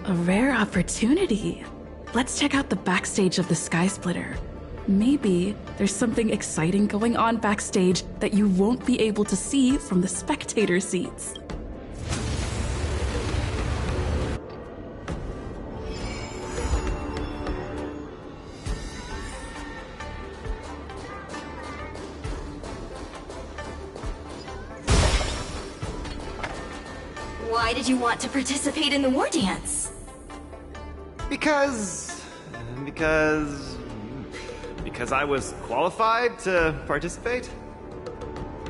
A rare opportunity. Let's check out the backstage of the Sky Splitter. Maybe there's something exciting going on backstage that you won't be able to see from the spectator seats. Why did you want to participate in the Wardance? Because I was qualified to participate?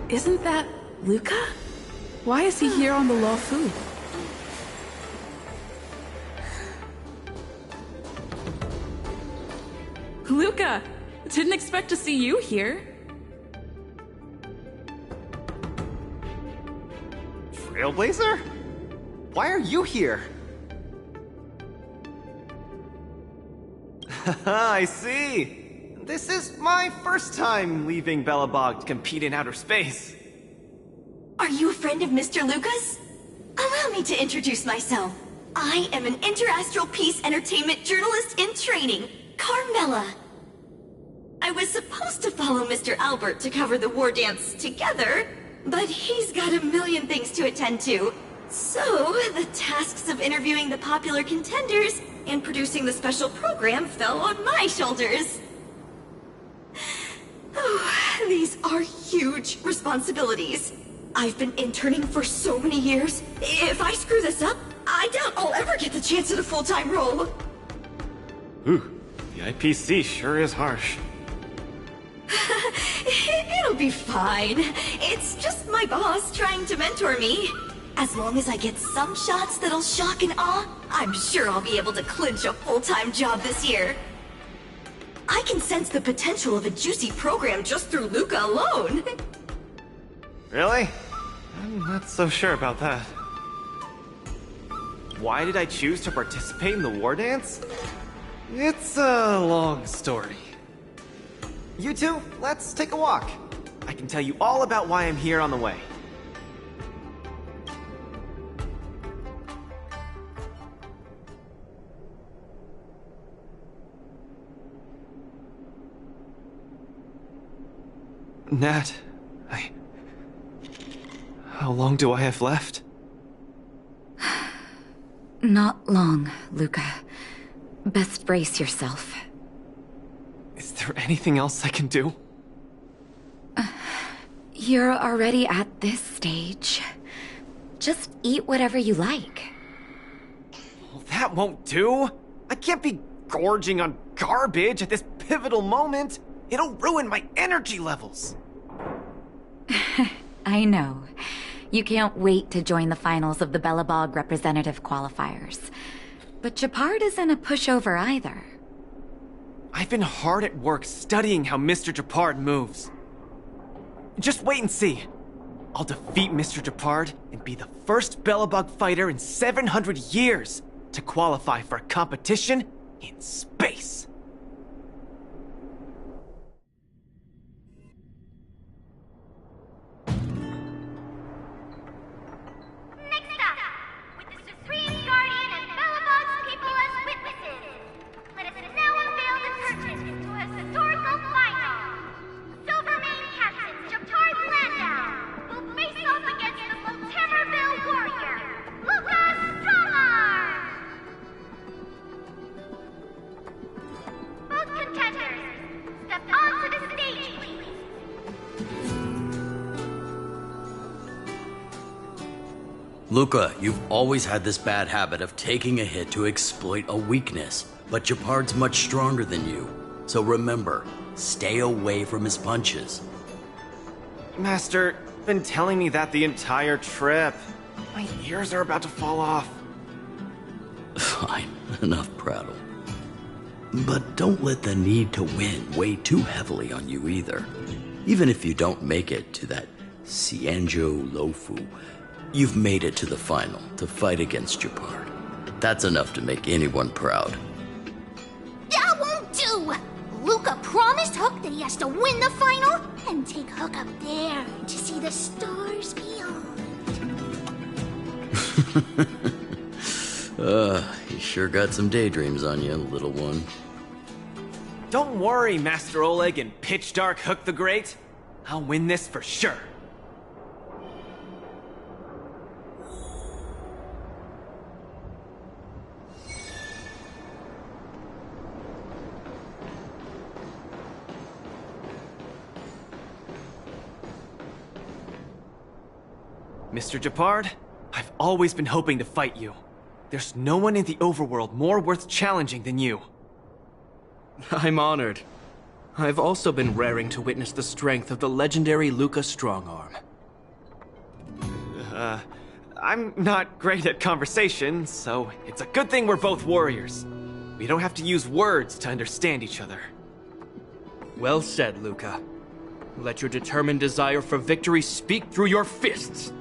Isn't that Luca? Why is he here on the Law Fu? Luca! Didn't expect to see you here. Trailblazer? Why are you here? I see! This is my first time leaving Belobog to compete in outer space. Are you a friend of Mr. Luca's? Allow me to introduce myself. I am an interastral peace entertainment journalist in training, Carmela. I was supposed to follow Mr. Albert to cover the Wardance together, but he's got a million things to attend to. So, the tasks of interviewing the popular contenders and producing the special program fell on my shoulders. Oh, these are huge responsibilities. I've been interning for so many years. If I screw this up, I doubt I'll ever get the chance at a full-time role. Ooh, the IPC sure is harsh. It'll be fine. It's just my boss trying to mentor me. As long as I get some shots that'll shock and awe, I'm sure I'll be able to clinch a full-time job this year. I can sense the potential of a juicy program just through Luca alone. Really? I'm not so sure about that. Why did I choose to participate in the Wardance? It's a long story. You two, let's take a walk. I can tell you all about why I'm here on the way. Nat, how long do I have left? Not long, Luca. Best brace yourself. Is there anything else I can do? You're already at this stage. Just eat whatever you like. Well, that won't do. I can't be gorging on garbage at this pivotal moment. It'll ruin my energy levels. I know. You can't wait to join the finals of the Belobog representative qualifiers. But Japard isn't a pushover either. I've been hard at work studying how Mr. Japard moves. Just wait and see. I'll defeat Mr. Japard and be the first Belobog fighter in 700 years to qualify for a competition in space. Luca, you've always had this bad habit of taking a hit to exploit a weakness, but Japard's much stronger than you. So remember, stay away from his punches. Master, you've been telling me that the entire trip. My ears are about to fall off. Fine, enough prattle. But don't let the need to win weigh too heavily on you either. Even if you don't make it to that Xianzhou Lofu, you've made it to the final to fight against Japard. That's enough to make anyone proud. That won't do! Luca promised Hook that he has to win the final and take Hook up there to see the stars beyond. You sure got some daydreams on you, little one. Don't worry, Master Oleg and Pitch Dark Hook the Great. I'll win this for sure. Mr. Gepard, I've always been hoping to fight you. There's no one in the overworld more worth challenging than you. I'm honored. I've also been raring to witness the strength of the legendary Luca Strongarm. I'm not great at conversation, so it's a good thing we're both warriors. We don't have to use words to understand each other. Well said, Luca. Let your determined desire for victory speak through your fists.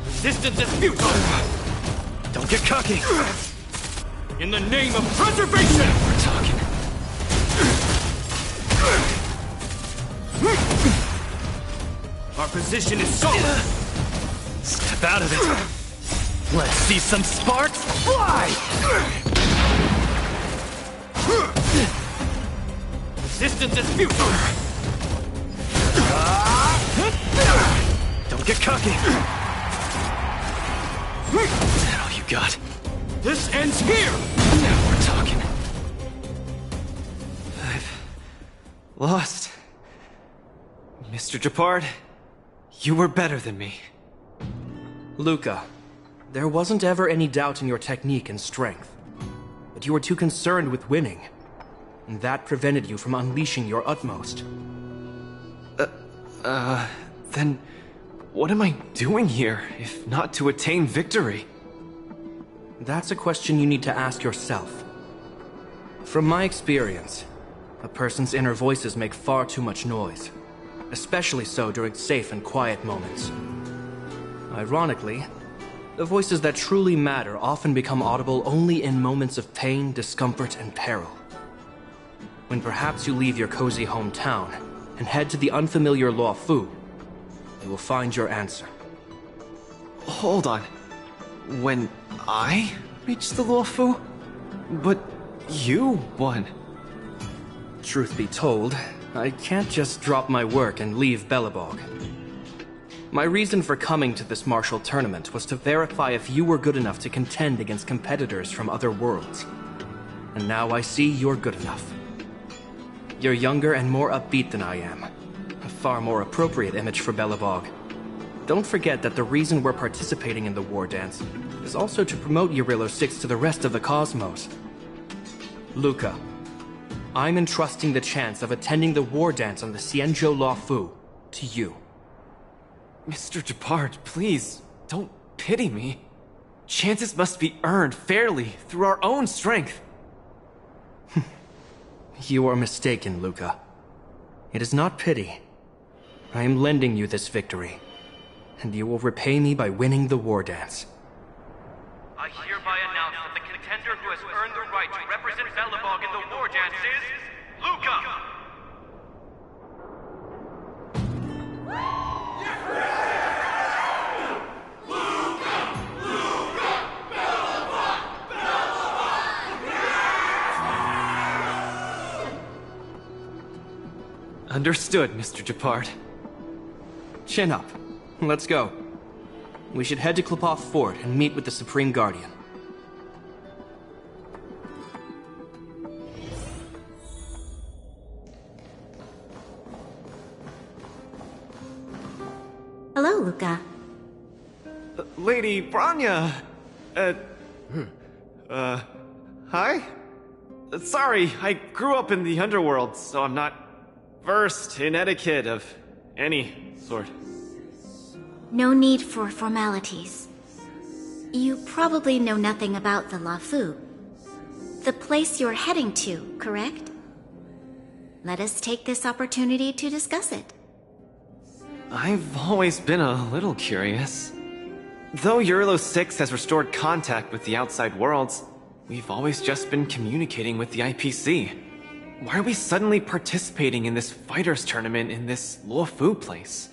Resistance is futile! Don't get cocky! In the name of preservation! We're talking. Our position is solid! Step out of it! Let's see some sparks fly! Resistance is futile! Don't get cocky! Is that all you got? This ends here! Now we're talking. I've lost. Mr. Gepard, you were better than me. Luca, there wasn't ever any doubt in your technique and strength. But you were too concerned with winning. And that prevented you from unleashing your utmost. Then what am I doing here, if not to attain victory? That's a question you need to ask yourself. From my experience, a person's inner voices make far too much noise, especially so during safe and quiet moments. Ironically, the voices that truly matter often become audible only in moments of pain, discomfort, and peril. When perhaps you leave your cozy hometown and head to the unfamiliar Luofu, you will find your answer. Hold on. When I reached the Luofu? But you won. Truth be told, I can't just drop my work and leave Belobog. My reason for coming to this martial tournament was to verify if you were good enough to contend against competitors from other worlds. And now I see you're good enough. You're younger and more upbeat than I am. A far more appropriate image for Belobog. Don't forget that the reason we're participating in the Wardance is also to promote Eurilo 6 to the rest of the cosmos. Luca, I'm entrusting the chance of attending the Wardance on the Xianzhou Luofu to you. Mr. Gepard, please, don't pity me. Chances must be earned fairly through our own strength. You are mistaken, Luca. It is not pity. I am lending you this victory, and you will repay me by winning the Wardance. I hereby announce that the contender who has earned the right to represent Belobog in the Wardance is Luca! Understood, Mr. Gepard. Chin up. Let's go. We should head to Klopov Fort and meet with the Supreme Guardian. Hello, Luca. Lady Branya! Hi? Sorry, I grew up in the underworld, so I'm not versed in etiquette of any sort. No need for formalities. You probably know nothing about the Luofu. The place you're heading to, correct? Let us take this opportunity to discuss it. I've always been a little curious. Though Eurilo 6 has restored contact with the outside worlds, we've always just been communicating with the IPC. Why are we suddenly participating in this fighters tournament in this Luofu place?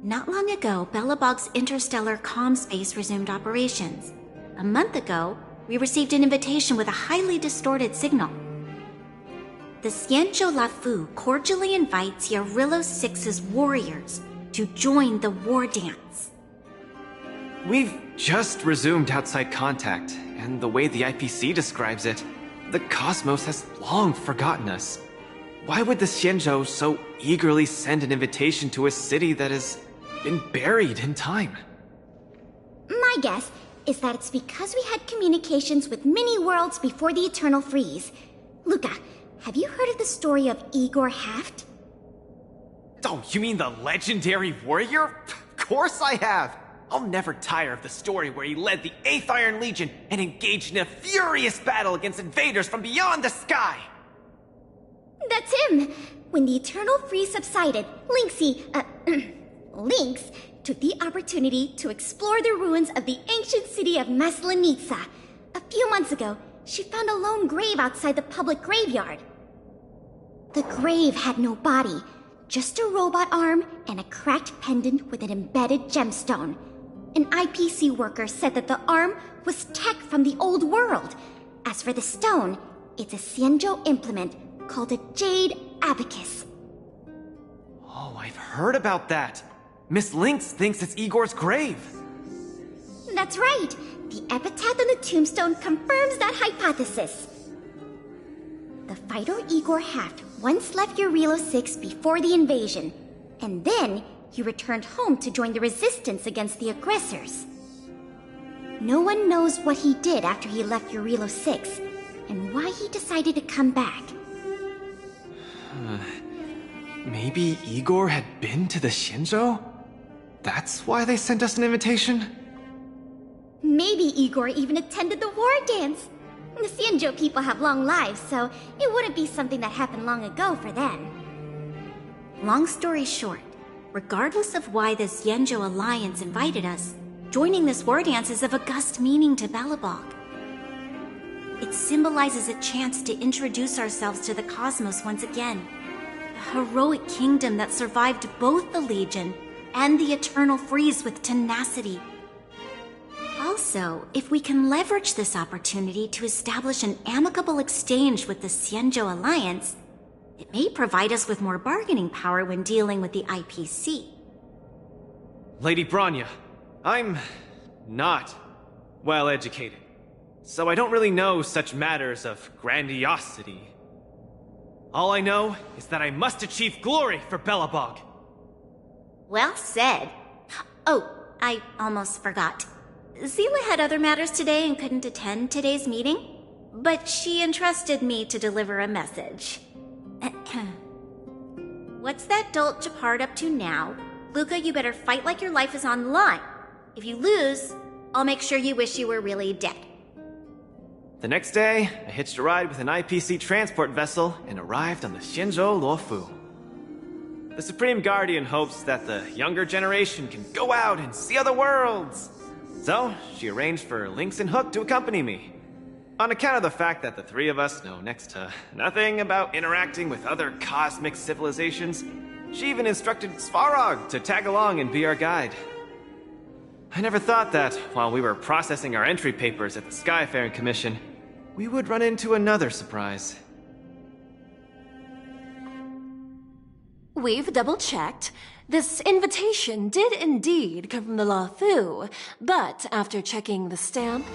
Not long ago, Belobog's interstellar comm space resumed operations. A month ago, we received an invitation with a highly distorted signal. The Xianzhou Lafu cordially invites Yarillo 6's warriors to join the Wardance. We've just resumed outside contact, and the way the IPC describes it, the cosmos has long forgotten us. Why would the Xianzhou so eagerly send an invitation to a city that has been buried in time? My guess is that it's because we had communications with many worlds before the Eternal Freeze. Luca, have you heard of the story of Igor Haft? Oh, you mean the legendary warrior? Of course I have! I'll never tire of the story where he led the 8th Iron Legion and engaged in a furious battle against invaders from beyond the sky! That's him! When the Eternal Freeze subsided, Lynx took the opportunity to explore the ruins of the ancient city of Maslenitsa. A few months ago, she found a lone grave outside the public graveyard. The grave had no body, just a robot arm and a cracked pendant with an embedded gemstone. An IPC worker said that the arm was tech from the old world. As for the stone, it's a Xianzhou implement called a Jade Abacus. Oh, I've heard about that. Miss Lynx thinks it's Igor's grave. That's right. The epitaph on the tombstone confirms that hypothesis. The fighter Igor Haft once left Yarillo 6 before the invasion, and then he returned home to join the resistance against the aggressors. No one knows what he did after he left Yarillo 6, and why he decided to come back. Maybe Igor had been to the Xianzhou? That's why they sent us an invitation? Maybe Igor even attended the Wardance. The Xianzhou people have long lives, so it wouldn't be something that happened long ago for them. Long story short, regardless of why the Xianzhou Alliance invited us, joining this Wardance is of august meaning to Belobog. It symbolizes a chance to introduce ourselves to the cosmos once again. A heroic kingdom that survived both the Legion and the Eternal Freeze with tenacity. Also, if we can leverage this opportunity to establish an amicable exchange with the Xianzhou Alliance, it may provide us with more bargaining power when dealing with the IPC. Lady Bronya, I'm not well educated, so I don't really know such matters of grandiosity. All I know is that I must achieve glory for Belobog. Well said. Oh, I almost forgot. Zila had other matters today and couldn't attend today's meeting, but she entrusted me to deliver a message. What's that dolt Japard up to now? Luca, you better fight like your life is on the line. If you lose, I'll make sure you wish you were really dead. The next day, I hitched a ride with an IPC transport vessel and arrived on the Xianzhou Luofu. The Supreme Guardian hopes that the younger generation can go out and see other worlds. So, she arranged for Lynx and Hook to accompany me. On account of the fact that the three of us know next to nothing about interacting with other cosmic civilizations, she even instructed Svarog to tag along and be our guide. I never thought that, while we were processing our entry papers at the Skyfaring Commission, we would run into another surprise. We've double-checked. This invitation did indeed come from the Luofu, but after checking the stamp,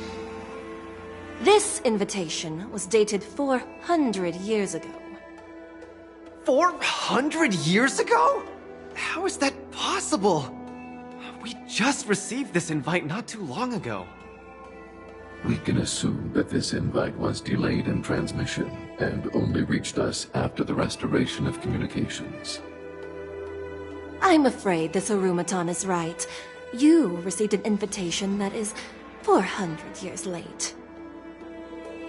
this invitation was dated 400 years ago. 400 years ago? How is that possible? We just received this invite not too long ago. We can assume that this invite was delayed in transmission and only reached us after the restoration of communications. I'm afraid this Arumaton is right. You received an invitation that is 400 years late.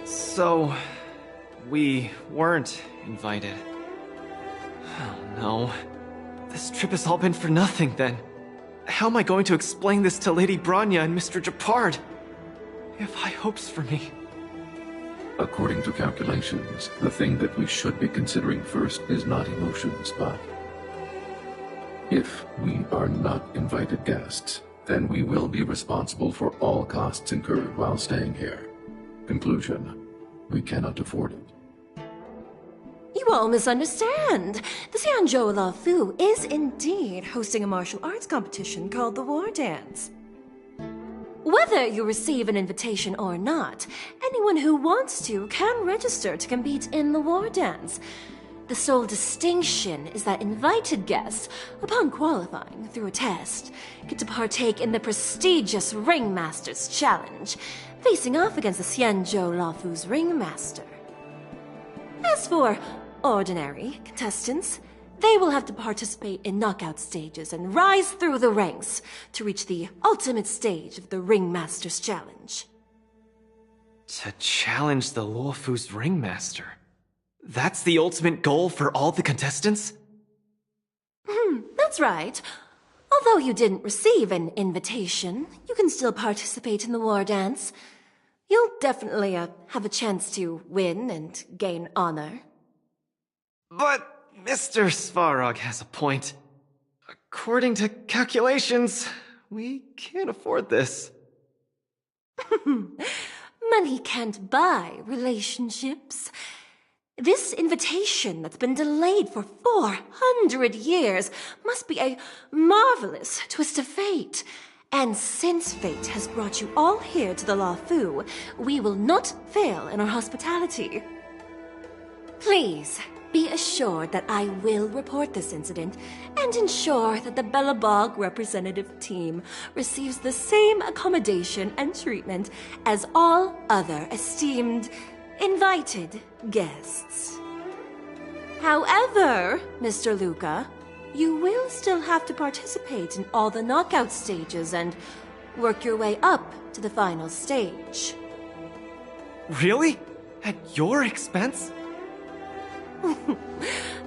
So, we weren't invited. Oh no. This trip has all been for nothing then. How am I going to explain this to Lady Bronya and Mr. Japard? They have high hopes for me. According to calculations, the thing that we should be considering first is not emotions, but If we are not invited guests, then we will be responsible for all costs incurred while staying here. Conclusion: we cannot afford it. You all misunderstand. The Xianzhou Lafu is indeed hosting a martial arts competition called the Wardance. Whether you receive an invitation or not, anyone who wants to can register to compete in the Wardance. The sole distinction is that invited guests, upon qualifying through a test, get to partake in the prestigious Ringmaster's Challenge, facing off against the Xianzhou Lafu's Ringmaster. As for ordinary contestants, they will have to participate in knockout stages and rise through the ranks to reach the ultimate stage of the Ringmaster's Challenge. To challenge the Luofu's Ringmaster? That's the ultimate goal for all the contestants? That's right. Although you didn't receive an invitation, you can still participate in the Wardance. You'll definitely have a chance to win and gain honor. But Mr. Svarog has a point. According to calculations, we can't afford this. Money can't buy relationships. This invitation that's been delayed for 400 years must be a marvelous twist of fate. And since fate has brought you all here to the Lafu, we will not fail in our hospitality. Please, be assured that I will report this incident and ensure that the Belobog representative team receives the same accommodation and treatment as all other esteemed, invited guests. However, Mr. Luca, you will still have to participate in all the knockout stages and work your way up to the final stage. Really? At your expense?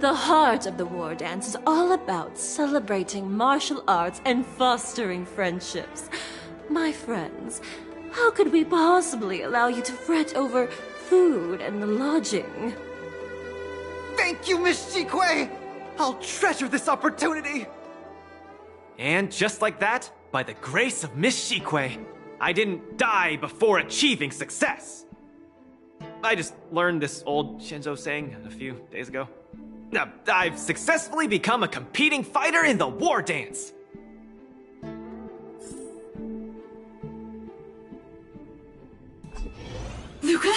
The heart of the Wardance is all about celebrating martial arts and fostering friendships. My friends, how could we possibly allow you to fret over food and lodging? Thank you, Miss Shikui! I'll treasure this opportunity! And just like that, by the grace of Miss Shikui, I didn't die before achieving success! I just learned this old Xianzhou saying a few days ago. I've successfully become a competing fighter in the Wardance! Luca,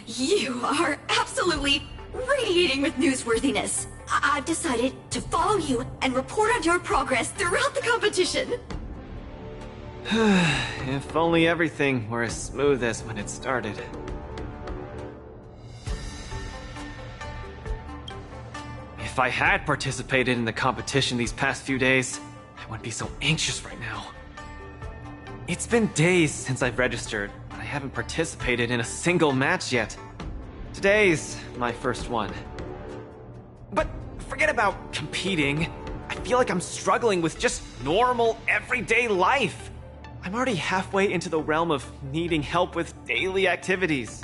you are absolutely radiating with newsworthiness. I've decided to follow you and report on your progress throughout the competition. If only everything were as smooth as when it started. If I had participated in the competition these past few days, I wouldn't be so anxious right now. It's been days since I've registered, but I haven't participated in a single match yet. Today's my first one. But forget about competing. I feel like I'm struggling with just normal, everyday life. I'm already halfway into the realm of needing help with daily activities.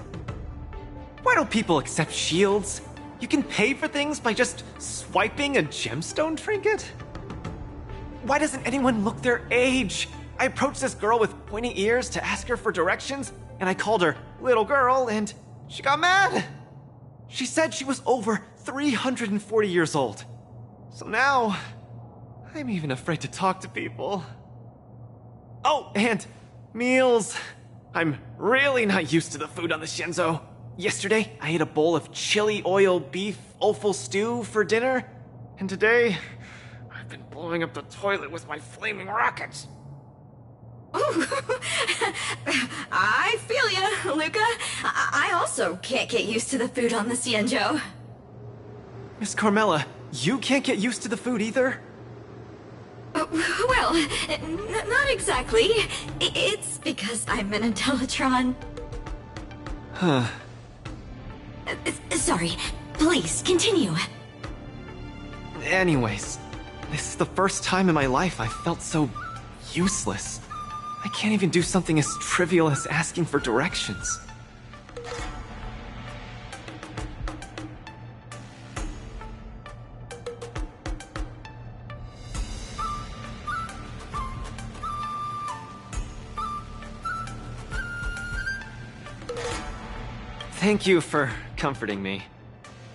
Why don't people accept shields? You can pay for things by just swiping a gemstone trinket? Why doesn't anyone look their age? I approached this girl with pointy ears to ask her for directions, and I called her little girl, and she got mad. She said she was over 340 years old. So now, I'm even afraid to talk to people. Oh, and meals. I'm really not used to the food on the Xianzhou. Yesterday, I ate a bowl of chili oil beef offal stew for dinner, and today, I've been blowing up the toilet with my flaming rockets. Ooh. I feel ya, Luca. I also can't get used to the food on the Xianzhou. Miss Carmela, you can't get used to the food either? Well, not exactly. It's because I'm an Intellitron. Huh. Sorry. Please, continue. Anyways, this is the first time in my life I felt so useless. I can't even do something as trivial as asking for directions. Thank you for comforting me.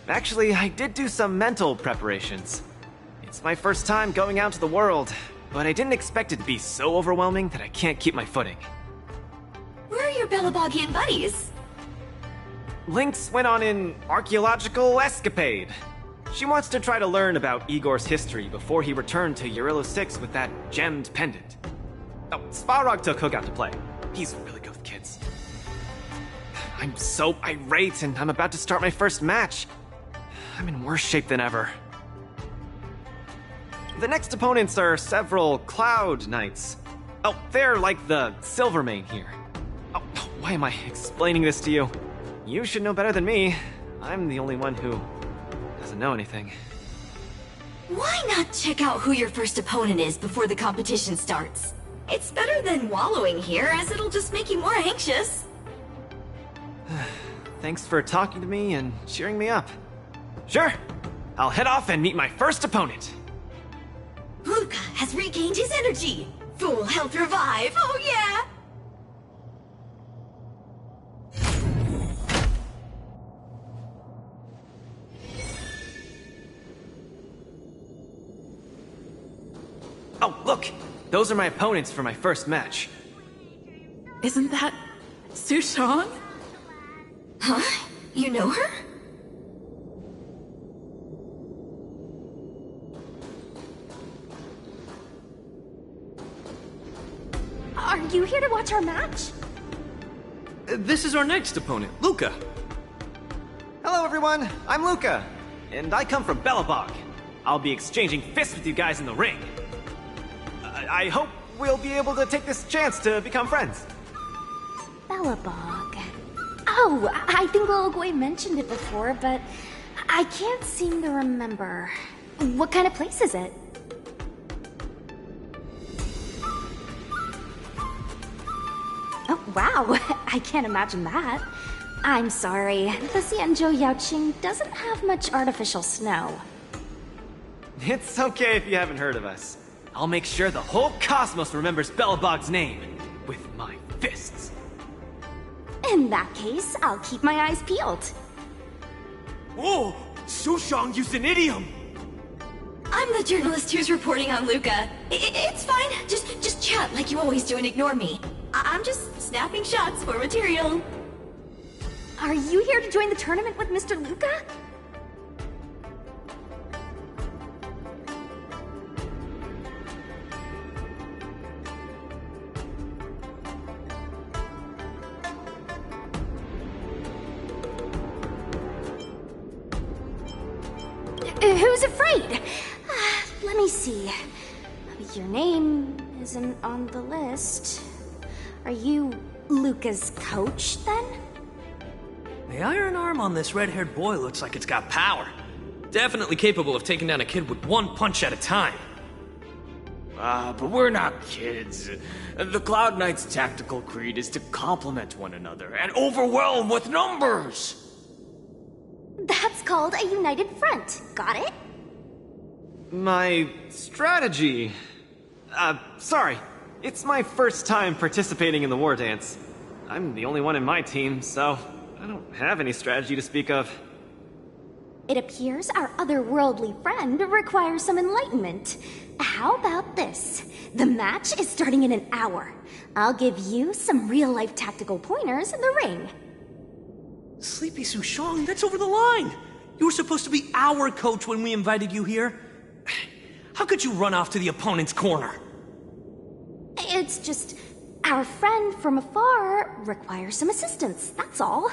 Actually, I did do some mental preparations. It's my first time going out to the world, but I didn't expect it to be so overwhelming that I can't keep my footing. Where are your Belabogian buddies? Lynx went on an archaeological escapade. She wants to try to learn about Igor's history before he returned to Eurylo 6 with that gemmed pendant. Oh, Svarog took Hook out to play. He's really good with kids. I'm so irate, and I'm about to start my first match. I'm in worse shape than ever. The next opponents are several Cloud Knights. Oh, they're like the Silvermane here. Oh, why am I explaining this to you? You should know better than me. I'm the only one who doesn't know anything. Why not check out who your first opponent is before the competition starts? It's better than wallowing here, as it'll just make you more anxious. Thanks for talking to me and cheering me up. Sure, I'll head off and meet my first opponent. Luca has regained his energy. Full health revive, oh yeah! Oh, look! Those are my opponents for my first match. Isn't that Sushong? Huh? You know her? Are you here to watch our match? This is our next opponent, Luca. Hello everyone, I'm Luca, and I come from Belobog. I'll be exchanging fists with you guys in the ring. I hope we'll be able to take this chance to become friends. Belobog. Oh, I think Lilgoy mentioned it before, but I can't seem to remember. What kind of place is it? Oh, wow. I can't imagine that. I'm sorry. The Xianzhou Yaoqing doesn't have much artificial snow. It's okay if you haven't heard of us. I'll make sure the whole cosmos remembers Belobog's name with my fists. In that case, I'll keep my eyes peeled. Oh, Sushong used an idiom! I'm the journalist who's reporting on Luca. It's fine. Just chat like you always do and ignore me. I'm just snapping shots for material. Are you here to join the tournament with Mr. Luca? Who's afraid? Let me see. Your name isn't on the list. Are you Luca's coach, then? The iron arm on this red-haired boy looks like it's got power. Definitely capable of taking down a kid with one punch at a time. But we're not kids. The Cloud Knight's tactical creed is to complement one another and overwhelm with numbers! That's called a united front. Got it? My strategy... sorry. It's my first time participating in the Wardance. I'm the only one in my team, so I don't have any strategy to speak of. It appears our otherworldly friend requires some enlightenment. How about this? The match is starting in an hour. I'll give you some real-life tactical pointers in the ring. Sleepy Sushong, that's over the line! You were supposed to be our coach when we invited you here. How could you run off to the opponent's corner? It's just... our friend from afar requires some assistance, that's all.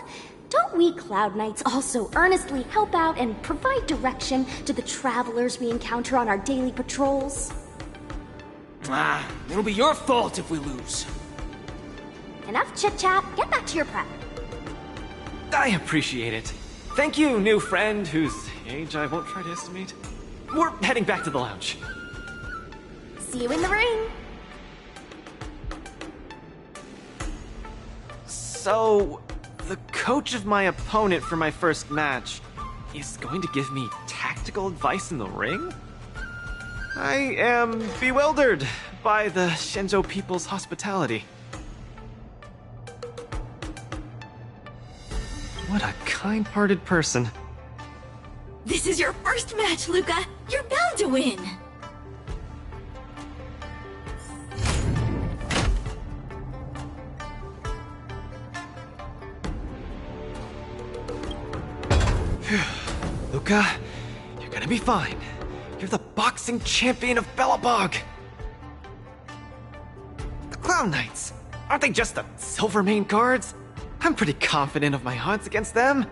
Don't we Cloud Knights also earnestly help out and provide direction to the travelers we encounter on our daily patrols? It'll be your fault if we lose. Enough chit-chat, get back to your prep. I appreciate it. Thank you, new friend, whose age I won't try to estimate. We're heading back to the lounge. See you in the ring! So, the coach of my opponent for my first match is going to give me tactical advice in the ring? I am bewildered by the Xianzhou people's hospitality. What a kind-hearted person. This is your first match, Luca. You're bound to win. Luca, you're gonna be fine. You're the boxing champion of Belobog. The Clown Knights, aren't they just the Silvermane guards? I'm pretty confident of my odds against them.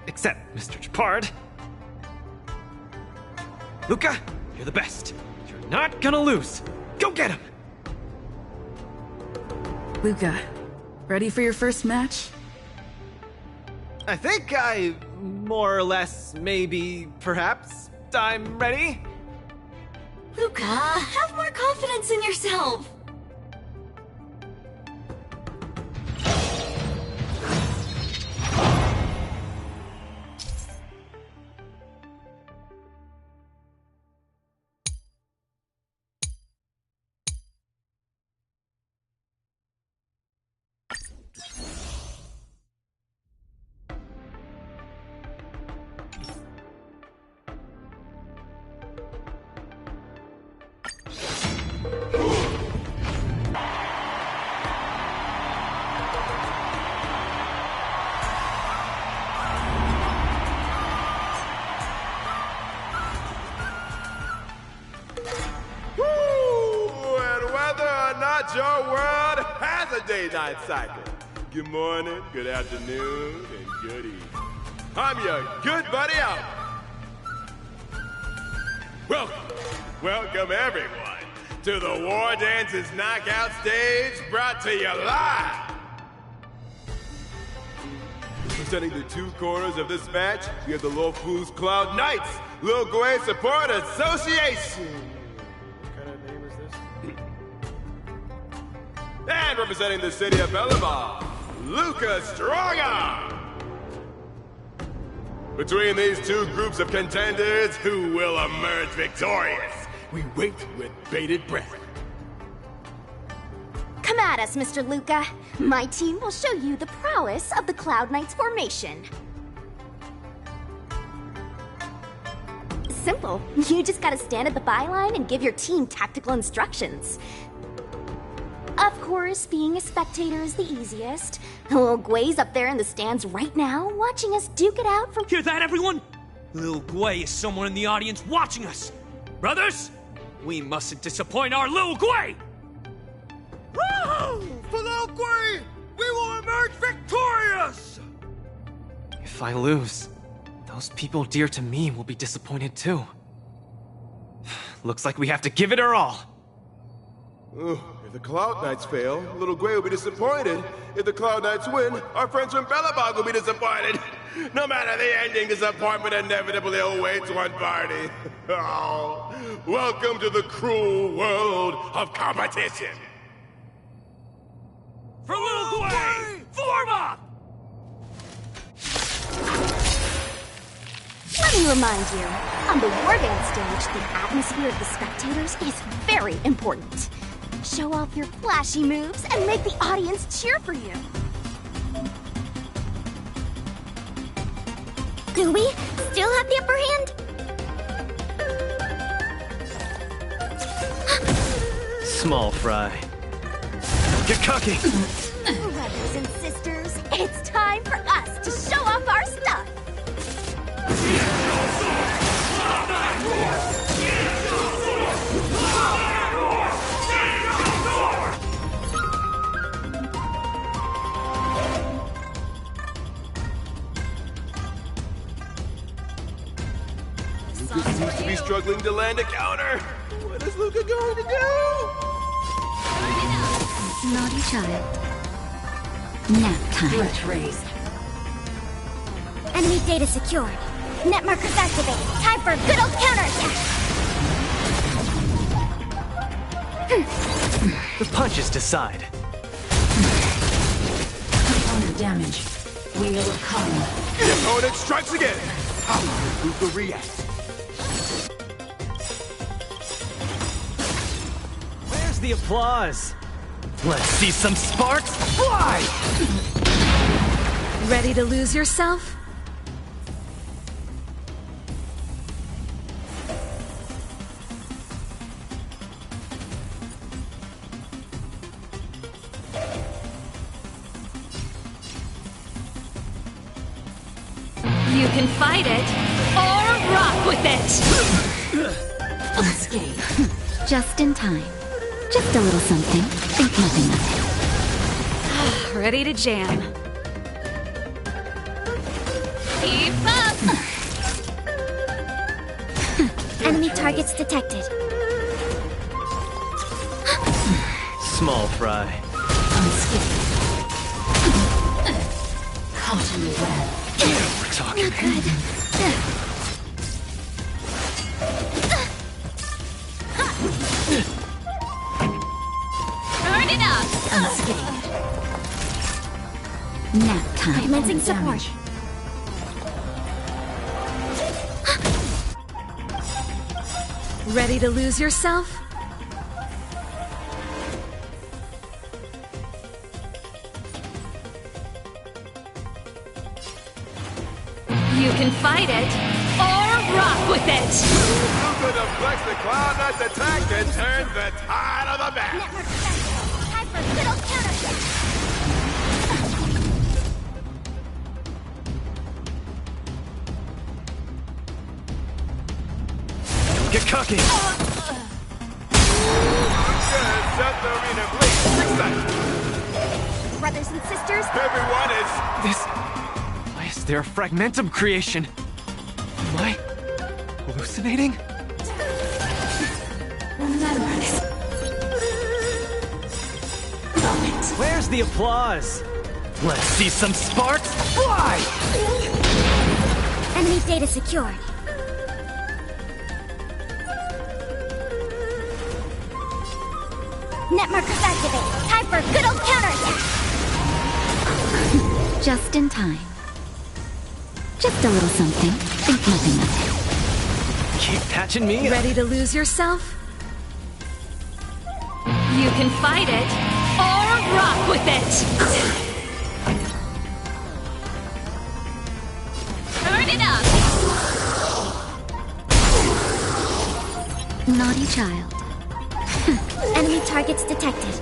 Except Mr. Japard. Luca, you're the best. You're not gonna lose. Go get him! Luca, ready for your first match? I think more or less, maybe, perhaps, I'm ready. Luca, have more confidence in yourself. Your world has a day-night cycle. Good morning, good afternoon, and good evening. I'm your good buddy out. Welcome everyone to the Wardance's knockout stage, brought to you live. Presenting the two corners of this match, we have the Luofu's Cloud Knights, Lil Gui Support Association. And representing the city of Belobog, Luca Strongarm. Between these two groups of contenders, who will emerge victorious? We wait with bated breath. Come at us, Mr. Luca. My team will show you the prowess of the Cloud Knights formation. Simple. You just gotta stand at the byline and give your team tactical instructions. Of course, being a spectator is the easiest. Lil Gui's up there in the stands right now, watching us duke it out from— Hear that, everyone? Lil Gui is somewhere in the audience watching us. Brothers, we mustn't disappoint our Lil Gui! Woo! For Lil Gui, we will emerge victorious! If I lose, those people dear to me will be disappointed too. Looks like we have to give it our all. If the Cloud Knights fail, Little Gui will be disappointed. If the Cloud Knights win, our friends from Belobog will be disappointed. No matter the ending, disappointment inevitably awaits one party. Oh, welcome to the cruel world of competition. For Little Gui, form up! Let me remind you, on the Wardance stage, the atmosphere of the spectators is very important. Show off your flashy moves and make the audience cheer for you. Do we still have the upper hand? Small fry. Get cocky! Brothers and sisters, it's time for us to show off our stuff! Luca seems to be struggling to land a counter. What is Luca going to do? Naughty child. Nap time. Threat raised. Enemy data secured. Net markers activated. Time for a good old counterattack! The punches decide. Opponent damage. Wheel of Karma. The opponent strikes again. How will Luca react? Where's the applause? Let's see some sparks fly! Ready to lose yourself? You can fight it, or rock with it! Unscathed. Just in time. Just a little something. Think nothing of it. Ready to jam. Keep up! Enemy targets detected. Small fry. Unscathed. Caught in the web. We're talking. Good. Turn it up! Unscathed. Nap time. Commencing support. Ready to lose yourself? You can fight it, or rock with it! Luca deflects the Cloud Knight's attack and turns the tide of the match. Network set. Time for a little counter. Get cocky. Set the arena ablaze. Brothers and sisters, Everyone is... This... Why is there a fragmentum creation? Am I hallucinating? Where's the applause? Let's see some sparks fly! enemy data secured. Net markers activated. Time for a good old counterattack. Just in time. Just a little something. Think nothing of it. Keep patching me up. Ready to lose yourself? You can fight it, or rock with it! Turn it up! Naughty child. Enemy targets detected.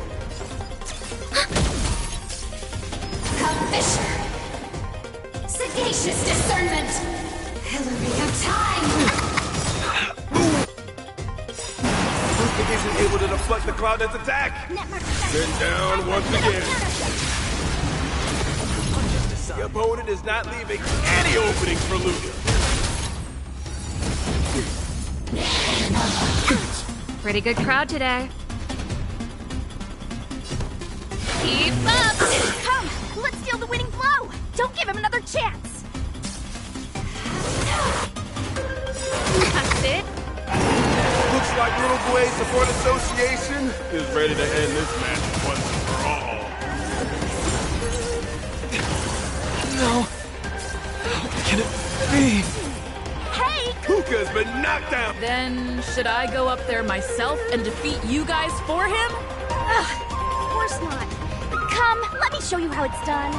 Fisher. Sagacious discernment. Hillary of time. Luca isn't able to deflect the Cloud Knight's attack. Been down once again. The opponent is not leaving any openings for Luca. Pretty good crowd today. Keep up! Come, let's steal the winning blow! Don't give him another chance! That's it. Looks like Little Blade Support Association is ready to end this match once and for all. No. How can it be? Hey! Luca's been knocked down! Then, should I go up there myself and defeat you guys for him? Ugh, of course not. Come, let me show you how it's done.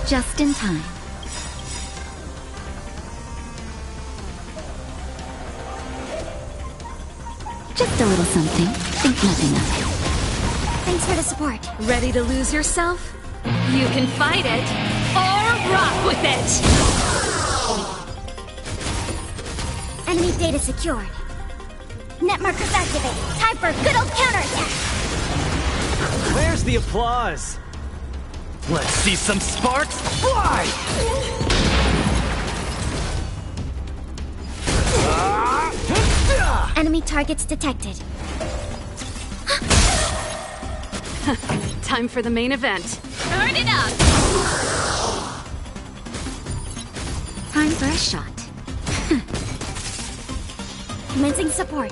Just in time. Just a little something. Think nothing of it. Thanks for the support. Ready to lose yourself? You can fight it, or rock with it! Enemy data secured. Net markers activated. Time for a good old counterattack. Where's the applause? Let's see some sparks fly! Enemy targets detected. Time for the main event. Turn it up! Time for a shot. Commencing support.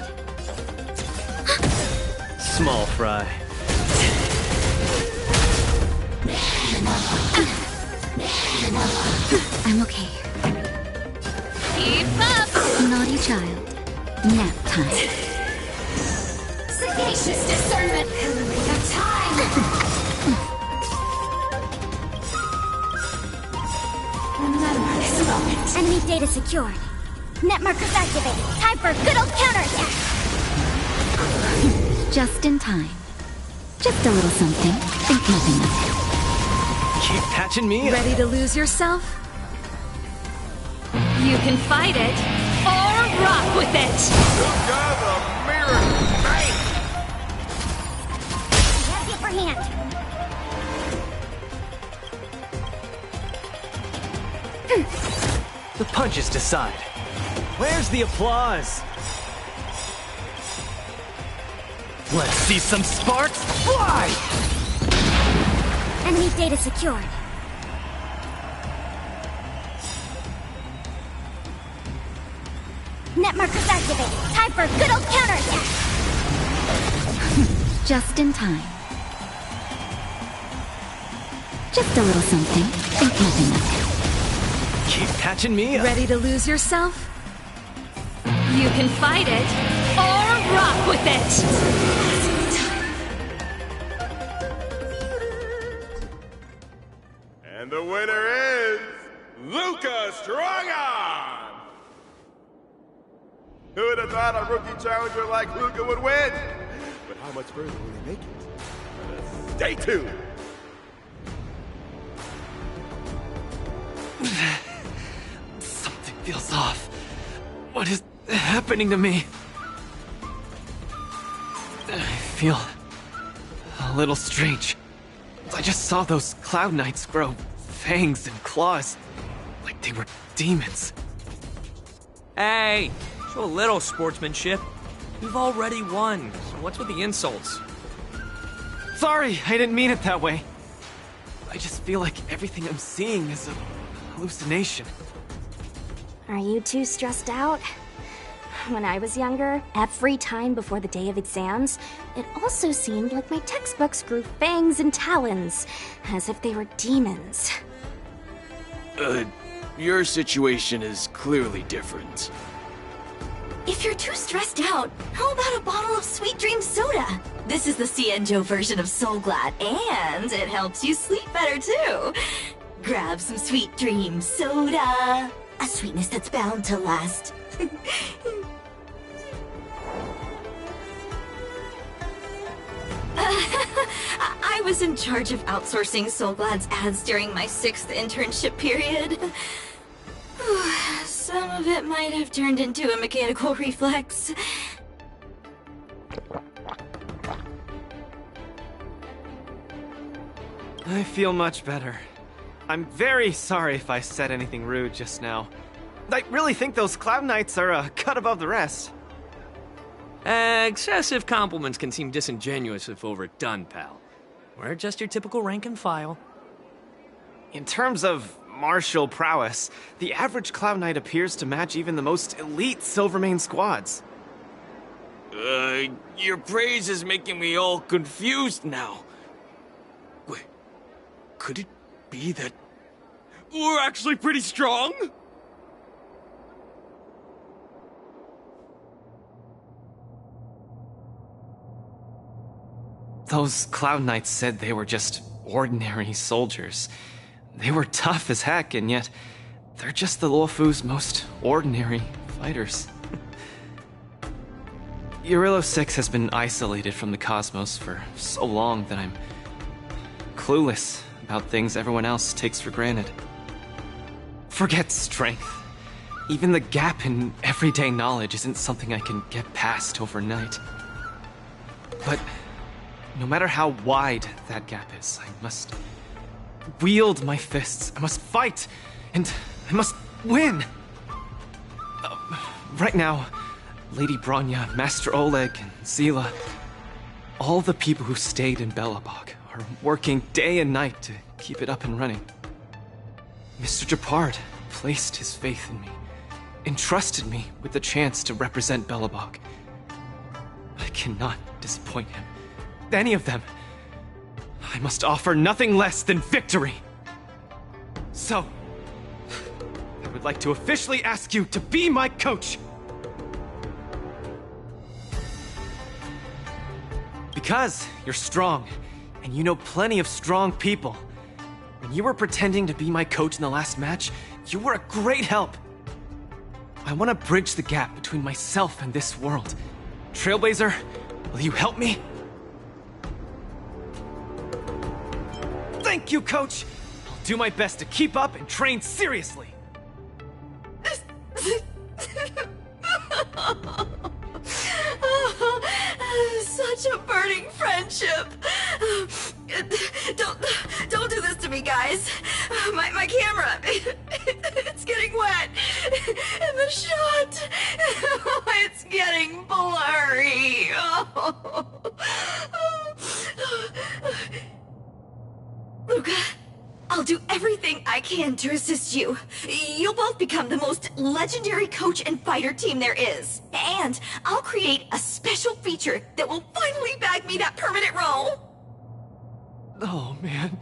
Small fry. I'm okay. Keep up! Naughty child. Nap time. Sagacious discernment. Pillory of time. Remember this moment. Enemy data secured. Net markers activated. Time for a good old counterattack. Just in time. Just a little something. Think nothing of it. Keep patching me up. Ready to lose yourself? You can fight it, or rock with it! Luca, the mirror knight! You have the upper hand. The punches decide. Where's the applause? Let's see some sparks fly! Enemy data secured. Net markers activated. Time for a good old counterattack. Just in time. Just a little something. Think nothing of it. Keep patching me up. Ready to lose yourself? You can fight it, or rock with it! And the winner is Luca Strongarm! Who would have thought a rookie challenger like Luca would win? But how much further will he make it? Stay tuned! Something feels off. What is happening to me? I feel a little strange. I just saw those Cloud Knights grow fangs and claws, like they were demons. Hey, show a little sportsmanship. You've already won, so what's with the insults? Sorry, I didn't mean it that way. I just feel like everything I'm seeing is a hallucination. Are you too stressed out? When I was younger, every time before the day of exams, it also seemed like my textbooks grew fangs and talons, as if they were demons. Your situation is clearly different. If you're too stressed out, how about a bottle of Sweet Dream Soda? This is the Xianzhou version of Soul Glad, and it helps you sleep better too. Grab some Sweet Dream Soda. A sweetness that's bound to last. I was in charge of outsourcing Soul Glad's ads during my 6th internship period. Some of it might have turned into a mechanical reflex. I feel much better. I'm very sorry if I said anything rude just now. I really think those Cloud Knights are a cut above the rest. Excessive compliments can seem disingenuous if overdone, pal. We're just your typical rank and file. In terms of martial prowess, the average Cloud Knight appears to match even the most elite Silvermane squads. Your praise is making me all confused now. Wait, could it be that we're actually pretty strong? Those Cloud Knights said they were just ordinary soldiers. They were tough as heck, and yet they're just the Luofu's most ordinary fighters. Urillo 6 has been isolated from the cosmos for so long that I'm clueless about things everyone else takes for granted. Forget strength. Even the gap in everyday knowledge isn't something I can get past overnight. But no matter how wide that gap is, I must wield my fists. I must fight, and I must win. Right now, Lady Bronya, Master Oleg, and Zila, all the people who stayed in Belobog are working day and night to keep it up and running. Mr. Japard placed his faith in me, entrusted me with the chance to represent Belobog. I cannot disappoint him. Any of them. I must offer nothing less than victory. So, I would would like to officially ask you to be my coach. Because you're strong, and you know plenty of strong people. When you were pretending to be my coach in the last match, you were a great help. I want to bridge the gap between myself and this world. Trailblazer, will you help me? Thank you, Coach! I'll do my best to keep up and train seriously. Such a burning friendship. Don't do this to me, guys. My camera, it's getting wet. And the shot, it's getting blurry. Luca, I'll do everything I can to assist you. You'll both become the most legendary coach and fighter team there is. And I'll create a special feature that will finally bag me that permanent role. Oh, man.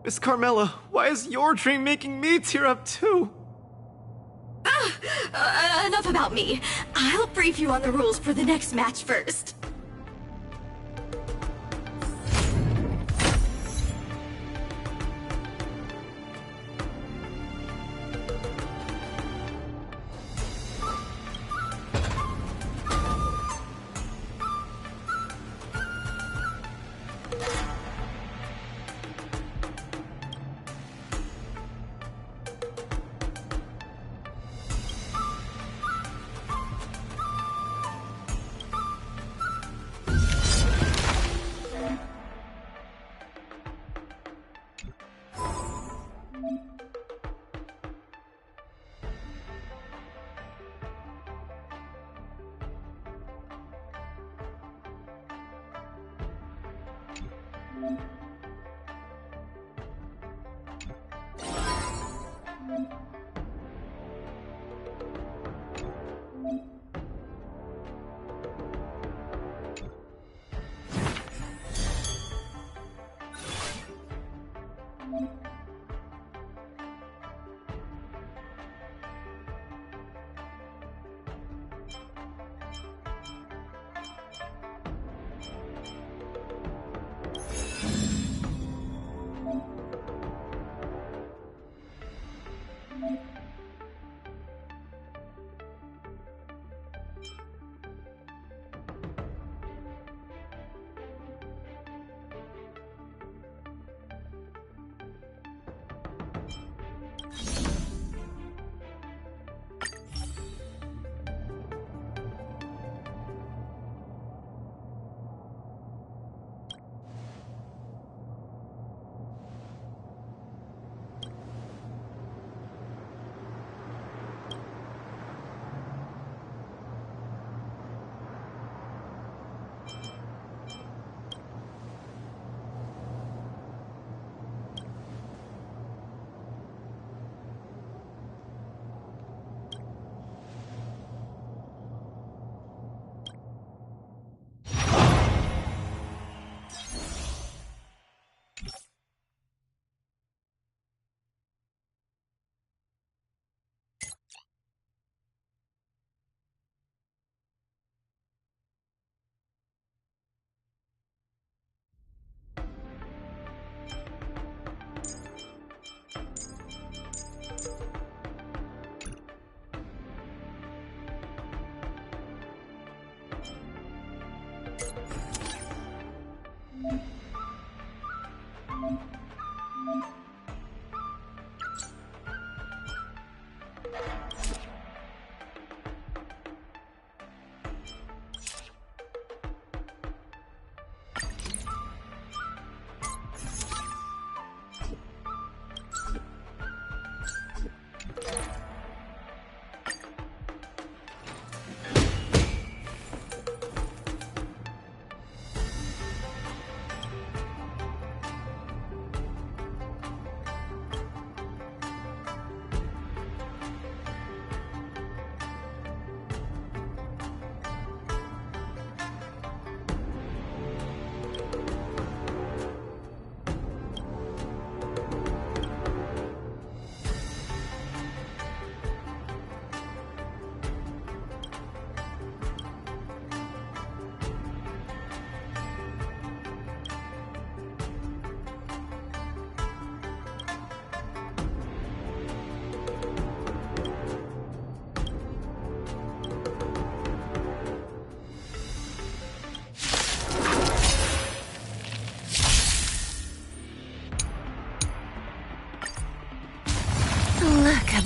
Miss Carmela, why is your dream making me tear up too? Enough about me. I'll brief you on the rules for the next match first.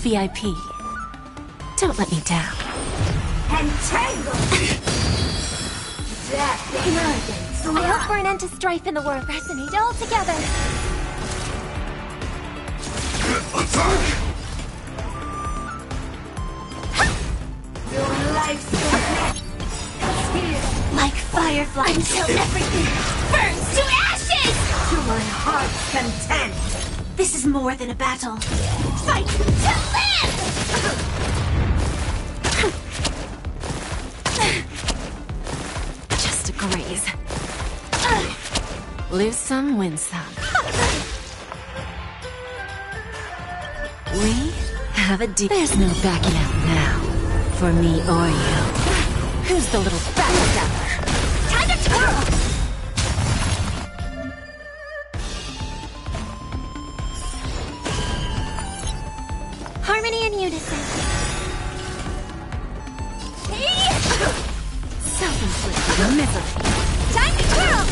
VIP. Don't let me down. Entangle! Death, I hope for an end to strife in the world. Resonate all together. Attack! Your life's like firefly until everything burns to ashes! To my heart's content. This is more than a battle. Fight to live! Just a graze. Lose some, win some. We have a deal. There's no backing out now. For me or you. Who's the little backstabber? Time to twirl! Harmony and unison. Self-inflicted misery. Time to twirl!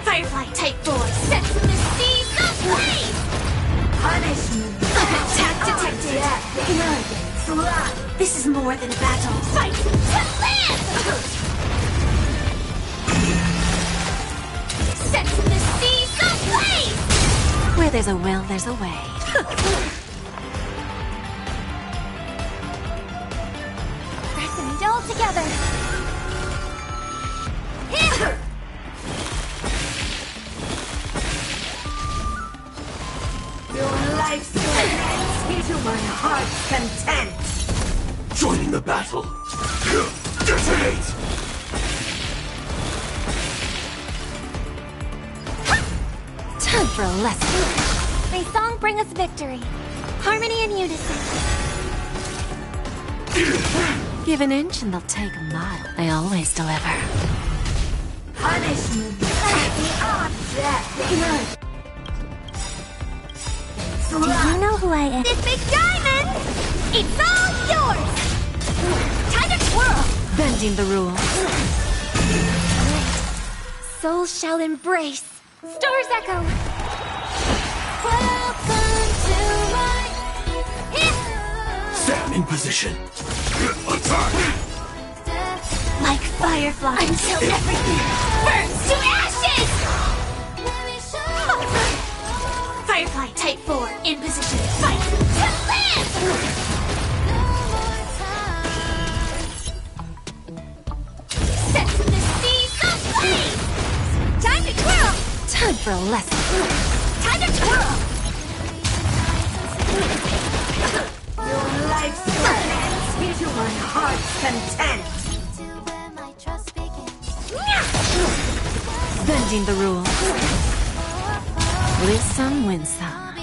Firefly Type 4 sets the seas ablaze! Punishment! Attack detected! This is more than a battle. Fight to live! Sets the seas ablaze! Where there's a will, there's a way. Resonate all together! Hit! Your life's to my heart's content! Joining the battle! Detonate! Time for a lesson. May song bring us victory. Harmony and unison. Give an inch and they'll take a mile. I always deliver. Punishment at the object. Do you know who I am? This big diamond! It's all yours! Time to twirl! Bending the rules. Soul shall embrace. Stars echo. Welcome to my Stand in position. Attack! like firefly until everything burns to ashes! Firefly Type 4 in position. Fight to live! Set the seas ablaze! Time to twirl! Time for a lesson. Time to twirl! Your life's to my heart's content! Bending the rules. Lose some, win some.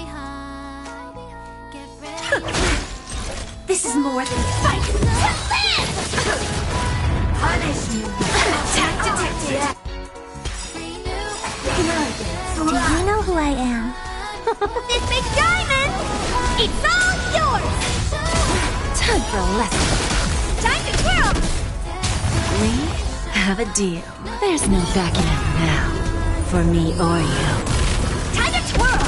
This is more than a fight to live! Punishment! Attack detected! Do you know who I am? This big diamond! It's all yours! Time for a lesson. Time to twirl! We have a deal. There's no backing out now. For me or you. Time to twirl!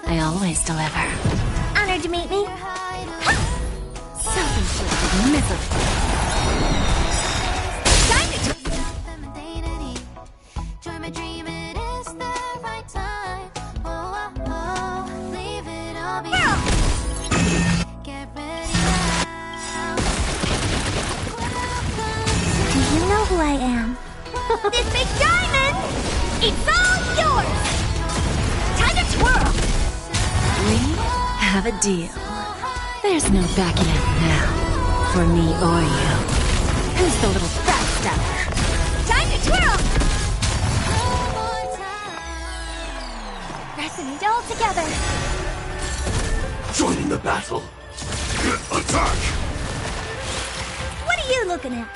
I always deliver. Honored to meet me. Self-inflicted misery. Time to Do you know who I am? This big diamond! It's all yours! Time to twirl! We have a deal. There's no backing out now. For me or you. Who's the little backstabber? Time to twirl! Resonate all together! Joining the battle! Attack! What are you looking at?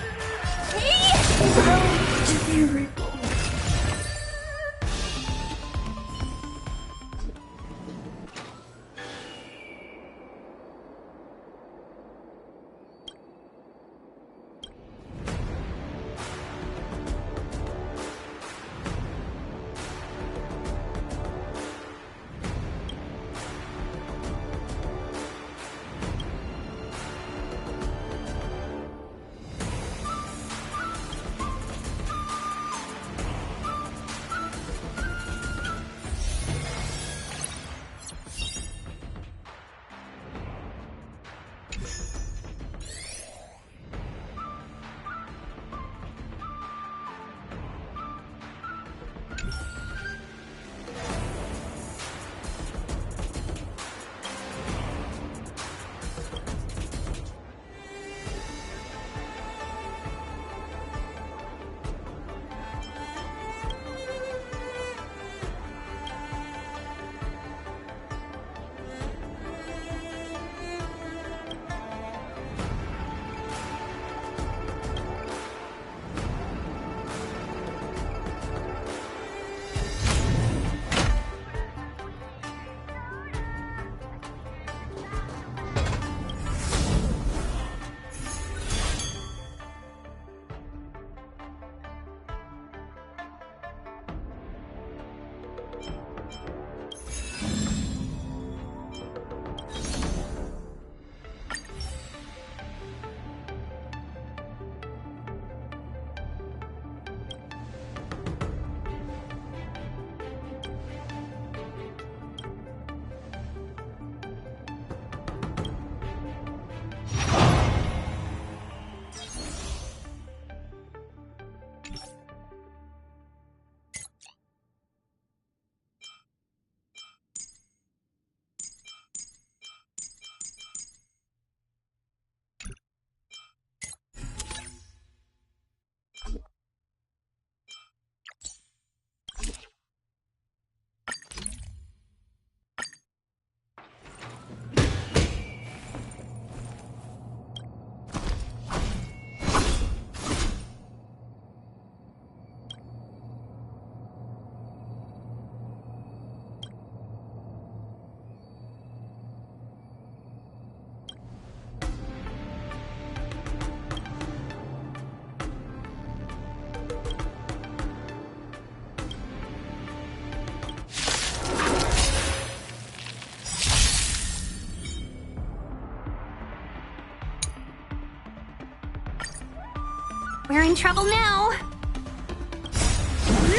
We're in trouble now.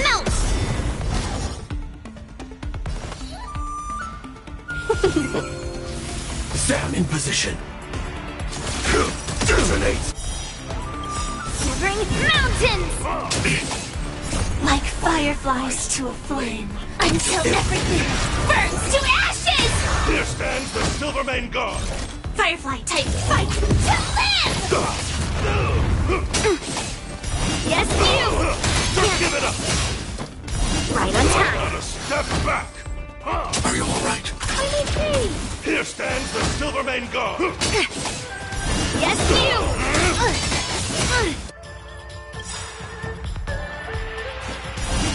Melt! Sam in position. Detonate! Shivering mountains! Like fireflies to a flame, until everything burns to ashes! Here stands the Silvermane God! Firefly type fight to live! Yes, you! Just give it up! Right on time. Not a step back! Are you alright? I'm okay. Here stands the Silvermane God! Yes, you!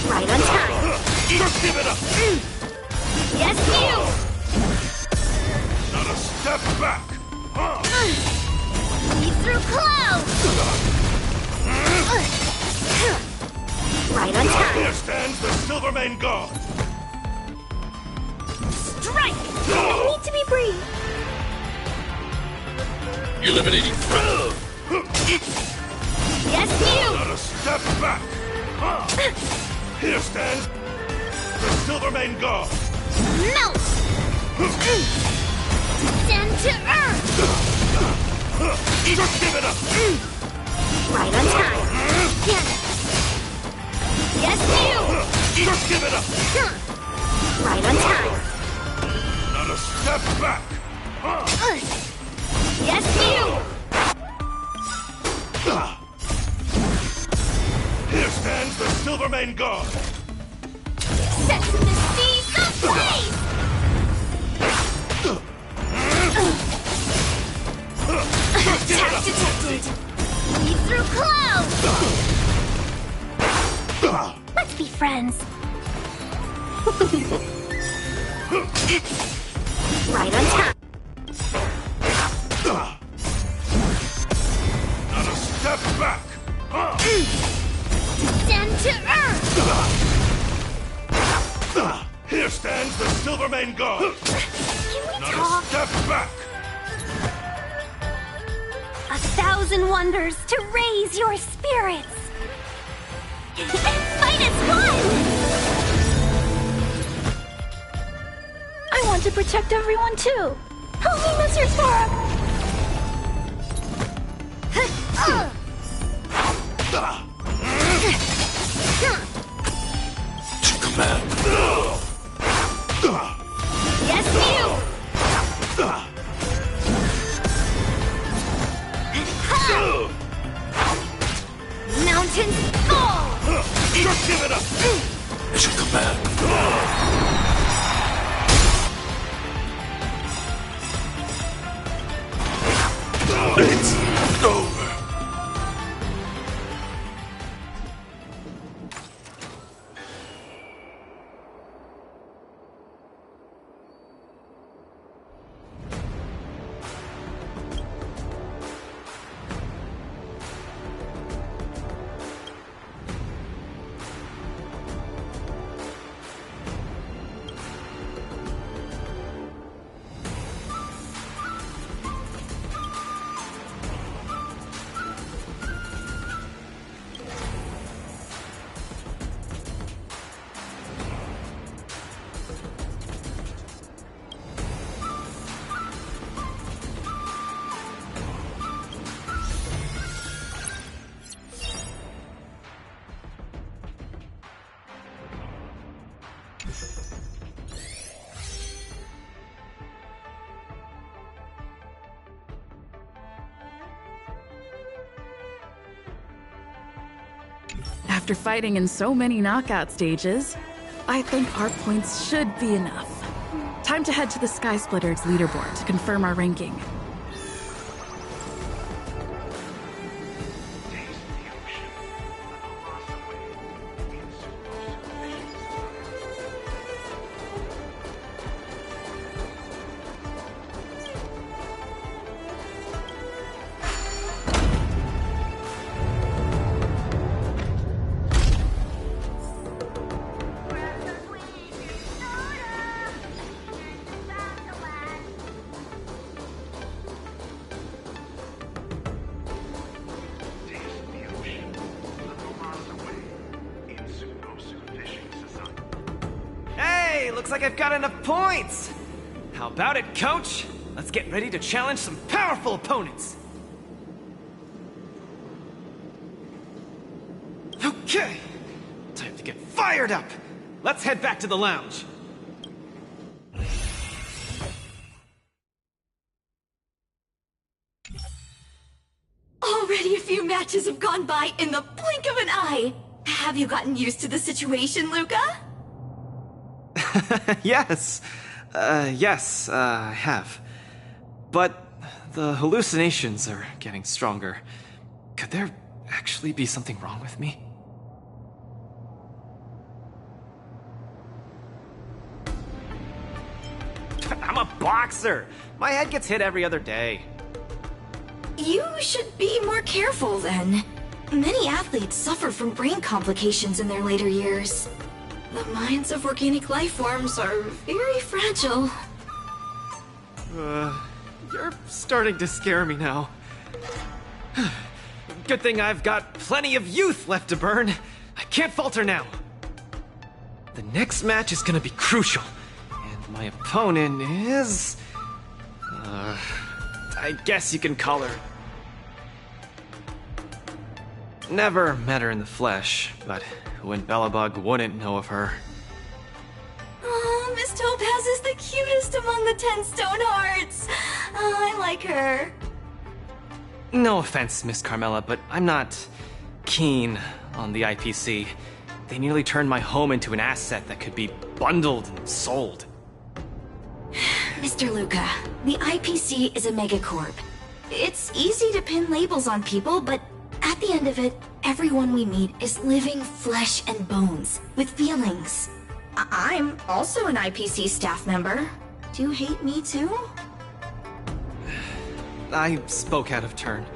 Right on time. Just give it up! Yes, you! Not a step back! Lead through clouds! Right on time. Here stands the Silvermane God! Strike! I need to be brief. Eliminating. Yes, you! Not a step back! Here stands the Silvermane God! Melt! Descend to earth! Just give it up! Right on time. Yes, you! Just give it up! Right on time. Not a step back! Yes, you! Here stands the Silvermane God! Set the seas ablaze! Attack detected! Lead through clouds! Let's be friends. Right on time. Not a step back! Descend to earth! Here stands the Silvermane God! Can we Not talk? a step back! 1,000 wonders to raise your spirits! Fight as one! I want to protect everyone too! Help me, Mr. Spark! Command. Yes, you! Mountains fall! Just give it up! Mission command. It's over. After fighting in so many knockout stages, I think our points should be enough. Time to head to the Sky Splitter's leaderboard to confirm our ranking. looks like I've got enough points! How about it, coach? Let's get ready to challenge some powerful opponents! Okay! Time to get fired up! Let's head back to the lounge. Already a few matches have gone by in the blink of an eye. Have you gotten used to the situation, Luca? Yes. Yes, I have. But the hallucinations are getting stronger. Could there actually be something wrong with me? I'm a boxer! My head gets hit every other day. You should be more careful then. Many athletes suffer from brain complications in their later years. The minds of organic life forms are very fragile. You're starting to scare me now. Good thing I've got plenty of youth left to burn. I can't falter now. The next match is gonna be crucial. And my opponent is... I guess you can call her... Never met her in the flesh, but when Belobog wouldn't know of her. Oh, Miss Topaz is the cutest among the 10 stone hearts. Oh, I like her. No offense, Miss Carmela, but I'm not keen on the IPC. They nearly turned my home into an asset that could be bundled and sold. Mr. Luca, the IPC is a megacorp. It's easy to pin labels on people, but at the end of it, everyone we meet is living flesh and bones, with feelings. I'm also an IPC staff member. Do you hate me too? I spoke out of turn.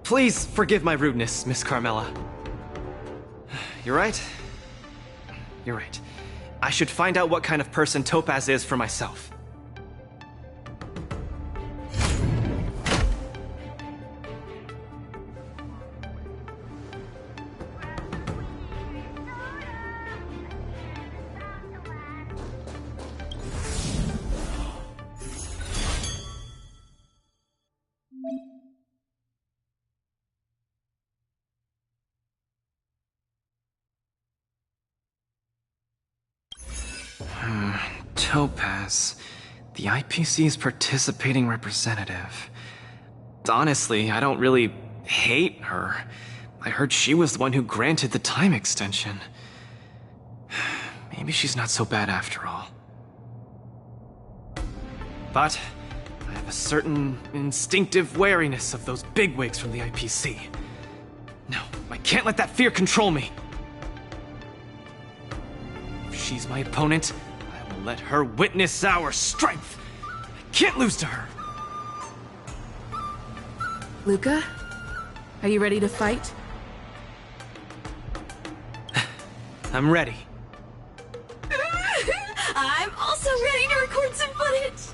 Please forgive my rudeness, Miss Carmela. You're right. You're right. I should find out what kind of person Topaz is for myself. Topaz, the IPC's participating representative. Honestly, I don't really hate her. I heard she was the one who granted the time extension. Maybe she's not so bad after all. But I have a certain instinctive wariness of those bigwigs from the IPC. No, I can't let that fear control me. If she's my opponent, I will let her witness our strength. I can't lose to her. Luca, are you ready to fight? I'm ready. I'm also ready to record some footage.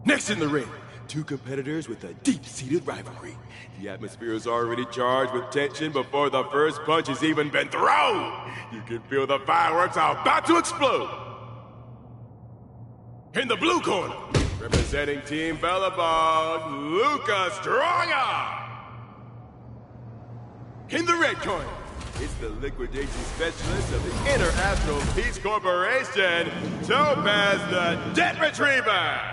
Next in the ring, two competitors with a deep-seated rivalry. The atmosphere is already charged with tension before the first punch has even been thrown. You can feel the fireworks are about to explode. In the blue corner, representing Team Bellabog, Luca Strongarm. In the red corner, it's the liquidation specialist of the International Peace Corporation, Topaz the Debt Retriever.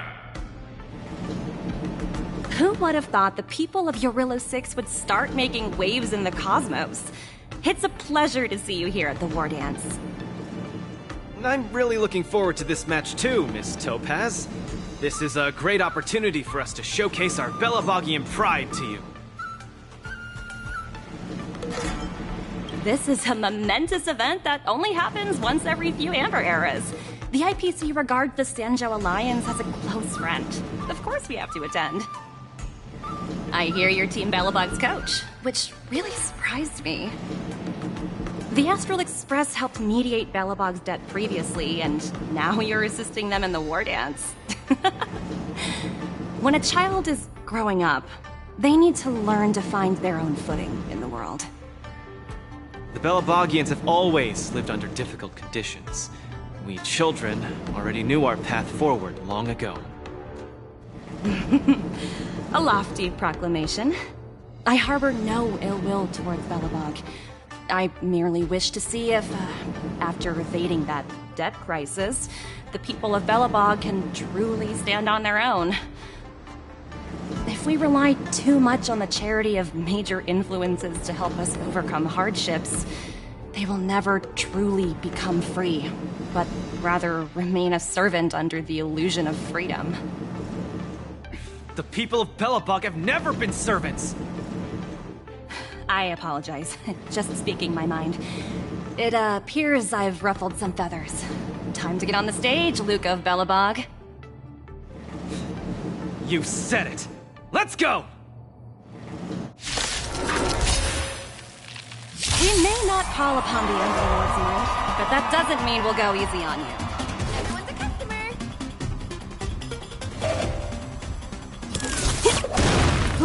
Who would have thought the people of Yorilla 6 would start making waves in the cosmos? It's a pleasure to see you here at the Wardance. I'm really looking forward to this match too, Miss Topaz. This is a great opportunity for us to showcase our Bellabogian pride to you. This is a momentous event that only happens once every few Amber eras. The IPC regards the Xianzhou Alliance as a close friend. Of course we have to attend. I hear you're Team Bellabog's coach, which really surprised me. The Astral Express helped mediate Bellabog's debt previously, and now you're assisting them in the Wardance. When a child is growing up, they need to learn to find their own footing in the world. The Bellabogians have always lived under difficult conditions. We children already knew our path forward long ago. A lofty proclamation. I harbor no ill will towards Bellabog. I merely wish to see if, after evading that debt crisis, the people of Bellabog can truly stand on their own. If we rely too much on the charity of major influences to help us overcome hardships, they will never truly become free, but rather remain a servant under the illusion of freedom. The people of Bellabog have never been servants! I apologize. Just speaking my mind. It appears I've ruffled some feathers. Time to get on the stage, Luca of Bellabog. You said it! Let's go! We may not call upon the Overlord's might, but that doesn't mean we'll go easy on you. Everyone's a customer.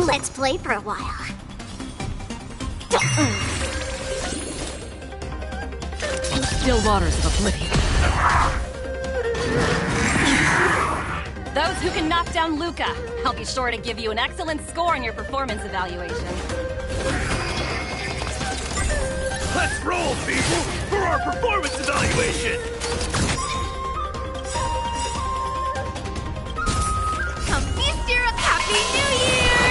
Let's play for a while. Still waters of oblivion. Those who can knock down Luca, I'll be sure to give you an excellent score in your performance evaluation. Let's roll, people, for our performance evaluation! Come feast your Happy New Year!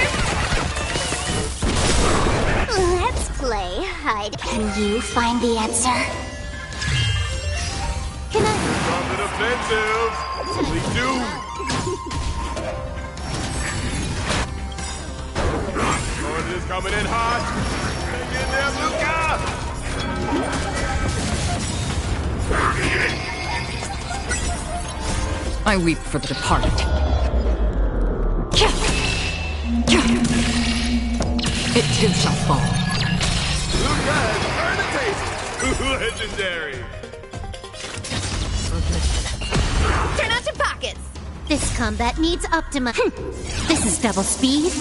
Let's play hide. Can you find the answer? Can I? Something offensive! We do! Jordan is coming in hot! Hang in there, Luca! I weep for the departed. It too shall fall. Luca has turned the taste! Legendary! Turn out your pockets! This combat needs Optima. This is double speed.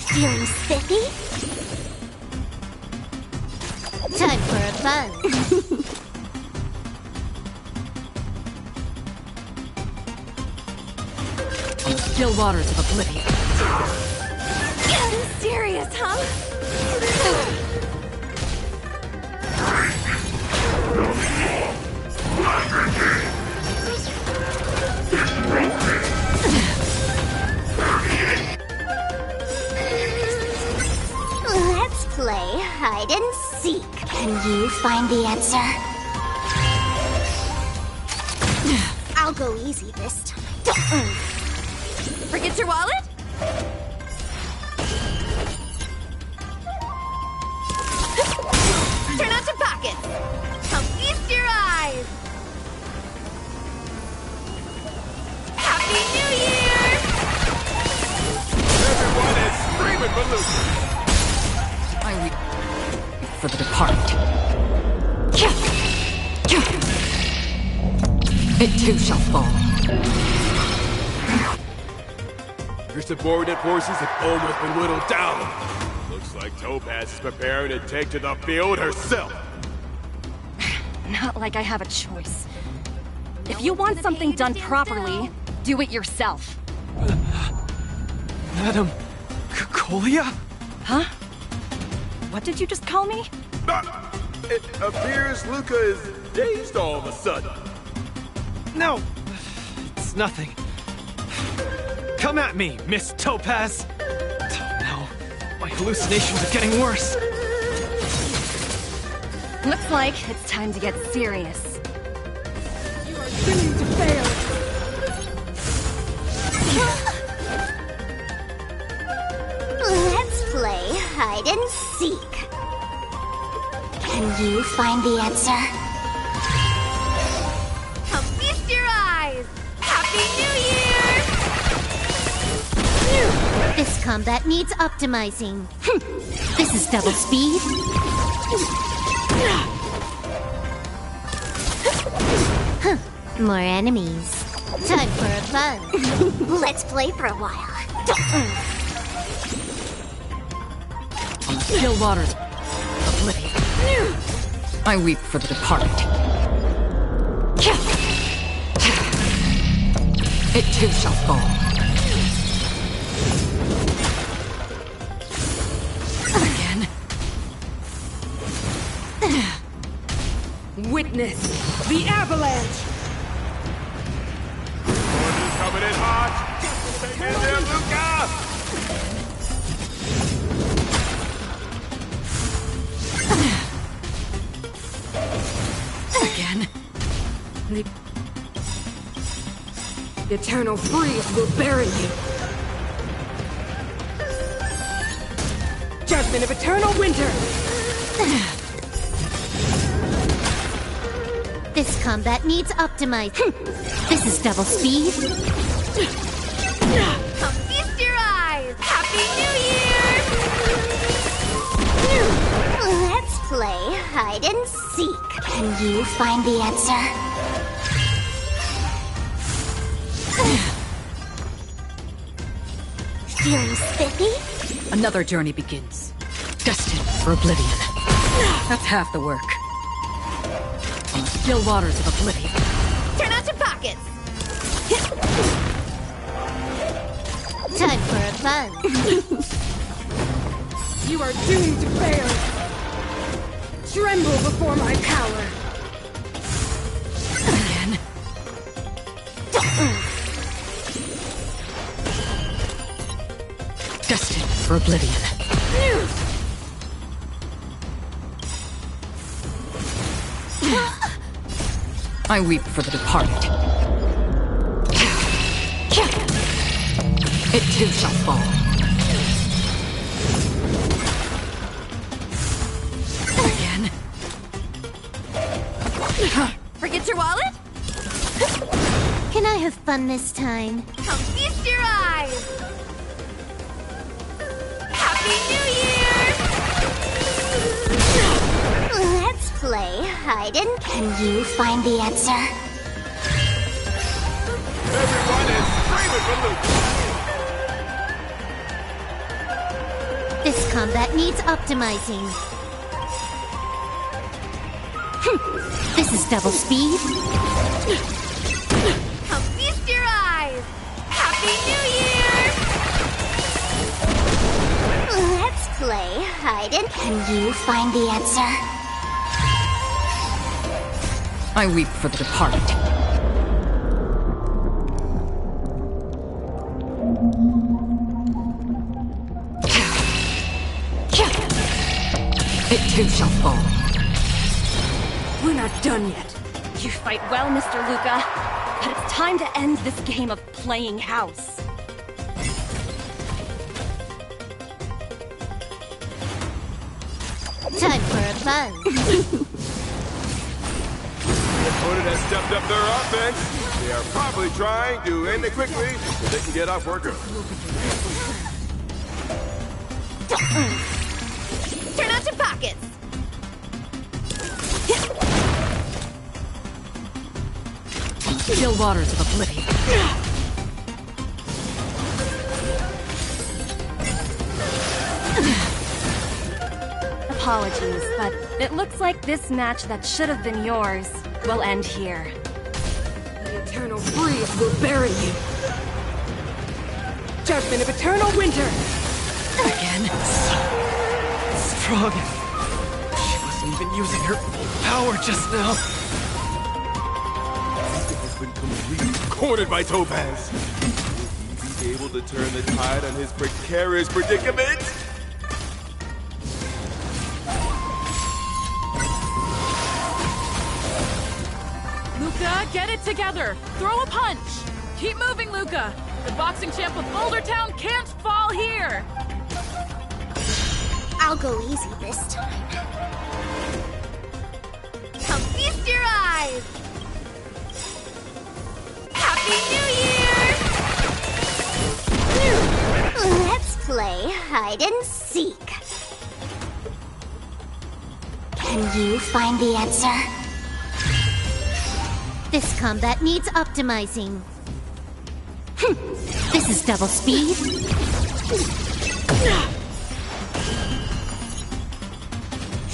Feeling spiffy? Time for a buzz. Still waters of oblivion. Getting serious, huh? Let's play hide and seek. Can you find the answer? I'll go easy this time. Forget your wallet? Turn out your pockets. Come feast your eyes. Happy New Year! Everyone is screaming for Luca! I weep for the departed. It too shall fall. Your subordinate forces have almost been whittled down. Looks like Topaz is preparing to take to the field herself. Not like I have a choice. If you want something done properly, do it yourself. Madam Colia? Huh? What did you just call me? It appears Luca is dazed all of a sudden. No, it's nothing. Come at me, Miss Topaz! Oh no, my hallucinations are getting worse. Looks like it's time to get serious. You are doomed to fail! Let's play hide and seek. Can you find the answer? Come feast your eyes! Happy New Year! This combat needs optimizing. This is double speed. Huh. More enemies. Time for a fun. Let's play for a while. On the still waters of oblivion, I weep for the departed. It too shall fall. Again. Witness the avalanche! Coming in hot! Take it there, Luca! Again. The eternal freeze will bury you. Judgment of eternal winter! This combat needs optimizing. This is double speed. Come feast your eyes! Happy New Year! Let's play hide and seek. Can you find the answer? Feeling spiffy? Another journey begins. Destined for oblivion. That's half the work. On the still waters of oblivion. Turn out your pockets! Time for a fun. You are doomed to fail. Tremble before my power. Again. Destined for oblivion. I weep for the departed. It too shall fall. Again. Forget your wallet? Can I have fun this time? Come feast your eyes! Happy New Year! Let's play hide and... Can you find the answer? Everyone is screaming for Luca! This combat needs optimizing. This is double speed. Come feast your eyes! Happy New Year! Let's play hide and... Can you find the answer? I weep for the departed. It too shall fall. We're not done yet. You fight well, Mr. Luca, but it's time to end this game of playing house. Time for a fun. The opponent has stepped up their offense. They are probably trying to end it quickly so they can get off work early. Turn out your pockets! still waters of oblivion. Apologies, but it looks like this match that should have been yours will end here. The eternal freeze will bury you. Judgment of eternal winter. Again. Strong. She wasn't even using her full power just now. It has been completely cornered by Topaz. Will he be able to turn the tide on his precarious predicament? Luca, get it together! Throw a punch! Keep moving, Luca! The boxing champ of Boulder Town can't fall here! I'll go easy this time. Come feast your eyes! Happy New Year! Let's play hide and seek. Can you find the answer? This combat needs optimizing. This is double speed.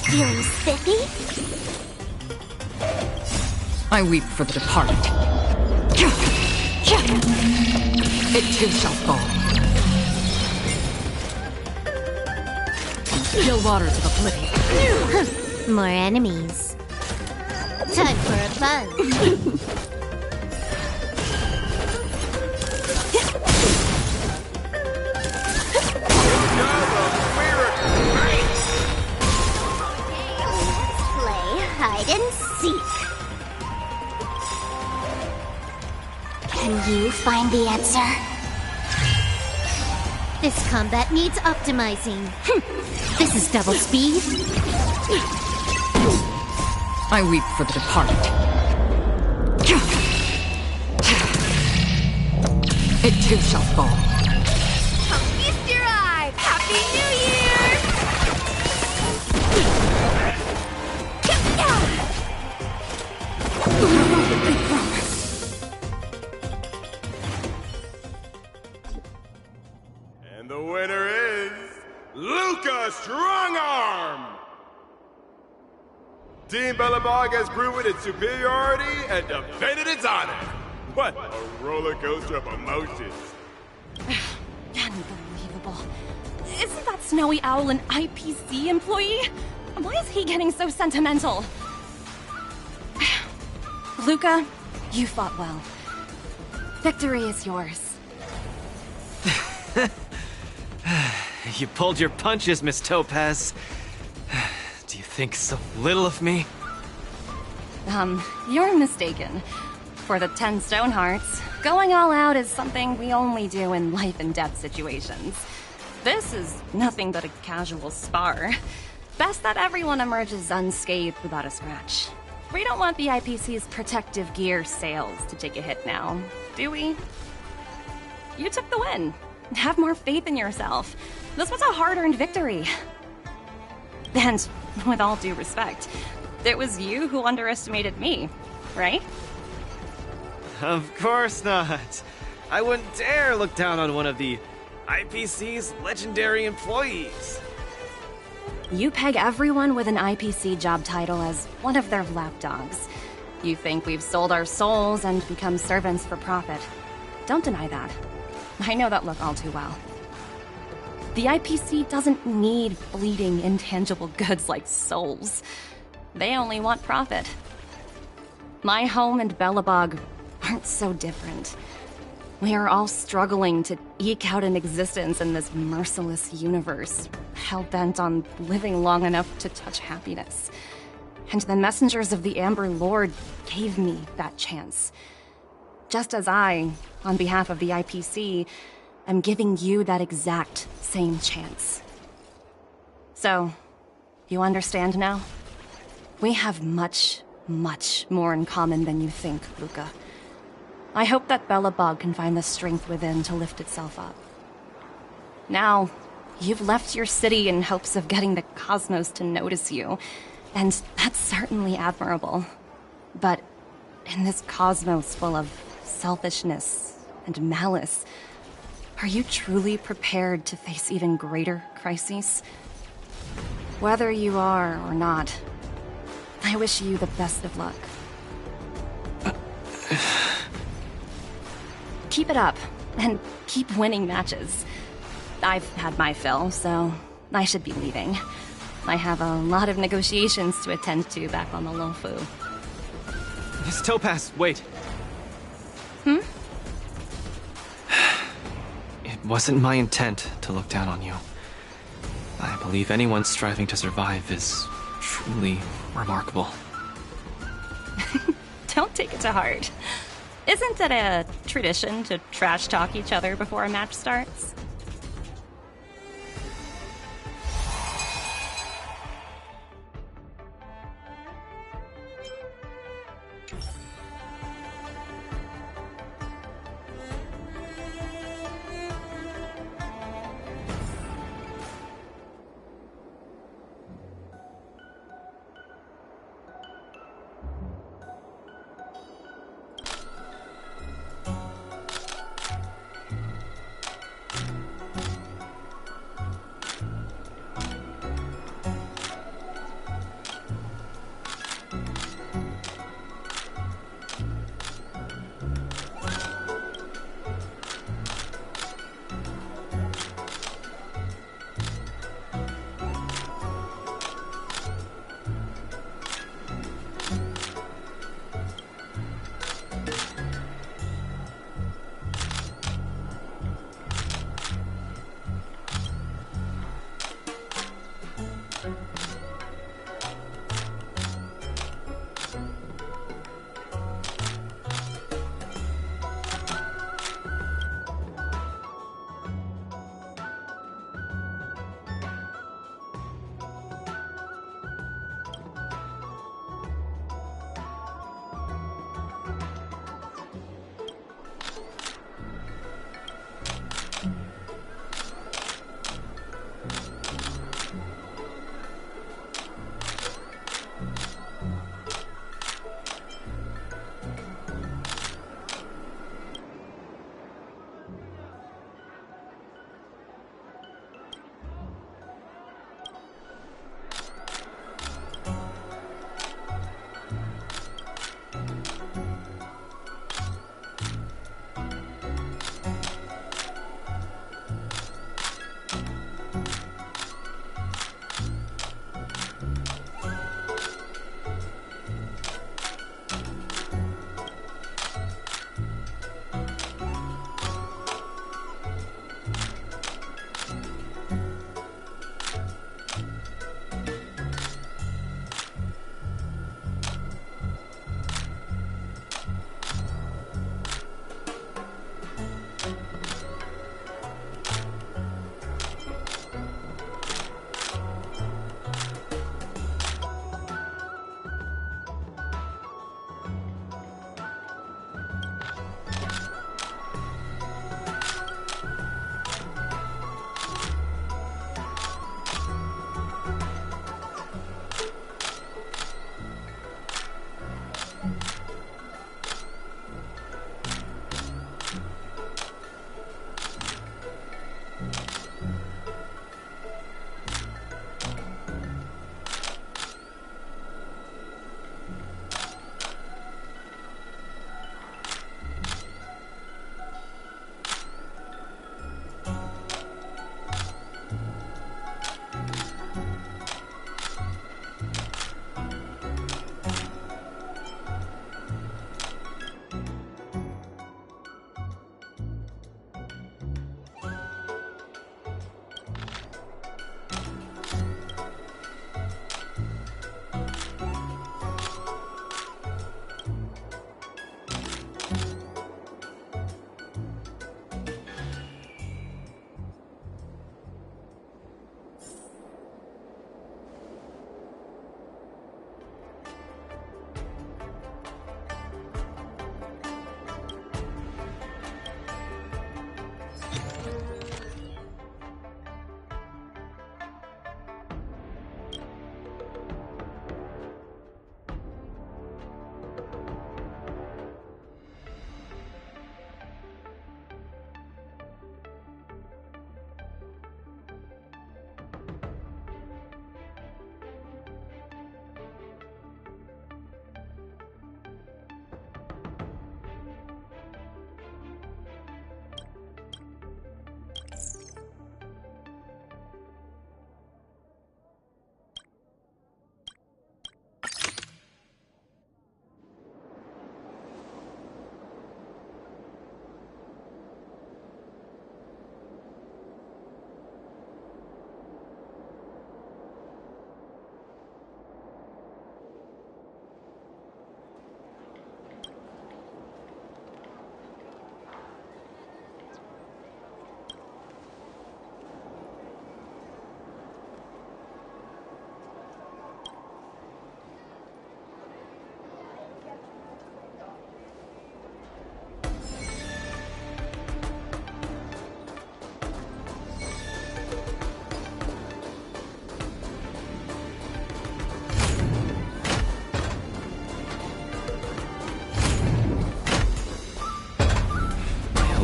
Feeling spiffy? I weep for the departed. It too shall fall. Still waters of oblivion. More enemies. Time for a plunge. Hide and seek. Can you find the answer? This combat needs optimizing. This is double speed. I weep for the departed. It too shall fall. Come feast your eyes! Happy New Year! And the winner is Luca Strongarm! Team Bellabog has proven its superiority and defended its honor. What a roller coaster of emotions. Unbelievable. Isn't that Snowy Owl an IPC employee? Why is he getting so sentimental? Luca, you fought well. Victory is yours. You pulled your punches, Miss Topaz. Do you think so little of me? You're mistaken. For the 10 Stone Hearts, going all out is something we only do in life and death situations. This is nothing but a casual spar. Best that everyone emerges unscathed without a scratch. We don't want the IPC's protective gear sales to take a hit now, do we? You took the win. Have more faith in yourself. This was a hard-earned victory. And, with all due respect, it was you who underestimated me, right? Of course not. I wouldn't dare look down on one of the IPC's legendary employees. You peg everyone with an IPC job title as one of their lapdogs. You think we've sold our souls and become servants for profit. Don't deny that. I know that look all too well. The IPC doesn't need fleeting, intangible goods like souls. They only want profit. My home and Bellabog aren't so different. We are all struggling to eke out an existence in this merciless universe, hell-bent on living long enough to touch happiness. And the messengers of the Amber Lord gave me that chance. Just as I, on behalf of the IPC, am giving you that exact same chance. So, you understand now? We have much, much more in common than you think, Luca. I hope that Bellabog can find the strength within to lift itself up. Now, you've left your city in hopes of getting the cosmos to notice you, and that's certainly admirable. But in this cosmos full of selfishness, and malice. Are you truly prepared to face even greater crises? Whether you are or not, I wish you the best of luck. Keep it up, and keep winning matches. I've had my fill, so I should be leaving. I have a lot of negotiations to attend to back on the Luofu. Miss Topaz, wait. It wasn't my intent to look down on you. I believe anyone striving to survive is truly remarkable. Don't take it to heart. Isn't it a tradition to trash talk each other before a match starts?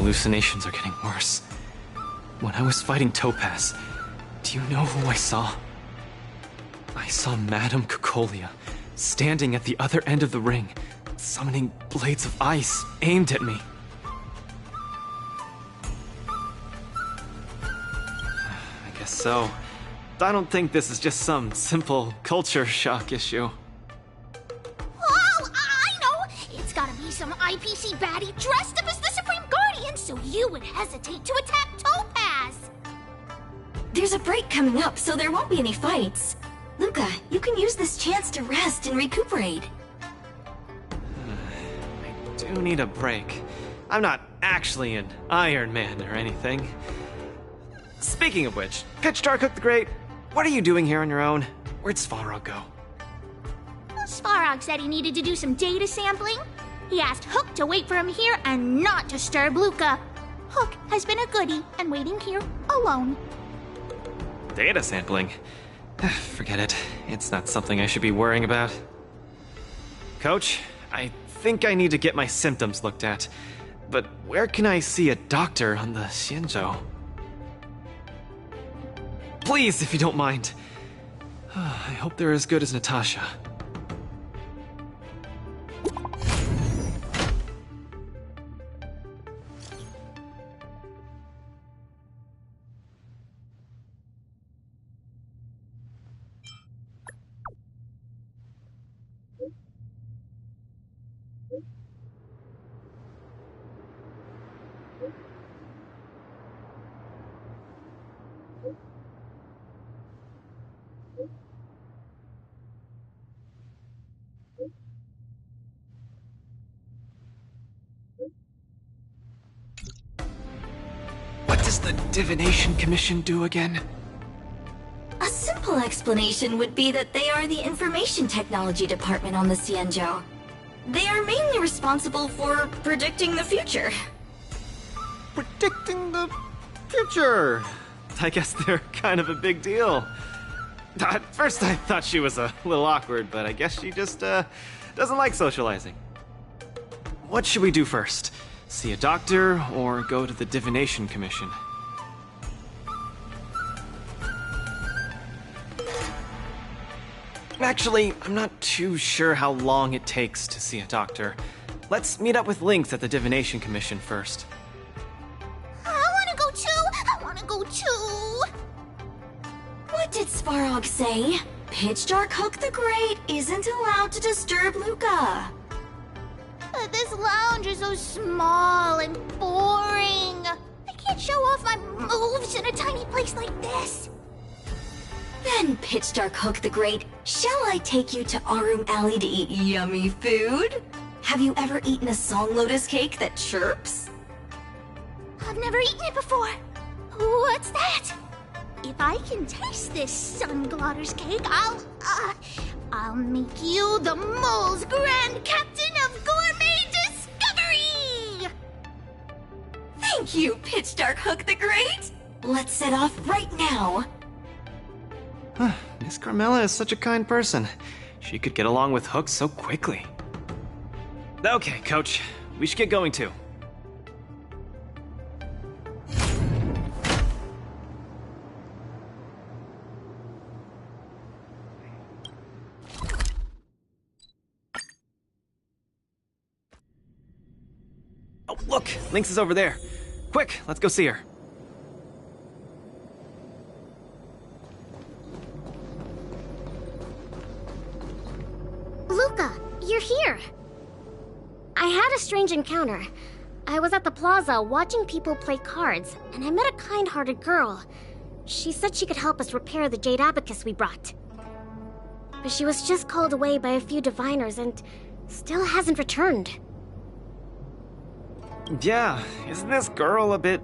hallucinations are getting worse. When I was fighting Topaz, do you know who I saw? I saw Madame Cocolia standing at the other end of the ring, summoning blades of ice aimed at me. I guess so. I don't think this is just some simple culture shock issue. Oh, I know! It's gotta be some IPC baddie dressed up as the Supreme Guardian so you would hesitate to attack Topaz! There's a break coming up, so there won't be any fights. Luca, you can use this chance to rest and recuperate. I do need a break. I'm not actually an Iron Man or anything. Speaking of which, Pitch Dark the Great, what are you doing here on your own? Where'd Svarog go? Svarog said he needed to do some data sampling. He asked Hook to wait for him here and not disturb Luca. Hook has been a goodie and waiting here alone. Data sampling? Forget it. It's not something I should be worrying about. Coach, I think I need to get my symptoms looked at. But where can I see a doctor on the Xianzhou? Please, if you don't mind. I hope they're as good as Natasha. What does the Divination Commission do again? A simple explanation would be that they are the Information Technology Department on the Xianzhou. They are mainly responsible for predicting the future. Predicting the future? I guess they're kind of a big deal. At first I thought she was a little awkward, but I guess she just doesn't like socializing. What should we do first? See a doctor or go to the Divination Commission? Actually, I'm not too sure how long it takes to see a doctor. Let's meet up with Lynx at the Divination Commission first. I wanna go too! What did Svarog say? Pitch Dark Hook the Great isn't allowed to disturb Luca. This lounge is so small and boring. I can't show off my moves in a tiny place like this. Then, Pitch Dark Hook the Great, shall I take you to Arum Alley to eat yummy food? Have you ever eaten a song lotus cake that chirps? I've never eaten it before. What's that? If I can taste this Sunglotters cake, I'll make you the mole's grand captain of gourmet discovery! Thank you, Pitch Dark Hook the Great! Let's set off right now. Miss Carmela is such a kind person. She could get along with Hook so quickly. Okay, Coach. We should get going too. Oh, look! Lynx is over there. Quick, let's go see her. Luca, you're here. I had a strange encounter. I was at the plaza watching people play cards, and I met a kind-hearted girl. She said she could help us repair the jade abacus we brought. But she was just called away by a few diviners and still hasn't returned. Yeah, isn't this girl a bit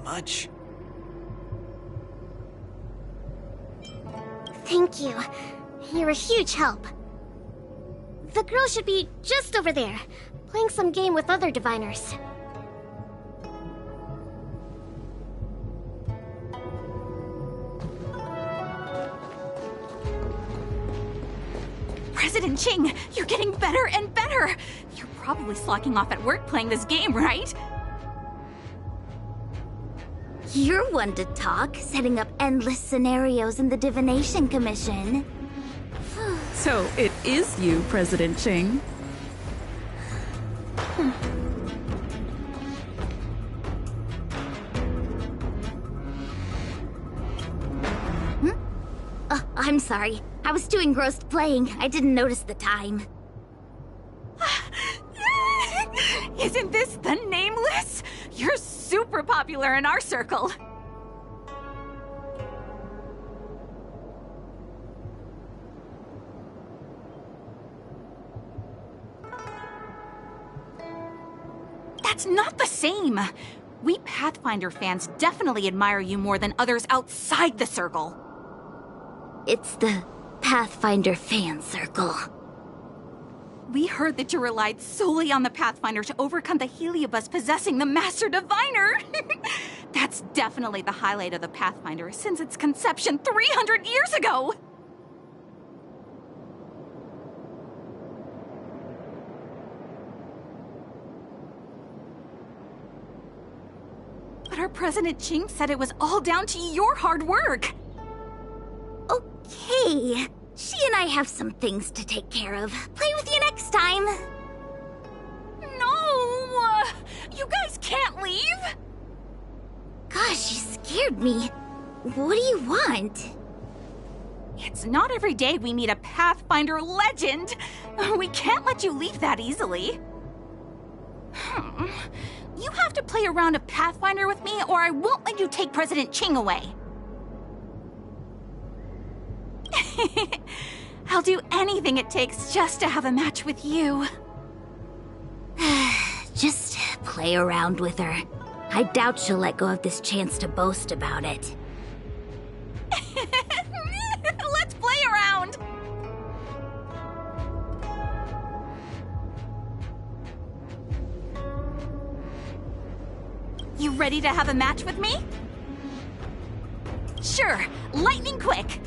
much? Thank you. You're a huge help. The girl should be just over there, playing some game with other diviners. President Ching, you're getting better and better! You're probably slacking off at work playing this game, right? You're one to talk, setting up endless scenarios in the Divination Commission. So it is you, President Ching. I'm sorry. I was too engrossed playing. I didn't notice the time. Isn't this the Nameless? You're super popular in our circle. That's not the same. We Pathfinder fans definitely admire you more than others outside the circle. It's the Pathfinder fan circle. We heard that you relied solely on the Pathfinder to overcome the Heliobus possessing the Master Diviner. That's definitely the highlight of the Pathfinder since its conception 300 years ago. But our President Ching said it was all down to your hard work. Okay. She and I have some things to take care of. Play with you next time. No! You guys can't leave! Gosh, you scared me. What do you want? It's not every day we meet a Pathfinder legend. We can't let you leave that easily. You have to play a round of Pathfinder with me, or I won't let you take President Ching away. I'll do anything it takes just to have a match with you. Just play around with her. I doubt she'll let go of this chance to boast about it. Let's play around! You ready to have a match with me? Sure, lightning quick!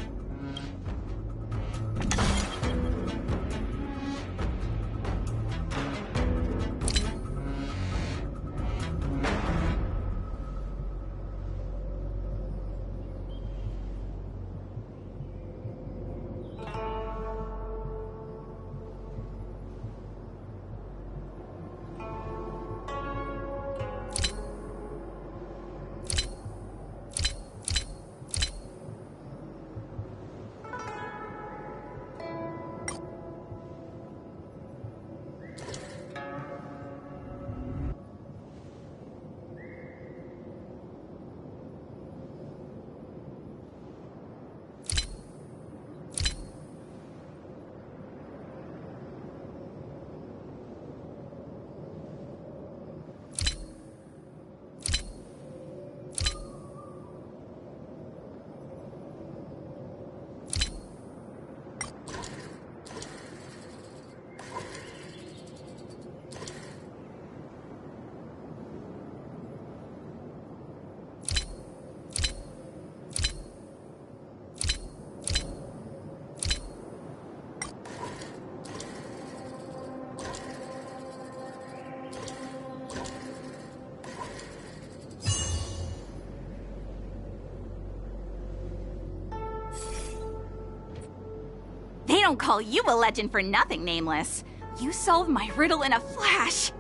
They don't call you a legend for nothing, Nameless. You solved my riddle in a flash.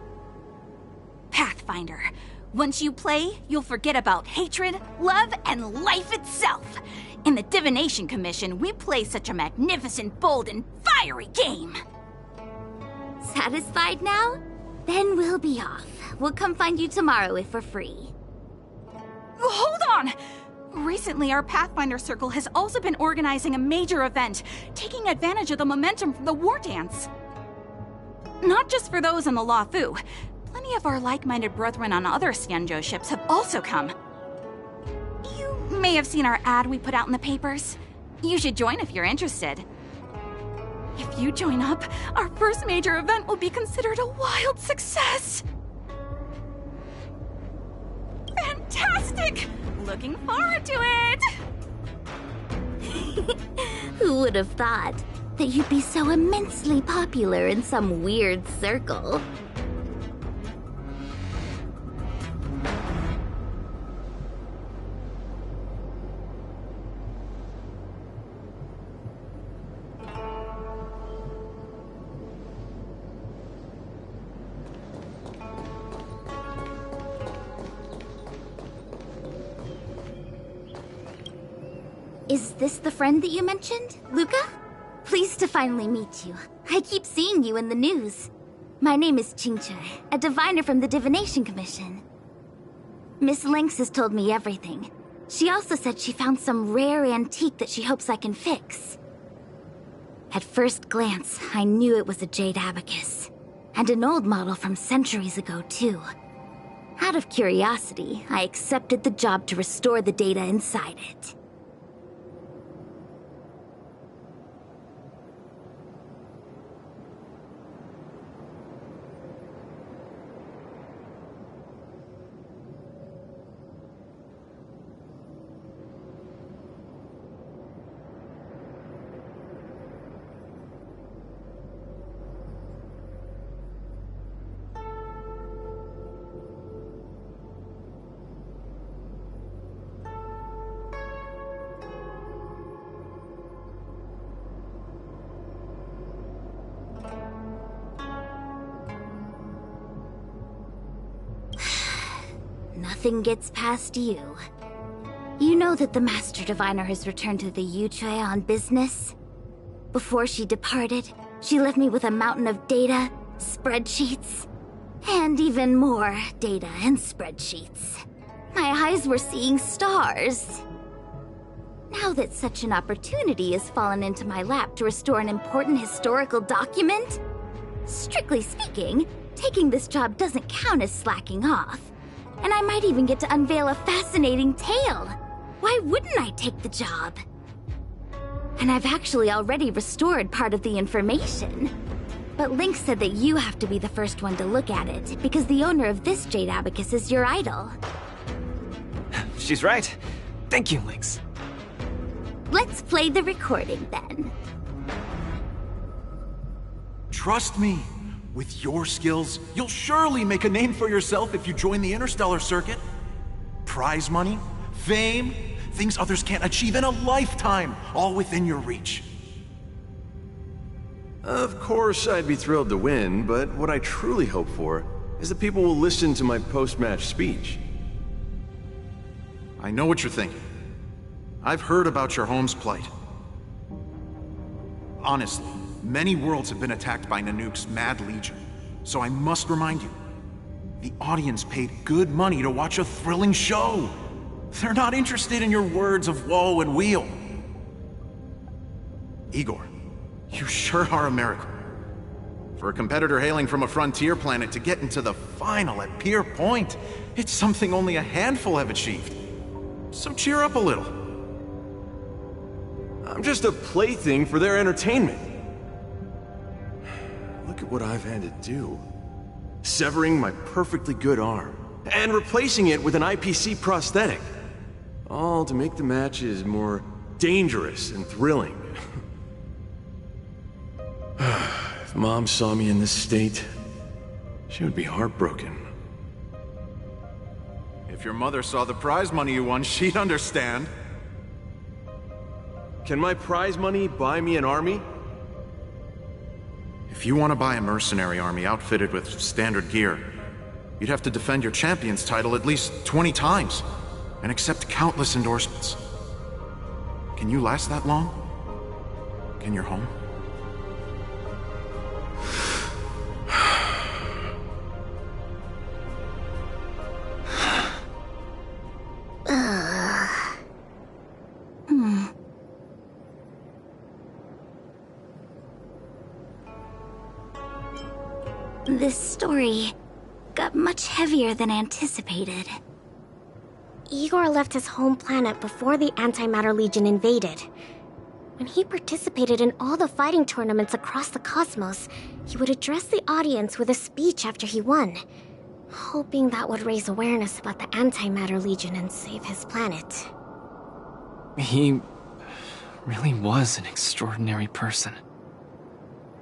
Pathfinder, once you play, you'll forget about hatred, love, and life itself. In the Divination Commission, we play such a magnificent, bold, and fiery game. Satisfied now? Then we'll be off. We'll come find you tomorrow if we're free. Hold on! Recently, our Pathfinder Circle has also been organizing a major event, taking advantage of the momentum from the Wardance. Not just for those in the Luofu. Plenty of our like-minded brethren on other Xianzhou ships have also come. You may have seen our ad we put out in the papers. You should join if you're interested. If you join up, our first major event will be considered a wild success. Fantastic! Looking forward to it! Who would have thought that you'd be so immensely popular in some weird circle? Is this the friend that you mentioned, Luca? Pleased to finally meet you. I keep seeing you in the news. My name is Xianzhou, a diviner from the Divination Commission. Miss Lynx has told me everything. She also said she found some rare antique that she hopes I can fix. At first glance, I knew it was a jade abacus. And an old model from centuries ago, too. Out of curiosity, I accepted the job to restore the data inside it. Nothing gets past you. You know that the Master Diviner has returned to the Yuchai on business? Before she departed, she left me with a mountain of data, spreadsheets, and even more data and spreadsheets. My eyes were seeing stars. Now that such an opportunity has fallen into my lap to restore an important historical document, strictly speaking, taking this job doesn't count as slacking off. And I might even get to unveil a fascinating tale. Why wouldn't I take the job? And I've actually already restored part of the information. But Lynx said that you have to be the first one to look at it, because the owner of this jade abacus is your idol. She's right. Thank you, Lynx. Let's play the recording, then. Trust me. With your skills, you'll surely make a name for yourself if you join the interstellar circuit. Prize money, fame, things others can't achieve in a lifetime, all within your reach. Of course, I'd be thrilled to win, but what I truly hope for is that people will listen to my post-match speech. I know what you're thinking. I've heard about your home's plight. Honestly, many worlds have been attacked by Nanook's Mad Legion, so I must remind you, the audience paid good money to watch a thrilling show. They're not interested in your words of woe and weal. Igor, you sure are a miracle. For a competitor hailing from a frontier planet to get into the final at Pier Point, it's something only a handful have achieved. So cheer up a little. I'm just a plaything for their entertainment. Look at what I've had to do. Severing my perfectly good arm, and replacing it with an IPC prosthetic. All to make the matches more dangerous and thrilling. If Mom saw me in this state, she would be heartbroken. If your mother saw the prize money you won, she'd understand. Can my prize money buy me an army? If you want to buy a mercenary army outfitted with standard gear, you'd have to defend your champion's title at least 20 times, and accept countless endorsements. Can you last that long? Can your home? This story got much heavier than anticipated. Igor left his home planet before the Antimatter Legion invaded. When he participated in all the fighting tournaments across the cosmos, he would address the audience with a speech after he won, hoping that would raise awareness about the Antimatter Legion and save his planet. He really was an extraordinary person.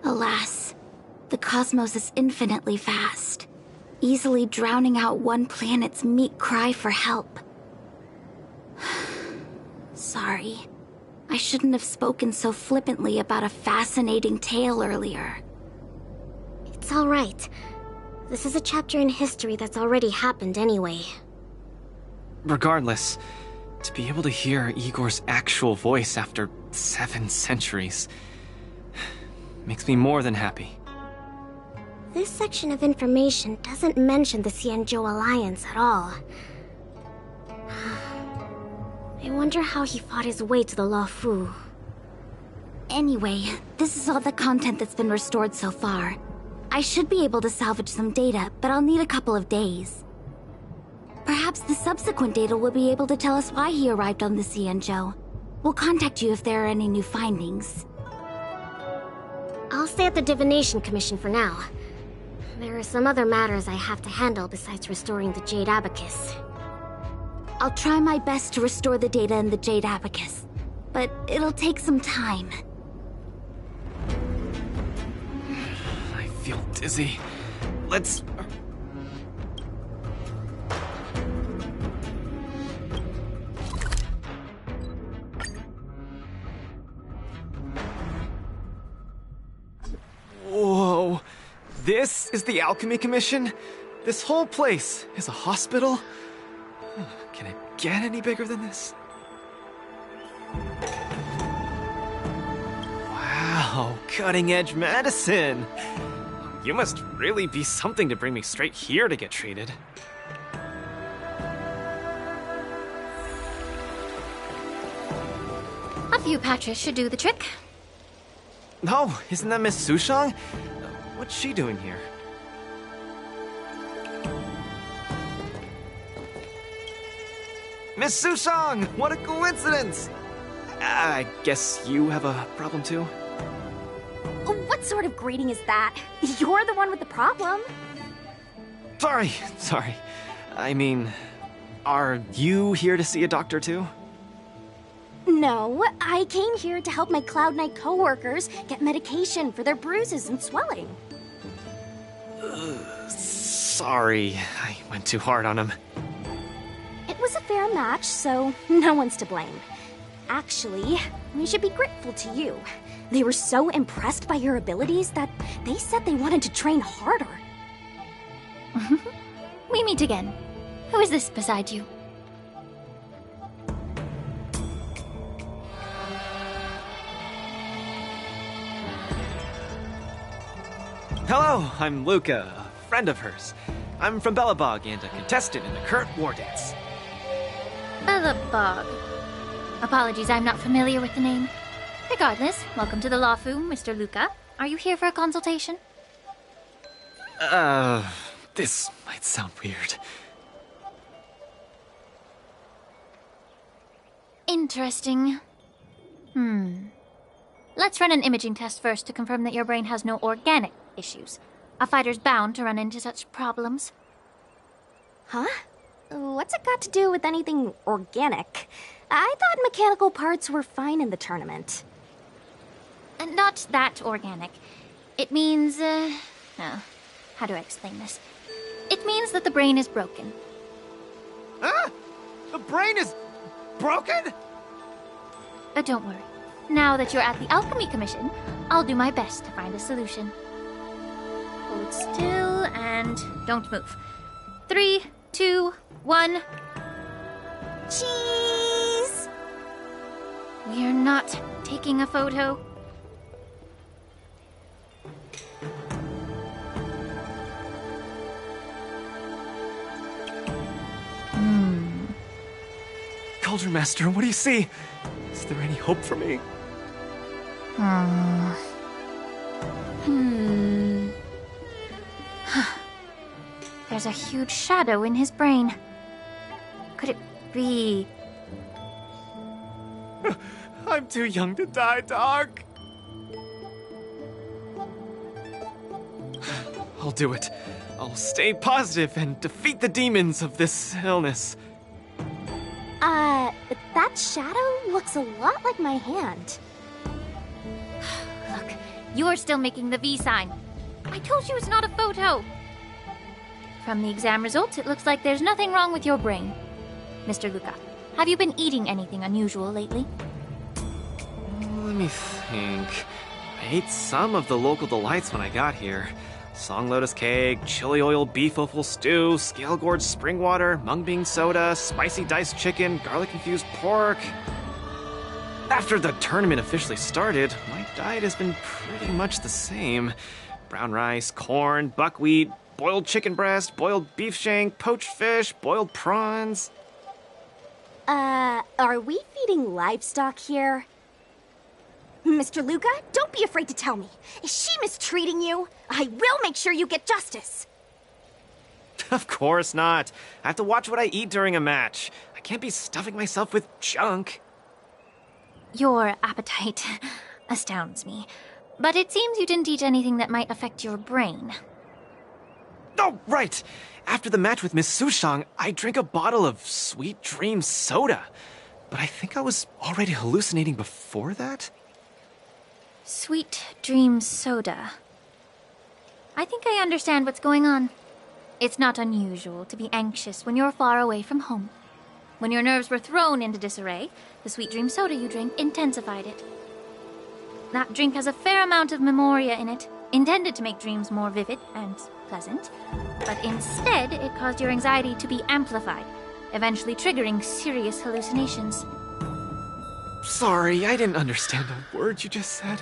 Alas, the cosmos is infinitely vast, easily drowning out one planet's meek cry for help. Sorry. I shouldn't have spoken so flippantly about a fascinating tale earlier. It's all right. This is a chapter in history that's already happened anyway. Regardless, To be able to hear Igor's actual voice after 7 centuries makes me more than happy. This section of information doesn't mention the Xianzhou Alliance at all. I wonder how he fought his way to the Luofu. Anyway, this is all the content that's been restored so far. I should be able to salvage some data, but I'll need a couple of days. Perhaps the subsequent data will be able to tell us why he arrived on the Xianzhou. We'll contact you if there are any new findings. I'll stay at the Divination Commission for now. There are some other matters I have to handle besides restoring the Jade Abacus. I'll try my best to restore the data in the Jade Abacus, but it'll take some time. I feel dizzy. Let's... Whoa. This is the Alchemy Commission? This whole place is a hospital? Can it get any bigger than this? Wow, cutting-edge medicine! You must really be something to bring me straight here to get treated. A few patches should do the trick. Oh, isn't that Miss Sushang? What's she doing here? Miss Sushang! What a coincidence! I guess you have a problem too? What sort of greeting is that? You're the one with the problem. Sorry. I mean, are you here to see a doctor too? No, I came here to help my Cloud Knight co-workers get medication for their bruises and swelling. Sorry, I went too hard on him. It was a fair match, so no one's to blame. Actually, we should be grateful to you. They were so impressed by your abilities that they said they wanted to train harder. We meet again. Who is this beside you? Hello, I'm Luca, a friend of hers. I'm from Belobog and a contestant in the current Wardance. Belobog. Apologies, I'm not familiar with the name. Regardless, welcome to the Luofu, Mr. Luca. Are you here for a consultation? This might sound weird. Interesting. Let's run an imaging test first to confirm that your brain has no organic issues. A fighter's bound to run into such problems. Huh? What's it got to do with anything organic? I thought mechanical parts were fine in the tournament. Not that organic. It means, how do I explain this? It means that the brain is broken. Ah! The brain is broken? Don't worry. Now that you're at the Alchemy Commission, I'll do my best to find a solution. Hold still and don't move. 3, 2, 1. Cheese! We're not taking a photo. Cauldron Master, what do you see? Is there any hope for me? There's a huge shadow in his brain. Could it be... I'm too young to die, Doc. I'll do it. I'll stay positive and defeat the demons of this illness. That shadow looks a lot like my hand. Look, you're still making the V sign. I told you it's not a photo. From the exam results, it looks like there's nothing wrong with your brain. Mr. Luca, have you been eating anything unusual lately? Let me think. I ate some of the local delights when I got here. Song lotus cake, chili oil beef offal stew, scale gorge spring water, mung bean soda, spicy diced chicken, garlic infused pork. After the tournament officially started, my diet has been pretty much the same. Brown rice, corn, buckwheat, boiled chicken breast, boiled beef shank, poached fish, boiled prawns. Are we feeding livestock here? Mr. Luca, don't be afraid to tell me. Is she mistreating you? I will make sure you get justice. Of course not. I have to watch what I eat during a match. I can't be stuffing myself with junk. Your appetite astounds me. But it seems you didn't eat anything that might affect your brain. Oh, right! After the match with Miss Sushang, I drank a bottle of Sweet Dream soda. But I think I was already hallucinating before that? Sweet Dream soda. I think I understand what's going on. It's not unusual to be anxious when you're far away from home. When your nerves were thrown into disarray, the Sweet Dream soda you drank intensified it. That drink has a fair amount of memoria in it, intended to make dreams more vivid and pleasant, but instead it caused your anxiety to be amplified, eventually triggering serious hallucinations. Sorry, I didn't understand a word you just said.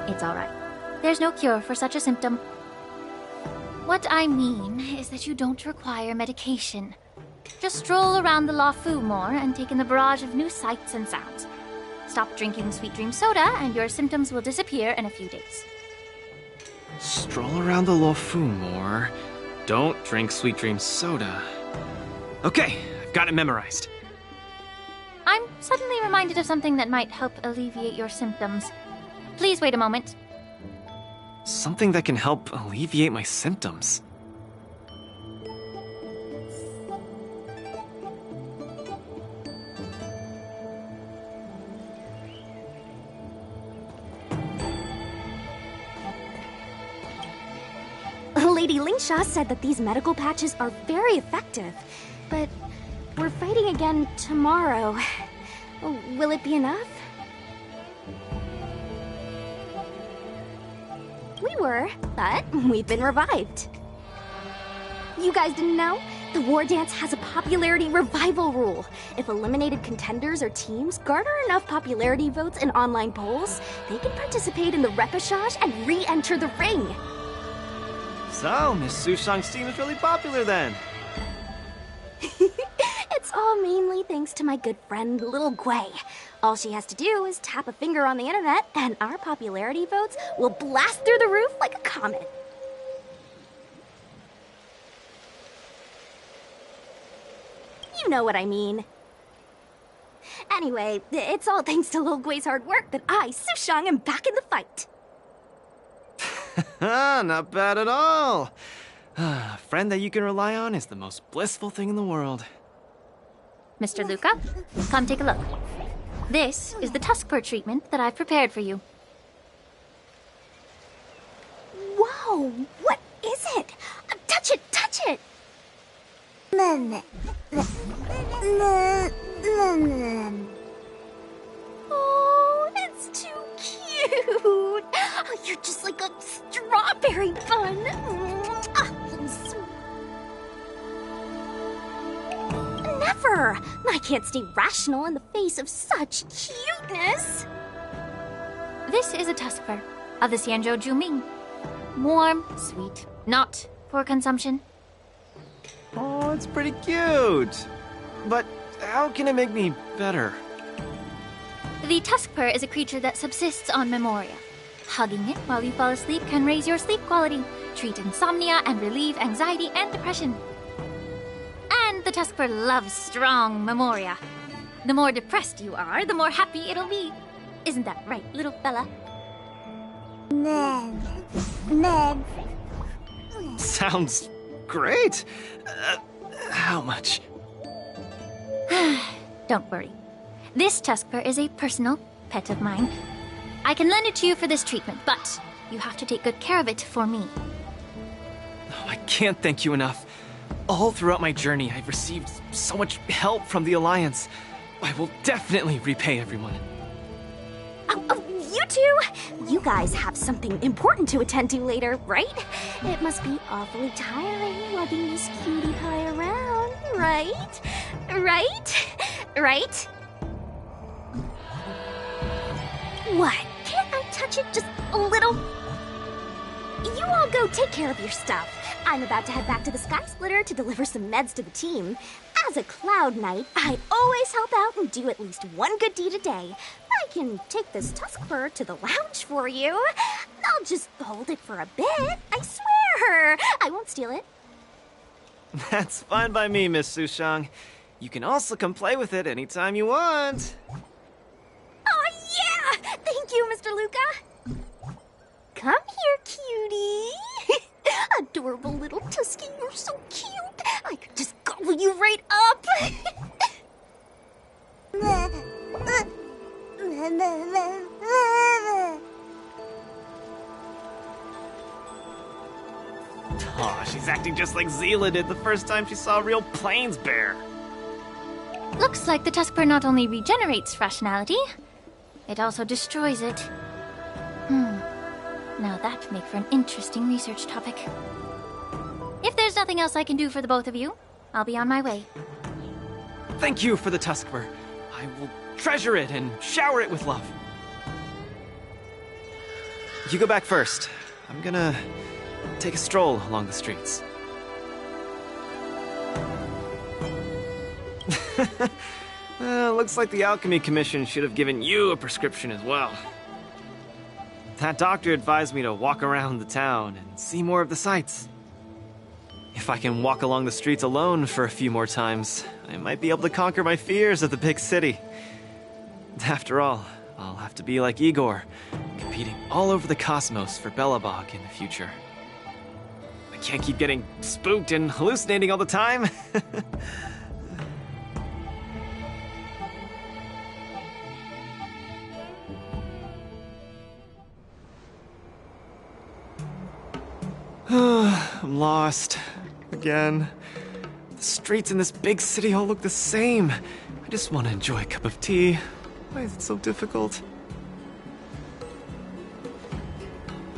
It's all right. There's no cure for such a symptom. What I mean is that you don't require medication. Just stroll around the Luofu more and take in the barrage of new sights and sounds. Stop drinking Sweet Dream soda and your symptoms will disappear in a few days. Stroll around the Luofu more. Don't drink Sweet Dream soda. Okay, I've got it memorized. I'm suddenly reminded of something that might help alleviate your symptoms. Please wait a moment. Something that can help alleviate my symptoms. Lady Lingsha said that these medical patches are very effective, but we're fighting again tomorrow. Will it be enough? We were, but we've been revived. You guys didn't know? The Wardance has a popularity revival rule. If eliminated contenders or teams garner enough popularity votes in online polls, they can participate in the repechage and re-enter the ring. So, Miss Sushang's team is really popular then. It's all mainly thanks to my good friend, Little Gui. All she has to do is tap a finger on the internet, and our popularity votes will blast through the roof like a comet. You know what I mean. Anyway, it's all thanks to Little Gui's hard work that I, Sushang, am back in the fight. Not bad at all. A friend that you can rely on is the most blissful thing in the world. Mr. Luca, come take a look. This is the tusk fur treatment that I've prepared for you. Whoa, what is it? Touch it, touch it! Oh, it's too cute! Oh, you're just like a strawberry bun! Never! I can't stay rational in the face of such cuteness! This is a tusk fur of the Xianzhou Juming. Warm, sweet, not for consumption. Oh, it's pretty cute. But how can it make me better? The tusk fur is a creature that subsists on memoria. Hugging it while you fall asleep can raise your sleep quality, treat insomnia, and relieve anxiety and depression. And the tusk fur loves strong memoria. The more depressed you are, the more happy it'll be. Isn't that right, little fella? Sounds great. How much? Don't worry. This tusk fur is a personal pet of mine. I can lend it to you for this treatment, but you have to take good care of it for me. Oh, I can't thank you enough. All throughout my journey, I've received so much help from the Alliance. I will definitely repay everyone. you two! You guys have something important to attend to later, right? It must be awfully tiring lugging this cutie pie around, right? Right? What? Can't I touch it just a little? You all go take care of your stuff. I'm about to head back to the Sky Splitter to deliver some meds to the team. As a Cloud Knight, I always help out and do at least one good deed a day. I can take this tusk fur to the lounge for you. I'll just hold it for a bit, I swear. I won't steal it. That's fine by me, Miss Sushang. You can also come play with it anytime you want. Oh yeah! Thank you, Mr. Luca. Come here, cutie. Adorable little Tusky, you're so cute. I could just gobble you right up. Aw, she's acting just like Zila did the first time she saw a real plains bear. Looks like the Tuskper not only regenerates rationality, it also destroys it. Now that'd make for an interesting research topic. If there's nothing else I can do for the both of you, I'll be on my way. Thank you for the Tuskper. I will treasure it and shower it with love. You go back first. I'm gonna take a stroll along the streets. Looks like the Alchemy Commission should have given you a prescription as well. That doctor advised me to walk around the town and see more of the sights. If I can walk along the streets alone for a few more times, I might be able to conquer my fears of the big city. After all, I'll have to be like Igor, competing all over the cosmos for Belobog in the future. I can't keep getting spooked and hallucinating all the time. I'm lost. Again. The streets in this big city all look the same. I just want to enjoy a cup of tea. Why is it so difficult?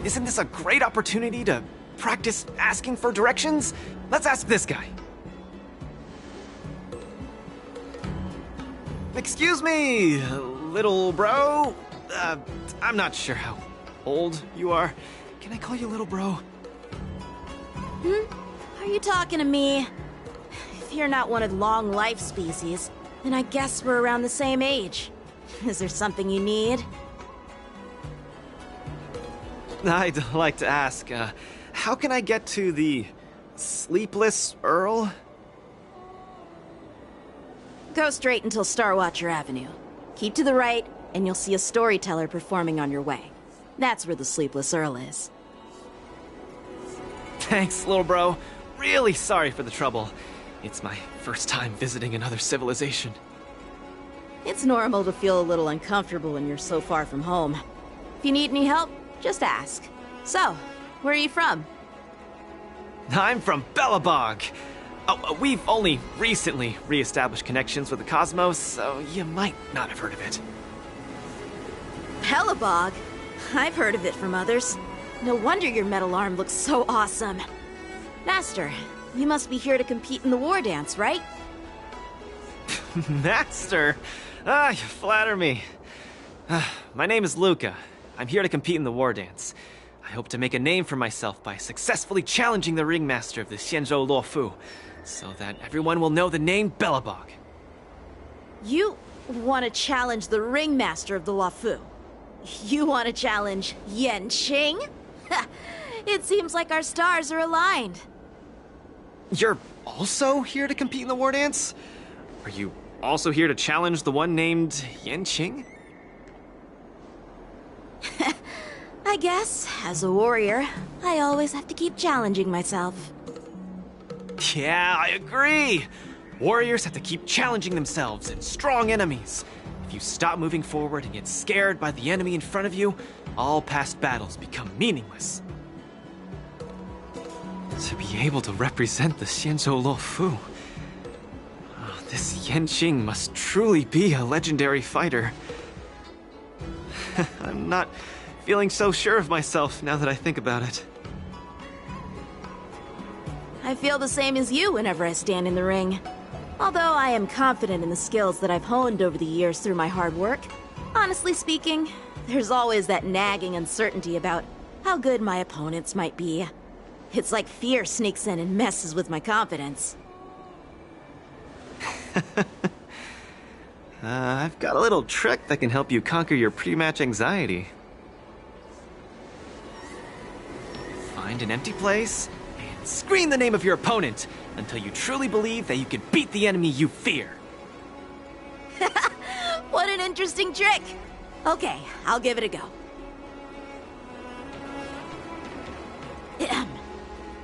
Isn't this a great opportunity to practice asking for directions? Let's ask this guy. Excuse me, little bro? I'm not sure how old you are. Can I call you little bro? Are you talking to me? If you're not one of the long life species, then I guess we're around the same age. Is there something you need? I'd like to ask, how can I get to the Sleepless Earl? Go straight until Starwatcher Avenue. Keep to the right, and you'll see a storyteller performing on your way. That's where the Sleepless Earl is. Thanks, little bro. Really sorry for the trouble. It's my first time visiting another civilization. It's normal to feel a little uncomfortable when you're so far from home. If you need any help, just ask. So, where are you from? I'm from Belobog. Oh, we've only recently re-established connections with the cosmos, so you might not have heard of it. Belobog? I've heard of it from others. No wonder your metal arm looks so awesome. Master, you must be here to compete in the Wardance, right? Master? You flatter me. My name is Luca. I'm here to compete in the Wardance. I hope to make a name for myself by successfully challenging the ringmaster of the Xianzhou Luofu, so that everyone will know the name Belobog. You want to challenge the ringmaster of the Luofu? You want to challenge Yanqing? It seems like our stars are aligned. You're also here to compete in the Wardance? Are you also here to challenge the one named Yanqing? I guess, as a warrior, I always have to keep challenging myself. Yeah, I agree! Warriors have to keep challenging themselves and strong enemies. If you stop moving forward and get scared by the enemy in front of you, all past battles become meaningless. To be able to represent the Xianzhou Luofu, this Yanqing must truly be a legendary fighter. I'm not feeling so sure of myself now that I think about it. I feel the same as you whenever I stand in the ring. Although I am confident in the skills that I've honed over the years through my hard work, honestly speaking, there's always that nagging uncertainty about how good my opponents might be. It's like fear sneaks in and messes with my confidence. I've got a little trick that can help you conquer your pre-match anxiety. Find an empty place and scream the name of your opponent until you truly believe that you can beat the enemy you fear. What an interesting trick! Okay, I'll give it a go.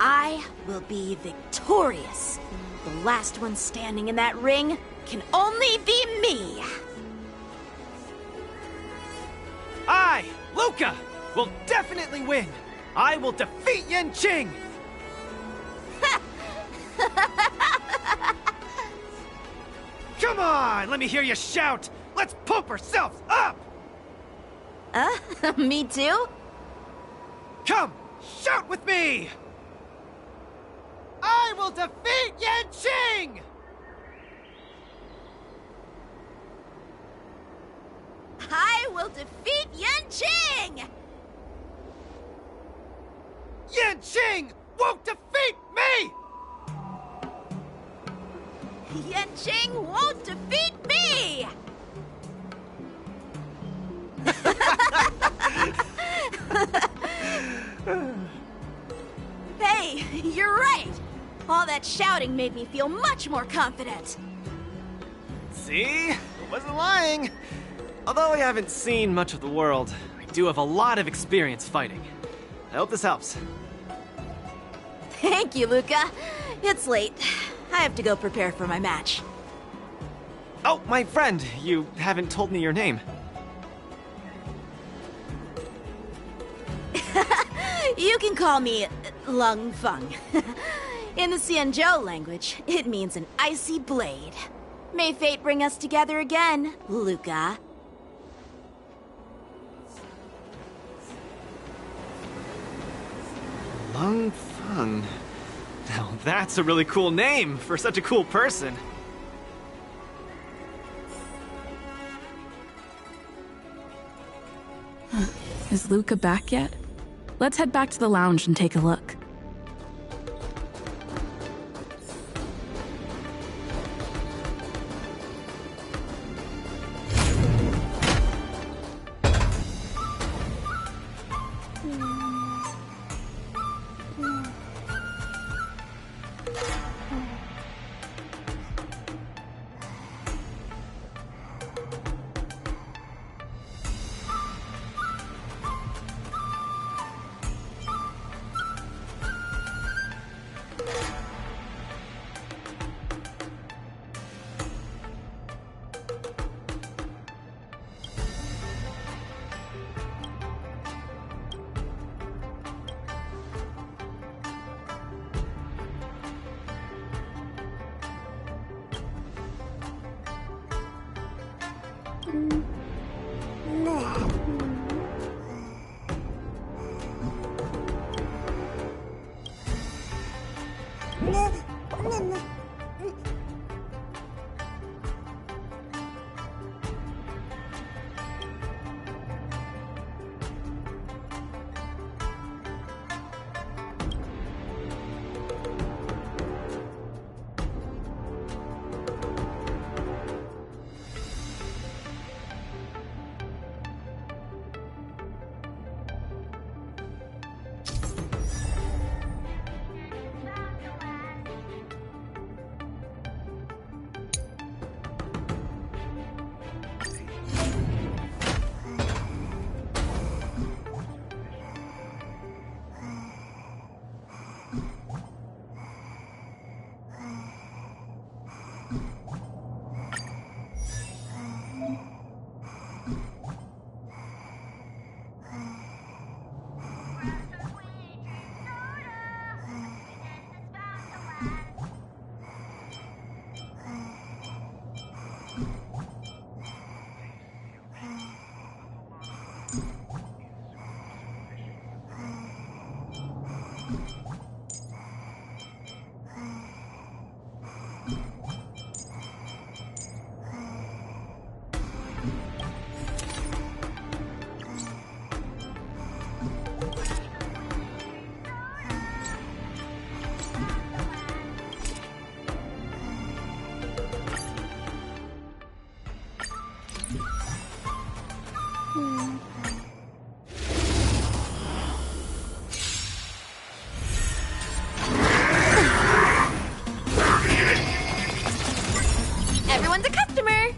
I will be victorious. The last one standing in that ring can only be me. I, Luca, will definitely win. I will defeat Yanqing. Come on, let me hear you shout. Let's pump ourselves up. Me too? Come, shout with me. I will defeat Yanqing! I will defeat Yanqing! Yanqing won't defeat me! Yanqing won't defeat me! Hey, you're right! All that shouting made me feel much more confident. See? I wasn't lying. Although I haven't seen much of the world, I do have a lot of experience fighting. I hope this helps. Thank you, Luca. It's late. I have to go prepare for my match. Oh, my friend, you haven't told me your name. You can call me Lung Feng. In the Xianzhou language, it means an icy blade. May fate bring us together again, Luca. Lung Feng. Now that's a really cool name for such a cool person. Is Luca back yet? Let's head back to the lounge and take a look. Everyone's a customer!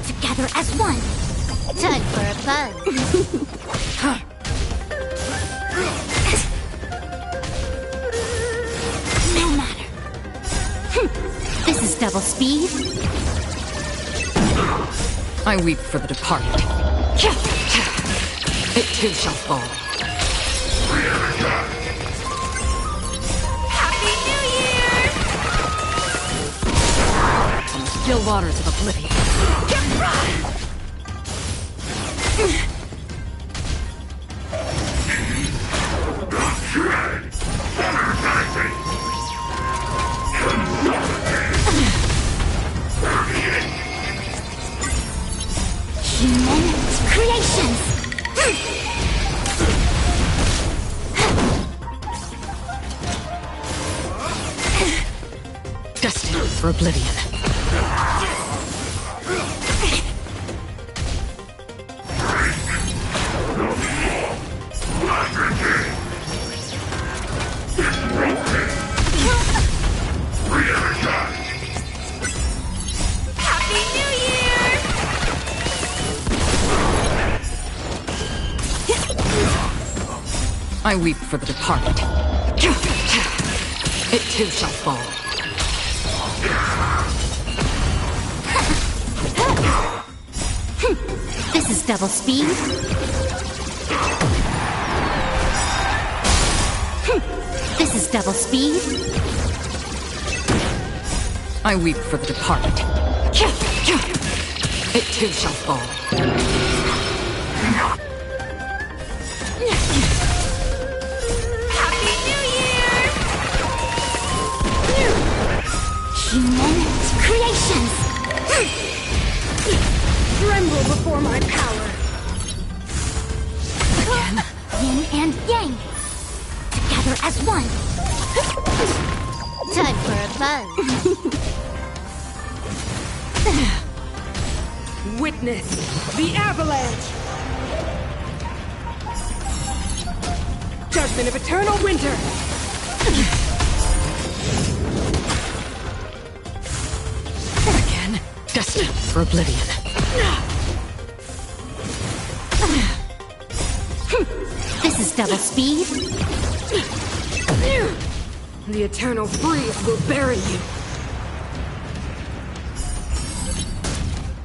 Together as one. Time for a buzz. No matter. This is double speed. I weep for the departed. It too shall fall. Happy New Year! On the still waters of oblivion. Human creations. Destined for oblivion. Happy New Year! I weep for the departed. It too shall fall. This is double speed. This is double speed. I weep for the departed. It too shall fall. Happy New Year! Human creations. Tremble before my power. Yin and yang. Together as one. Time for a buzz. Witness the avalanche. Judgment of eternal winter. Again, destined for oblivion. This is double speed. The eternal freeze will bury you.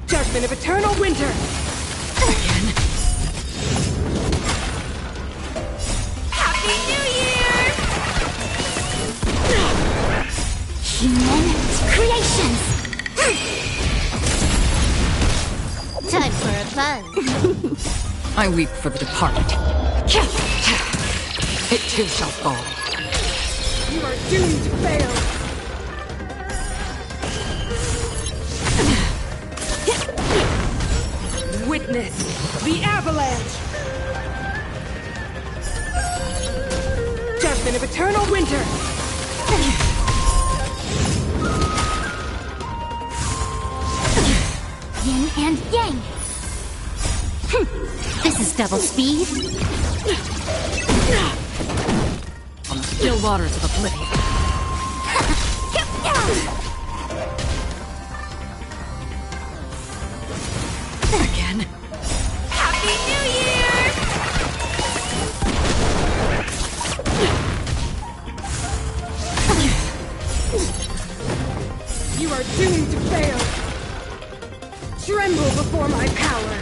Judgment of eternal winter. Again. Happy New Year! Human creations. Time for a buzz. I weep for the departed. It too shall fall. You are doomed to fail. Witness the avalanche. Judgment of eternal winter. Yin and yang. This is double speed. On the still waters of oblivion. Again. Happy New Year! You are doomed to fail. Tremble before my power.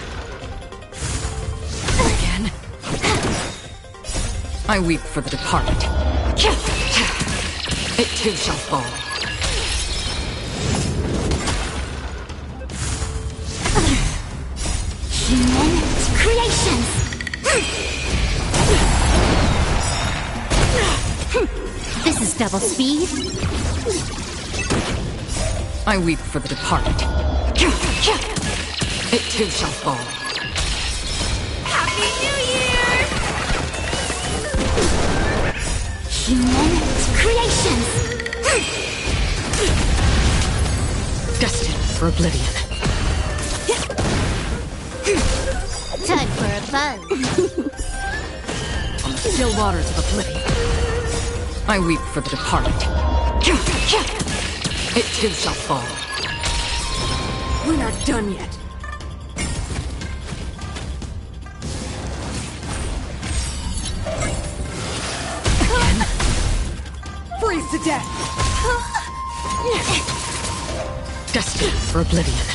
Again. I weep for the departed. It too shall fall. Human creations. This is double speed. I weep for the departed. It too shall fall. Happy New Year! Human creations. Destined for oblivion. Time for a buzz. On the still waters of oblivion, I weep for the departed. It too shall fall. We're not done yet. Again? Freeze to death! Destined for oblivion.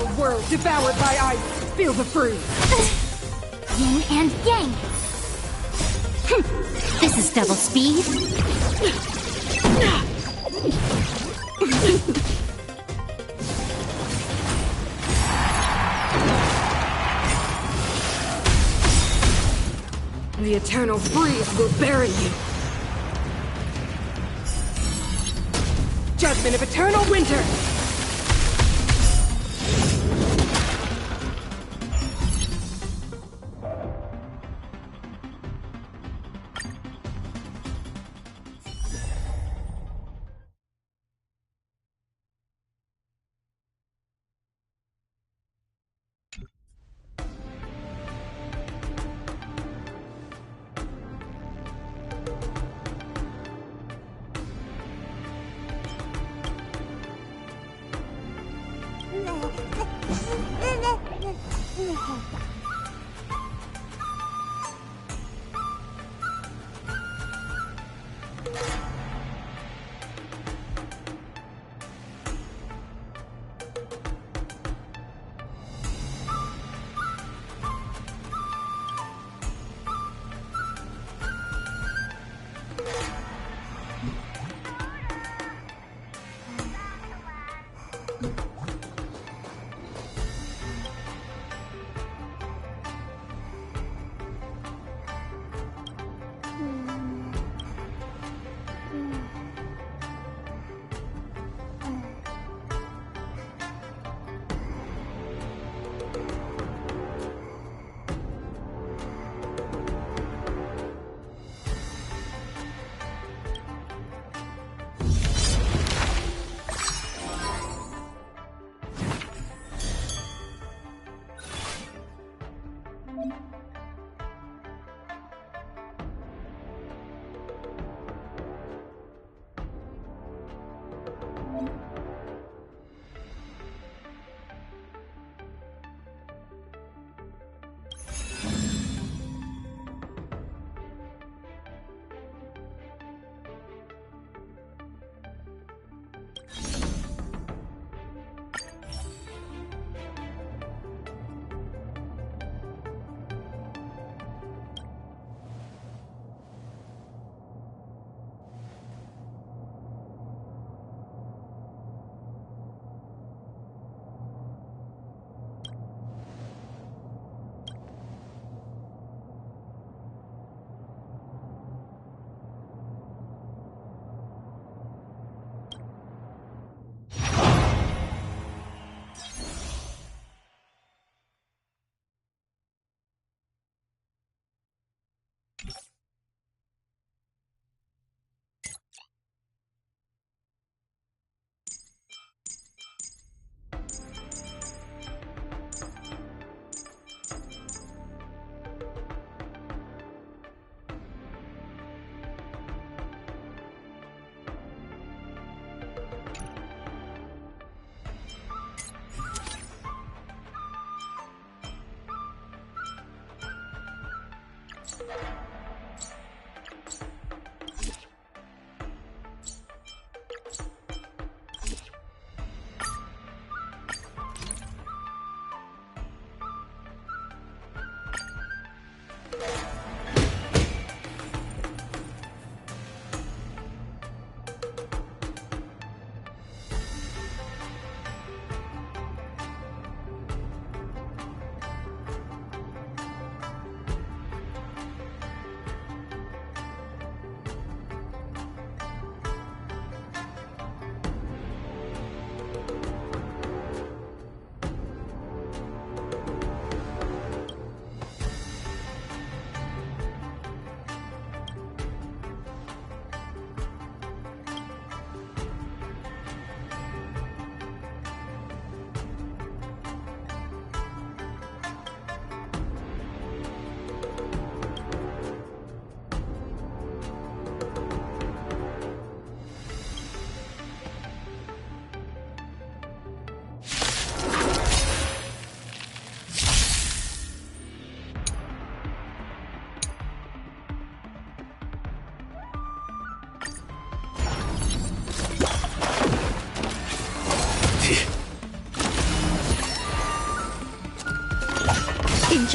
A world devoured by ice. Feel the freeze. Yin and yang. This is double speed. The eternal freeze will bury you. Judgment of eternal winter.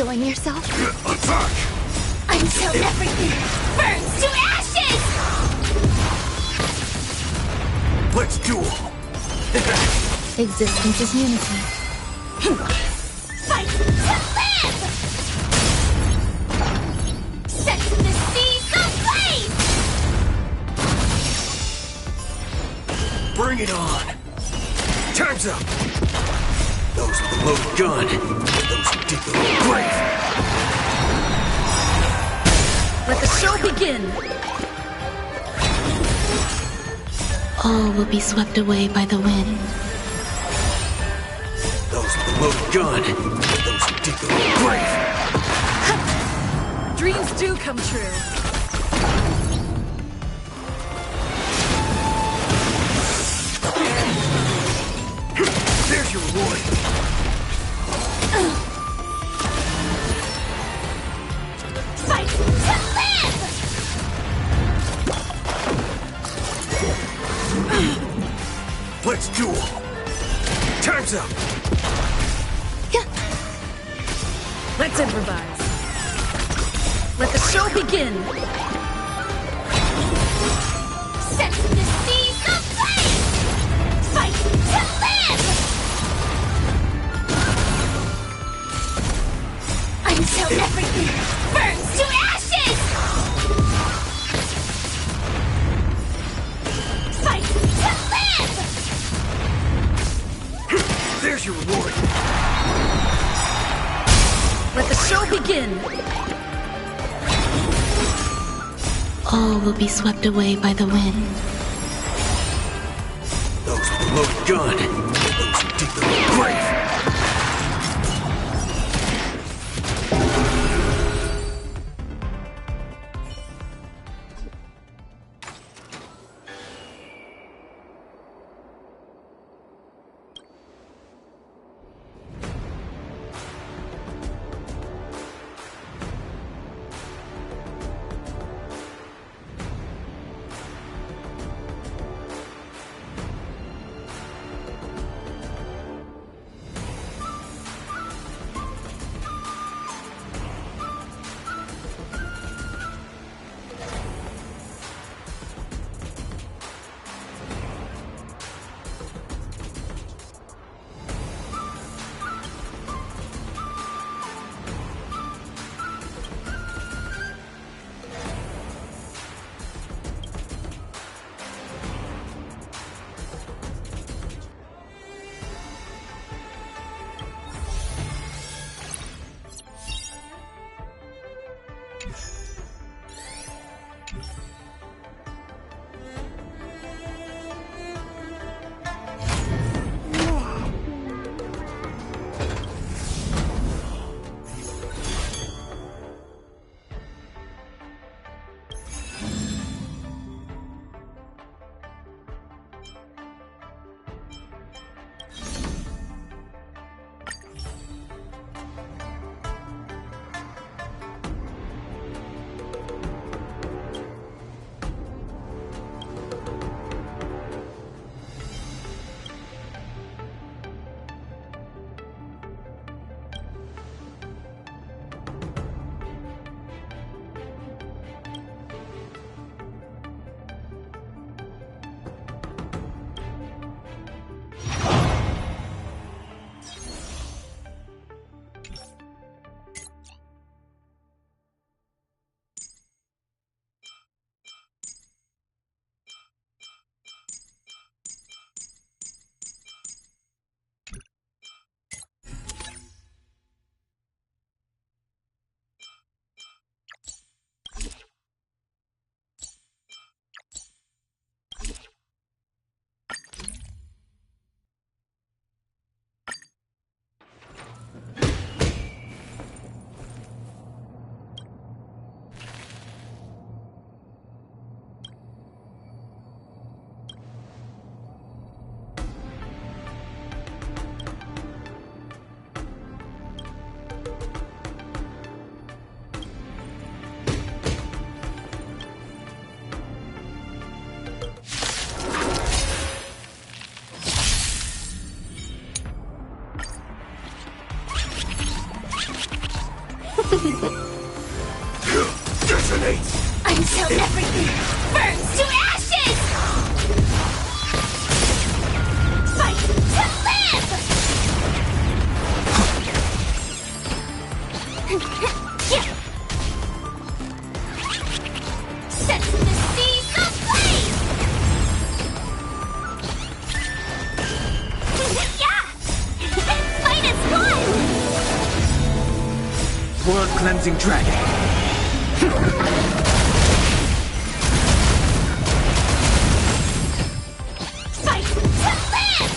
enjoying yourself? Attack! Until everything burns to ashes! Let's duel! Existence is unity. Fight to live! Set the seas ablaze! Bring it on! Time's up! Those with the loaded gun, those who dig their own grave! Let the show begin! All will be swept away by the wind. Those with the loaded gun, those who dig their own grave! Dreams do come true. There's your reward! Fight to live! Let's duel! Time's up! Let's improvise. Let the show begin! Set the seas ablaze! Fight to live! Until everything burns to ashes! Fight to live! There's your reward! Let the show begin! All will be swept away by the wind. Those with the loaded gun, those who dig their own grave! Detonate! Until everything burns to ashes! Fight to live! Set the seas ablaze! Yeah! This fight is won! World Cleansing Dragon. Fight to live!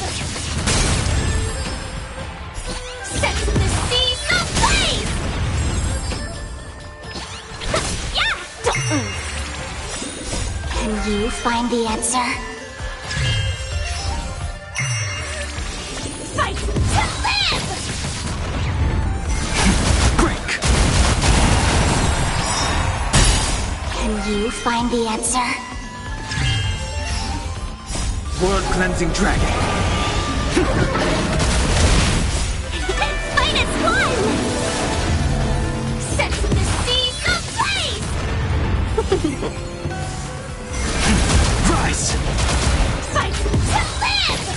Set the seas ablaze! Yeah! Can you find the answer? Fight to live! Can you find the answer? World Cleansing Dragon. This fight is won! Set the seas ablaze! Rise! Fight to live!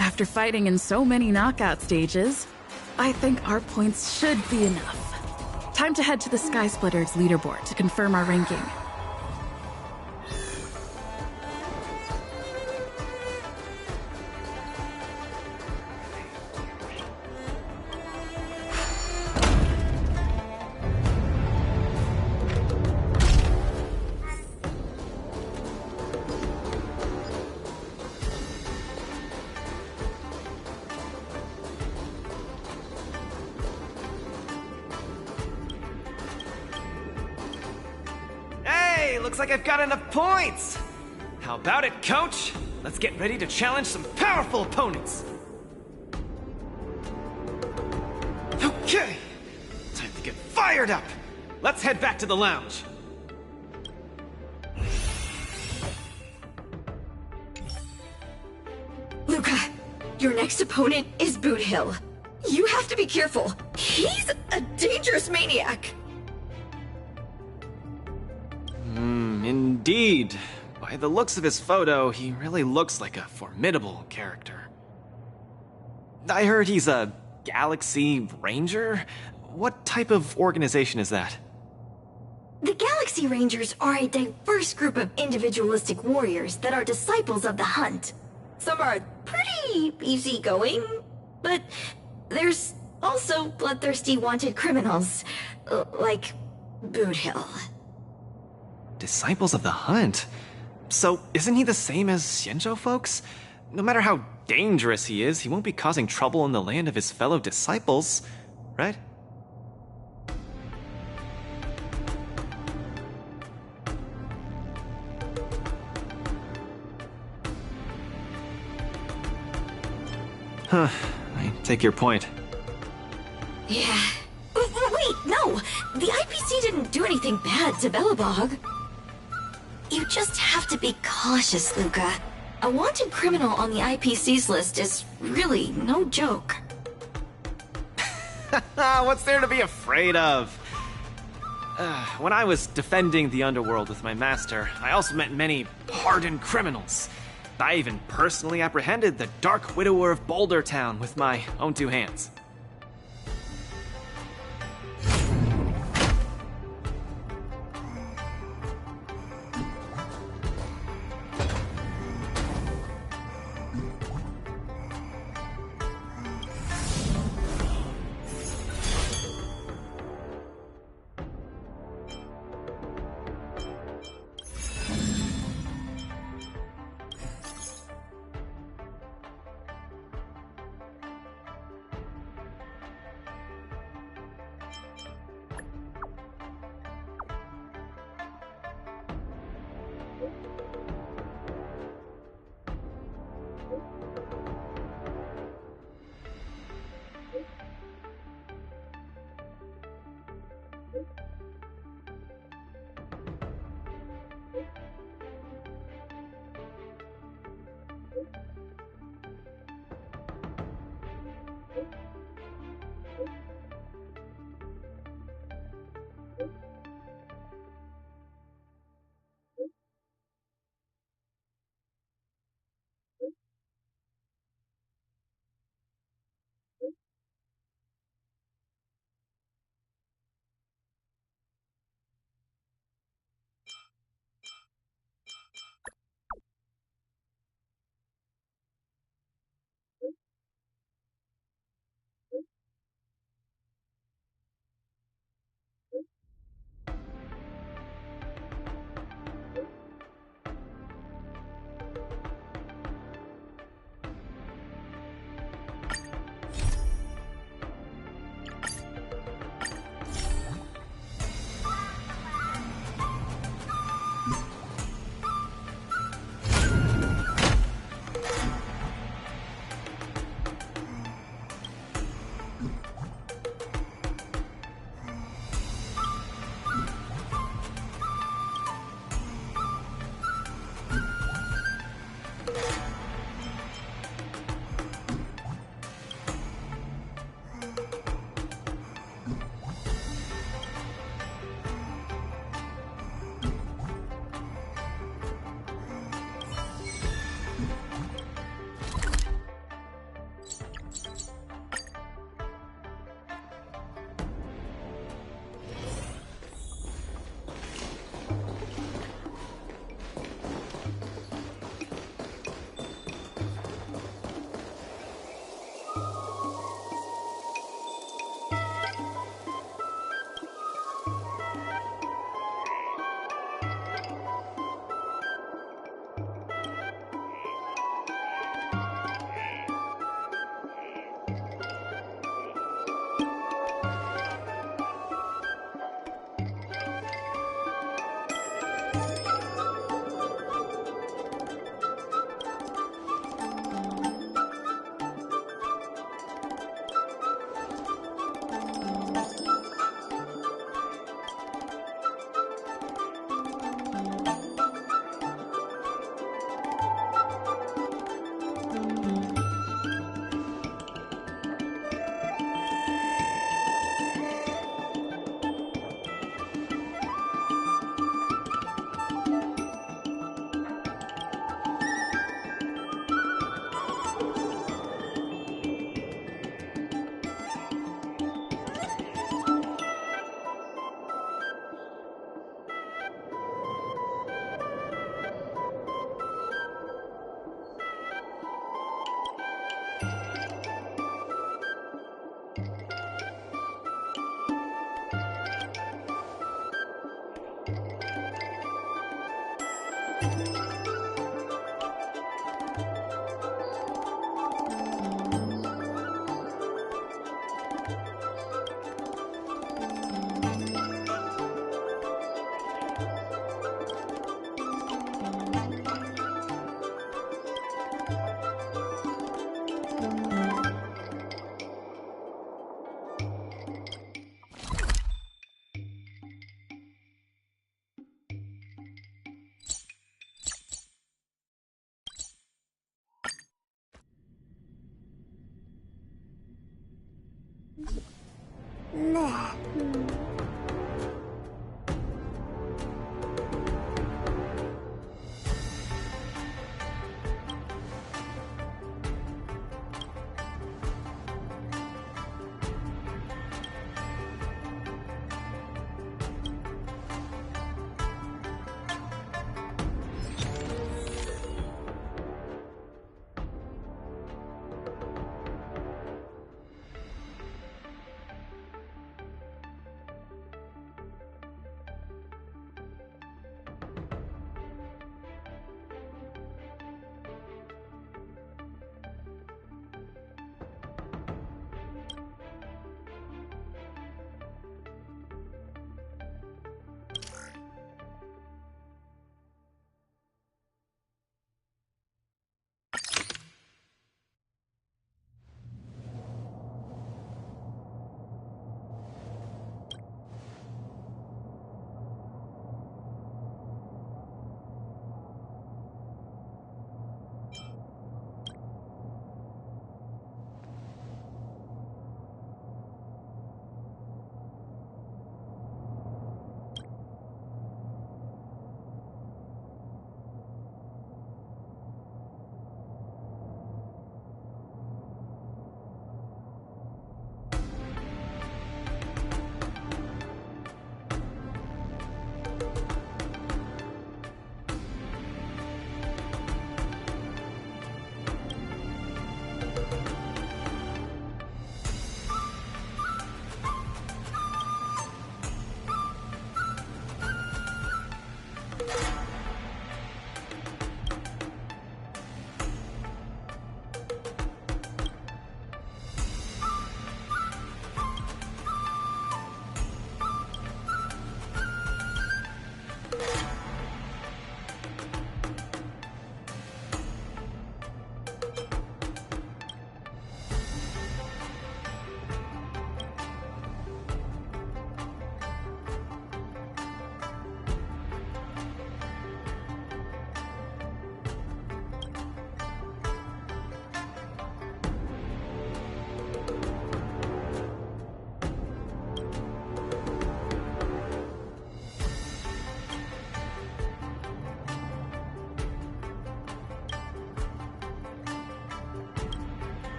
After fighting in so many knockout stages, I think our points should be enough. Time to head to the Sky Splitters leaderboard to confirm our ranking. Looks like I've got enough points! How about it, coach? Let's get ready to challenge some powerful opponents! Okay! Time to get fired up! Let's head back to the lounge! Luca, your next opponent is Boot Hill. You have to be careful. He's a dangerous maniac. Indeed. By the looks of his photo, he really looks like a formidable character. I heard he's a Galaxy Ranger? What type of organization is that? The Galaxy Rangers are a diverse group of individualistic warriors that are disciples of the hunt. Some are pretty easygoing, but there's also bloodthirsty wanted criminals, like Boot Hill. Disciples of the Hunt? So, isn't he the same as Xianzhou folks? No matter how dangerous he is, he won't be causing trouble in the land of his fellow disciples, right? Huh, I take your point. Yeah. Wait, no! The IPC didn't do anything bad to Belobog. You just have to be cautious, Luca. A wanted criminal on the IPC's list is really no joke. What's there to be afraid of? When I was defending the underworld with my master, I also met many hardened criminals. I even personally apprehended the Dark Widower of Boulder Town with my own two hands.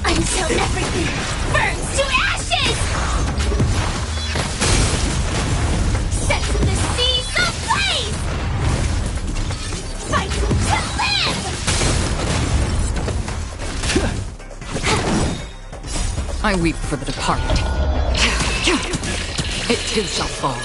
Until everything burns to ashes! Sets the seas ablaze! Fight to live! I weep for the departed. It too shall fall.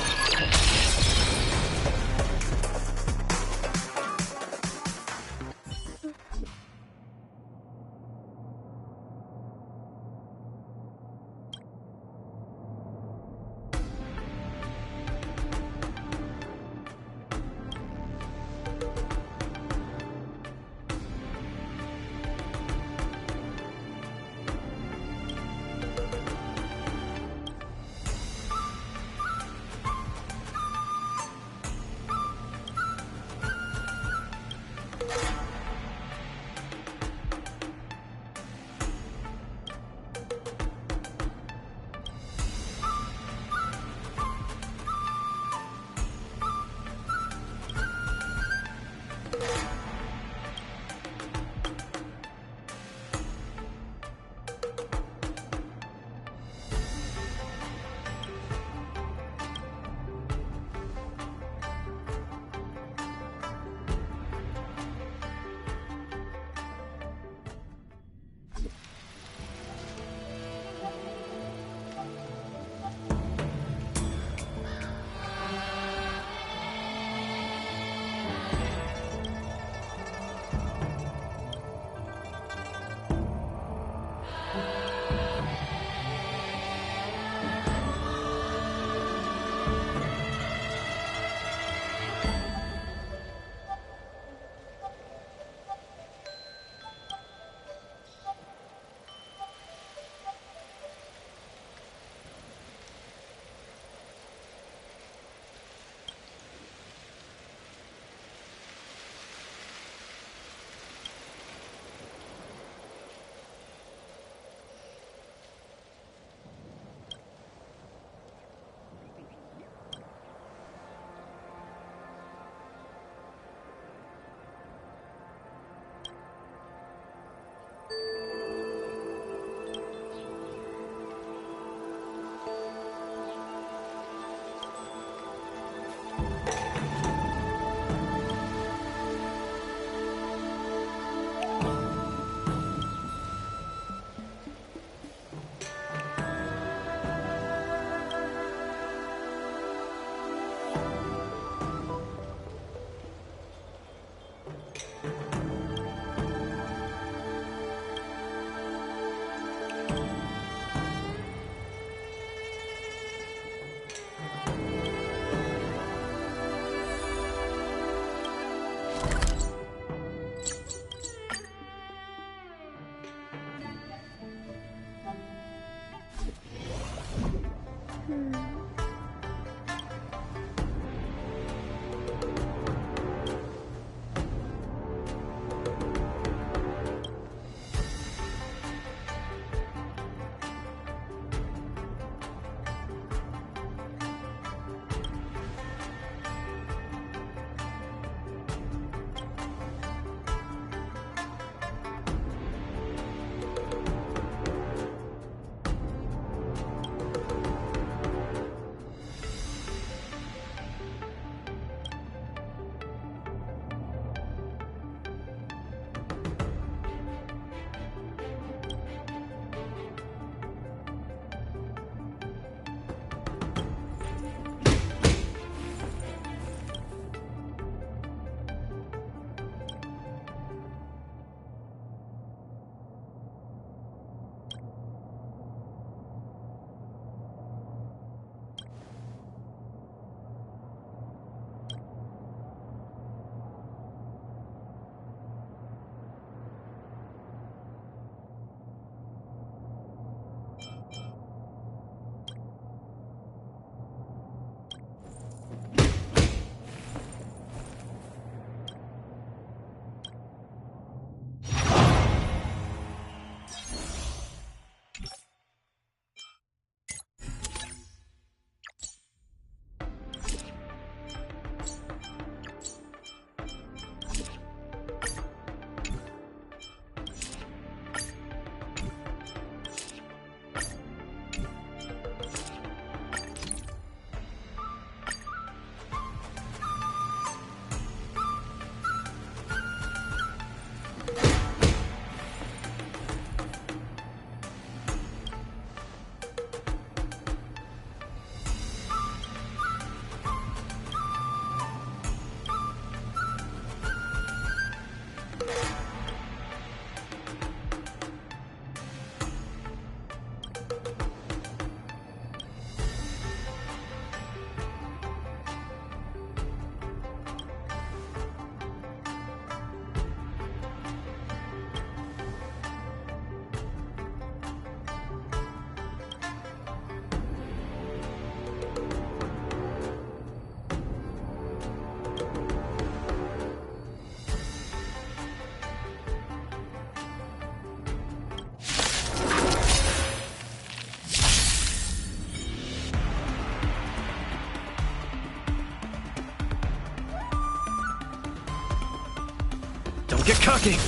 cooking!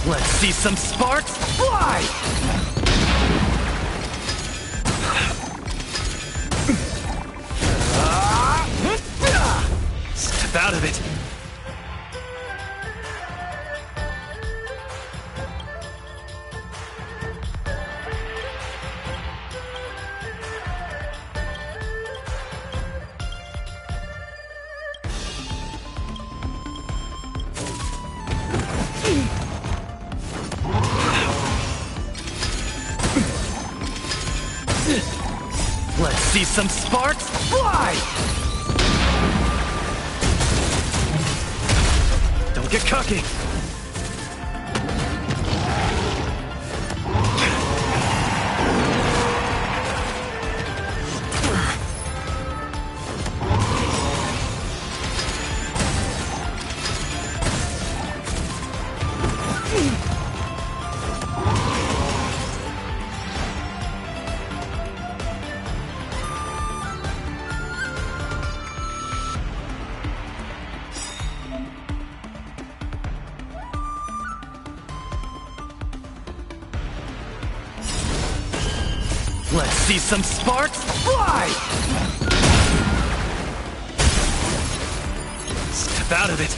Let's see some sparks fly! Step out of it! Let's see some sparks fly! Don't get cocky! Let's see some sparks fly! Step out of it!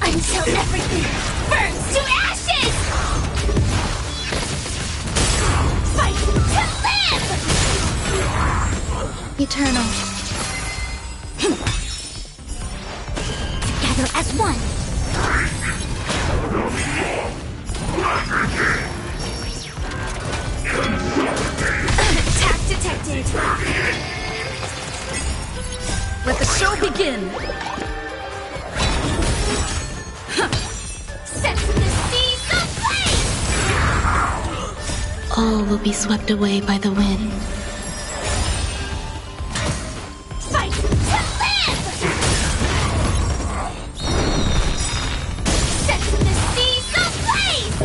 Until everything burns to ashes! Fight to live! Eternal. Together as one! Attack detected! Let the show begin! Set the seas ablaze! All will be swept away by the wind. Fight to live! Set the seas ablaze!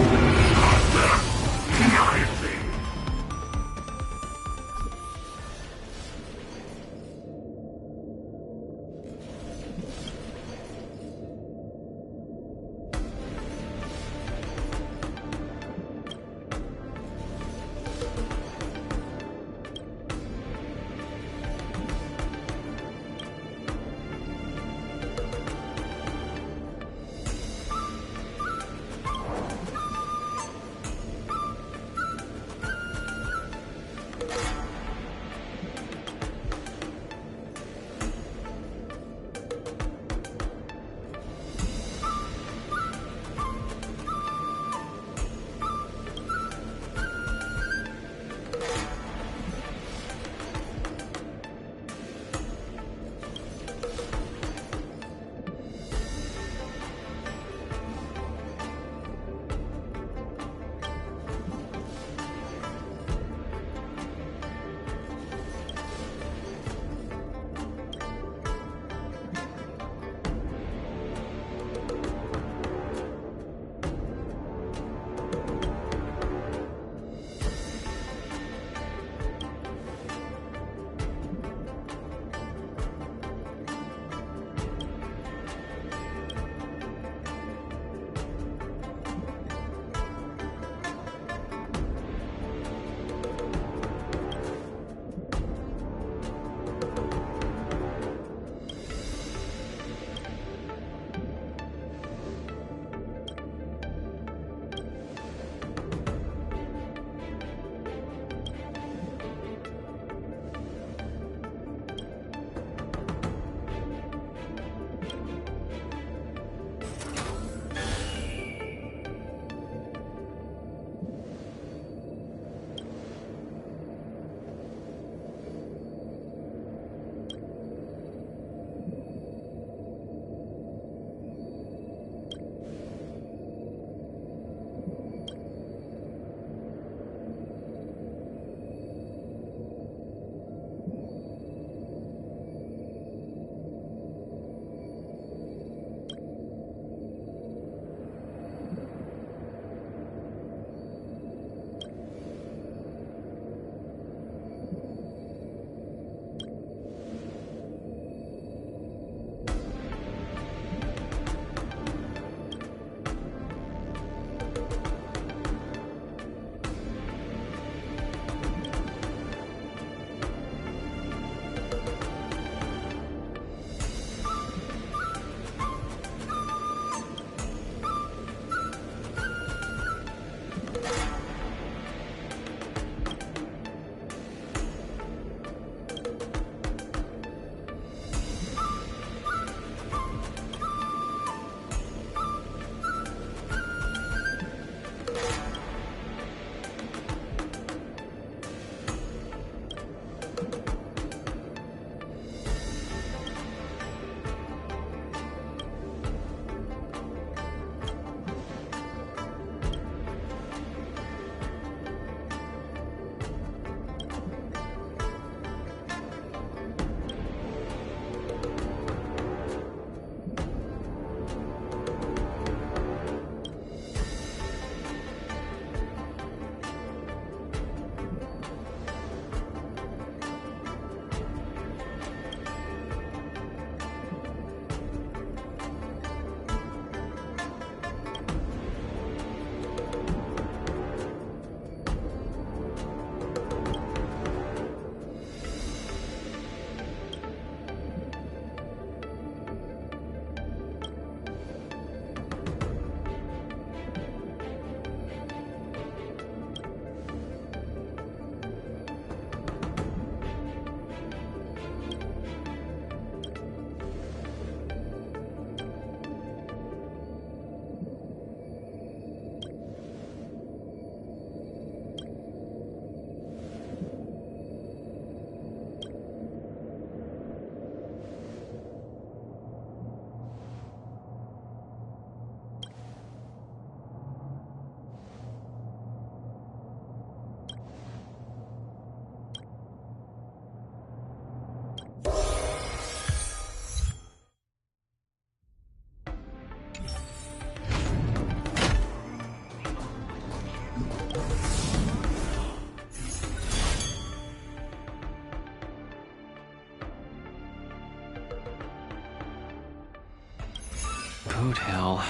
Boot Hill.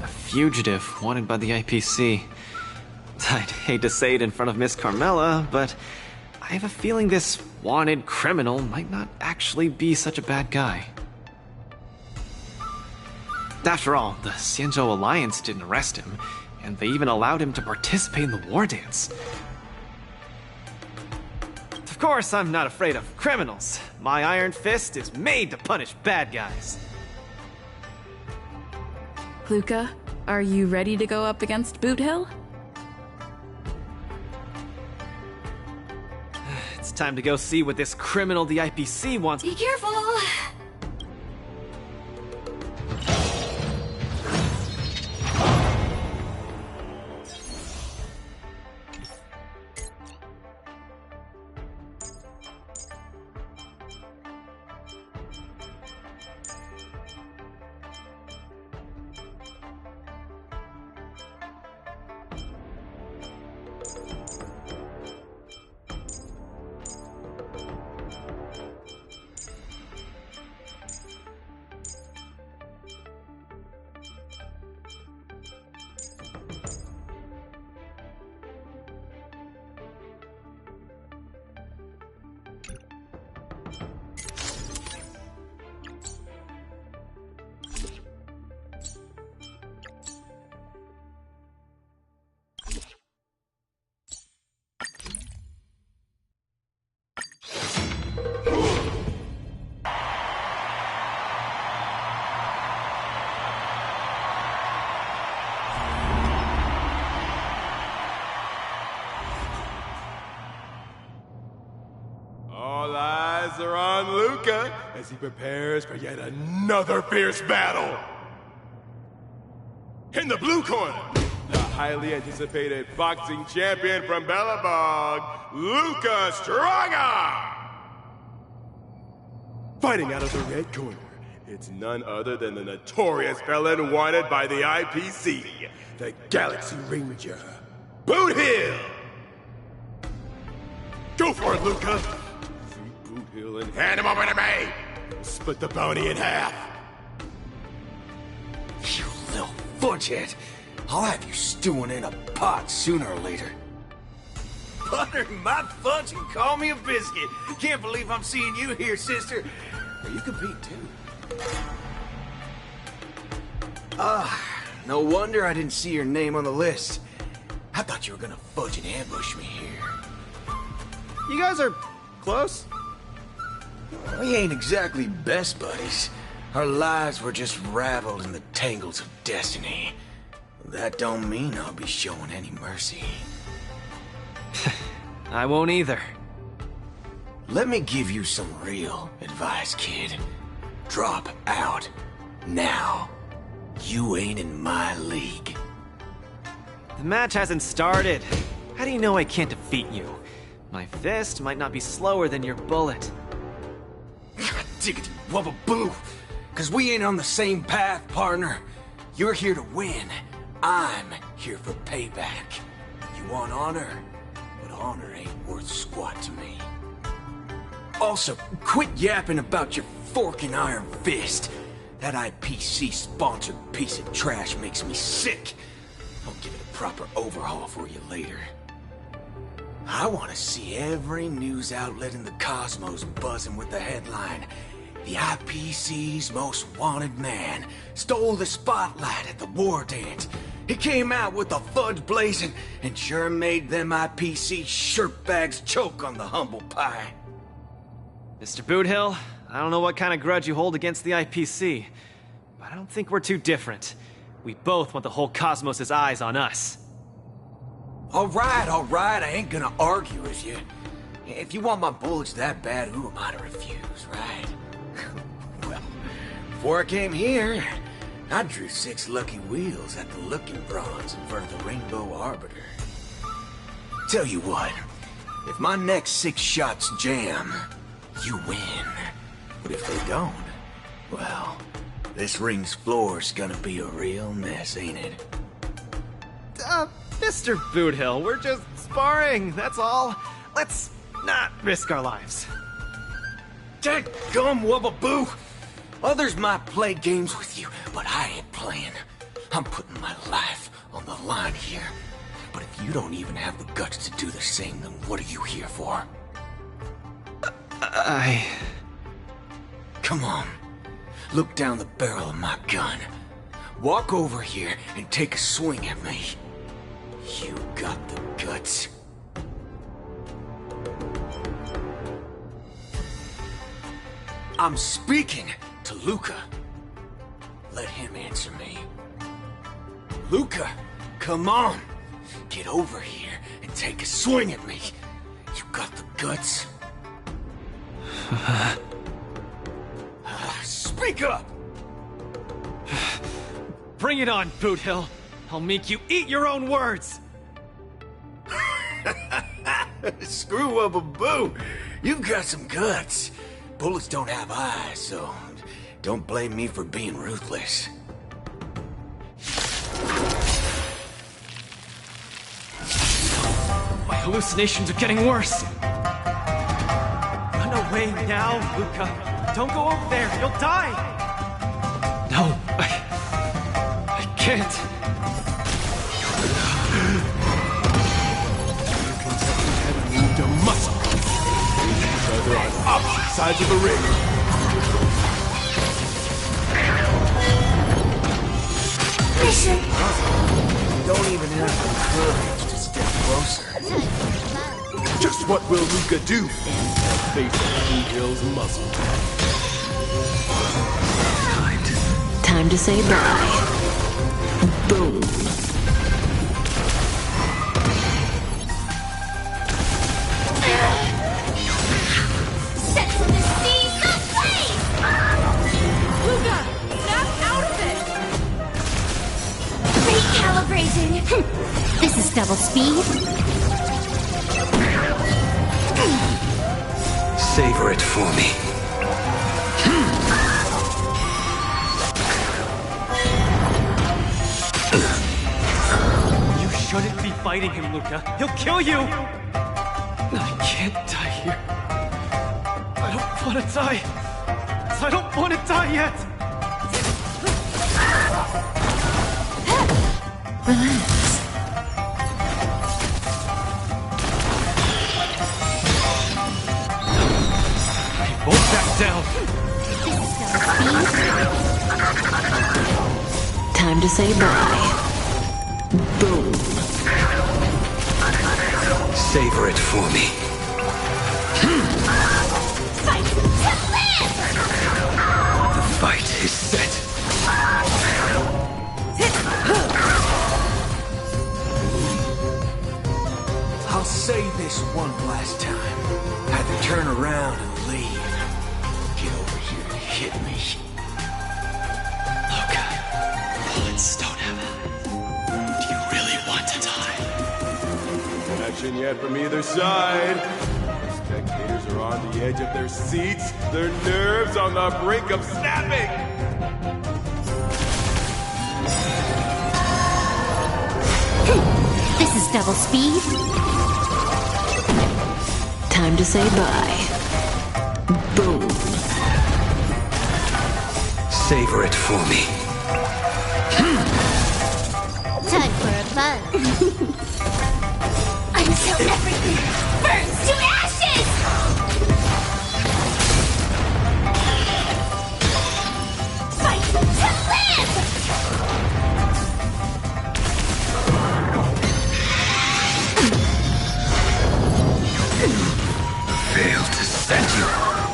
A fugitive wanted by the IPC. I'd hate to say it in front of Miss Carmela, but I have a feeling this wanted criminal might not actually be such a bad guy. After all, the Xianzhou Alliance didn't arrest him, and they even allowed him to participate in the Wardance. Of course, I'm not afraid of criminals. My iron fist is made to punish bad guys. Luca, are you ready to go up against Boot Hill? It's time to go see what this criminal the IPC wants. Be careful! All eyes are on Luca as he prepares for yet another fierce battle. In the blue corner, the highly anticipated boxing champion from Belobog, Luca Strongard. Fighting out of the red corner, it's none other than the notorious felon wanted by the IPC, the Galaxy Ranger, Boot Hill. Go for it, Luca. Boot Hill and hand him over to me! Split the bounty in half! You little fudgehead! I'll have you stewing in a pot sooner or later. Butter my fudge and call me a biscuit! Can't believe I'm seeing you here, sister! You compete, too. No wonder I didn't see your name on the list. I thought you were gonna fudge and ambush me here. You guys are close? We ain't exactly best buddies. Our lives were just raveled in the tangles of destiny. That don't mean I'll be showing any mercy. I won't either. Let me give you some real advice, kid. Drop out. Now. You ain't in my league. The match hasn't started. How do you know I can't defeat you? My fist might not be slower than your bullet. Diggity wubba boo! Cause we ain't on the same path, partner. You're here to win. I'm here for payback. You want honor? But honor ain't worth squat to me. Also, quit yapping about your forking iron fist. That IPC-sponsored piece of trash makes me sick. I'll give it a proper overhaul for you later. I want to see every news outlet in the cosmos buzzing with the headline, "The IPC's most wanted man stole the spotlight at the Wardance. He came out with the fudge blazing and sure made them IPC shirtbags choke on the humble pie." Mr. Boot Hill, I don't know what kind of grudge you hold against the IPC, but I don't think we're too different. We both want the whole cosmos' eyes on us. All right, I ain't gonna argue with you. If you want my bullets that bad, who am I to refuse, right? Well, before I came here, I drew 6 lucky wheels at the Looking Bronze in front of the Rainbow Arbiter. Tell you what, if my next 6 shots jam, you win. But if they don't, well, this ring's floor's gonna be a real mess, ain't it? Mr. Boot Hill, we're just sparring, that's all. Let's not risk our lives. Dadgum wubba boo! Others might play games with you, but I ain't playing. I'm putting my life on the line here. But if you don't even have the guts to do the same, then what are you here for? Come on. Look down the barrel of my gun. Walk over here and take a swing at me. You got the guts. I'm speaking to Luca. Let him answer me. Luca, come on. Get over here and take a swing at me. You got the guts. Speak up! Bring it on, Boot Hill. I'll make you eat your own words. Screw up a boo. You've got some guts. Bullets don't have eyes, so don't blame me for being ruthless. My hallucinations are getting worse. Run away now, Luca. Don't go over there. You'll die. No, I can't. Moved a muscle. Each other on opposite sides of the ring. Mission. Don't even have the courage to step closer. Just what will Luca do? Face of Boot Hill's muscle. Time to say bye. Boom. Set from the seas of flame! Luca, snap out of it! Recalibrating! This is double speed. Savor it for me. You shouldn't be fighting him, Luca. He'll kill you. I can't die here. I don't want to die. I don't want to die yet. Relax. I won't back down. Time to say bye. Boom. Savor it for me. Fight to live! The fight is set. I'll say this one last time. Either turn around and leave. Get over here and hit me. Luca, bullets don't have eyes. Do you really want to die? Action yet from either side. The spectators are on the edge of their seats, their nerves on the brink of snapping. This is double speed. Time to say bye. Boom. Savor it for me. Time for a buzz. Until everything burns to ashes! Fight to live! Failed to set you.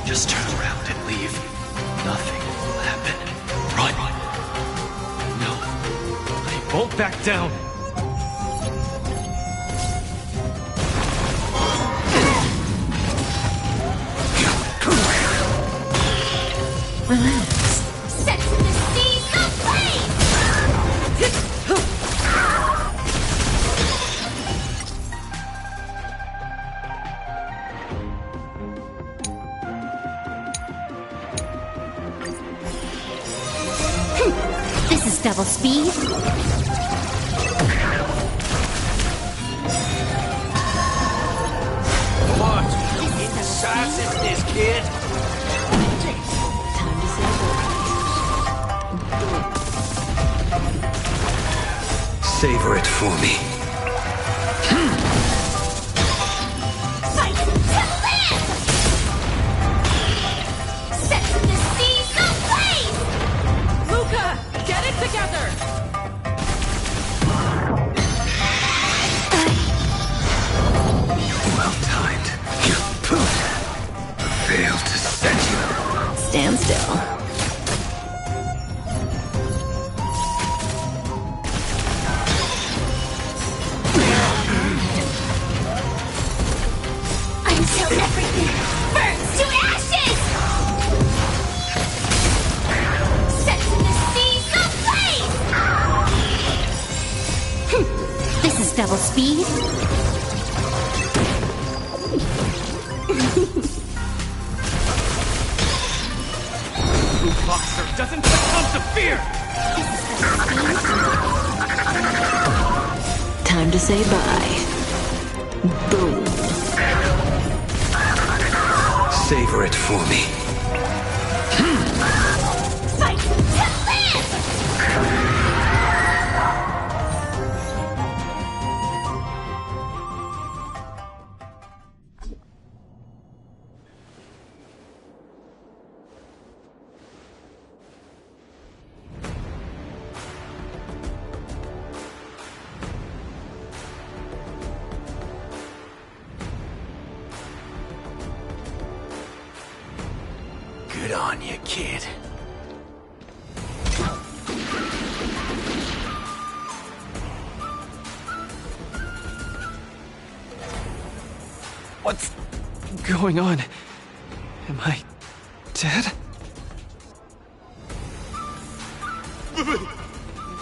Just turn around and leave. Nothing will happen. Run. No, I won't back down. Relax. Set to the seas of flame! This is double speed. What? Indecisiveness, kid? Time to say bye. Savor it for me. Fight to live! Set the seas ablaze! Luca, get it together! Well timed. You poop. Failed to set you. Stand still. Until everything burns to ashes! Set the seas ablaze! This is double speed. Boxer doesn't succumb to fear! Time to say bye. Boom. Savor it for me. Fight to live! Good on you, kid. What's going on? Am I dead?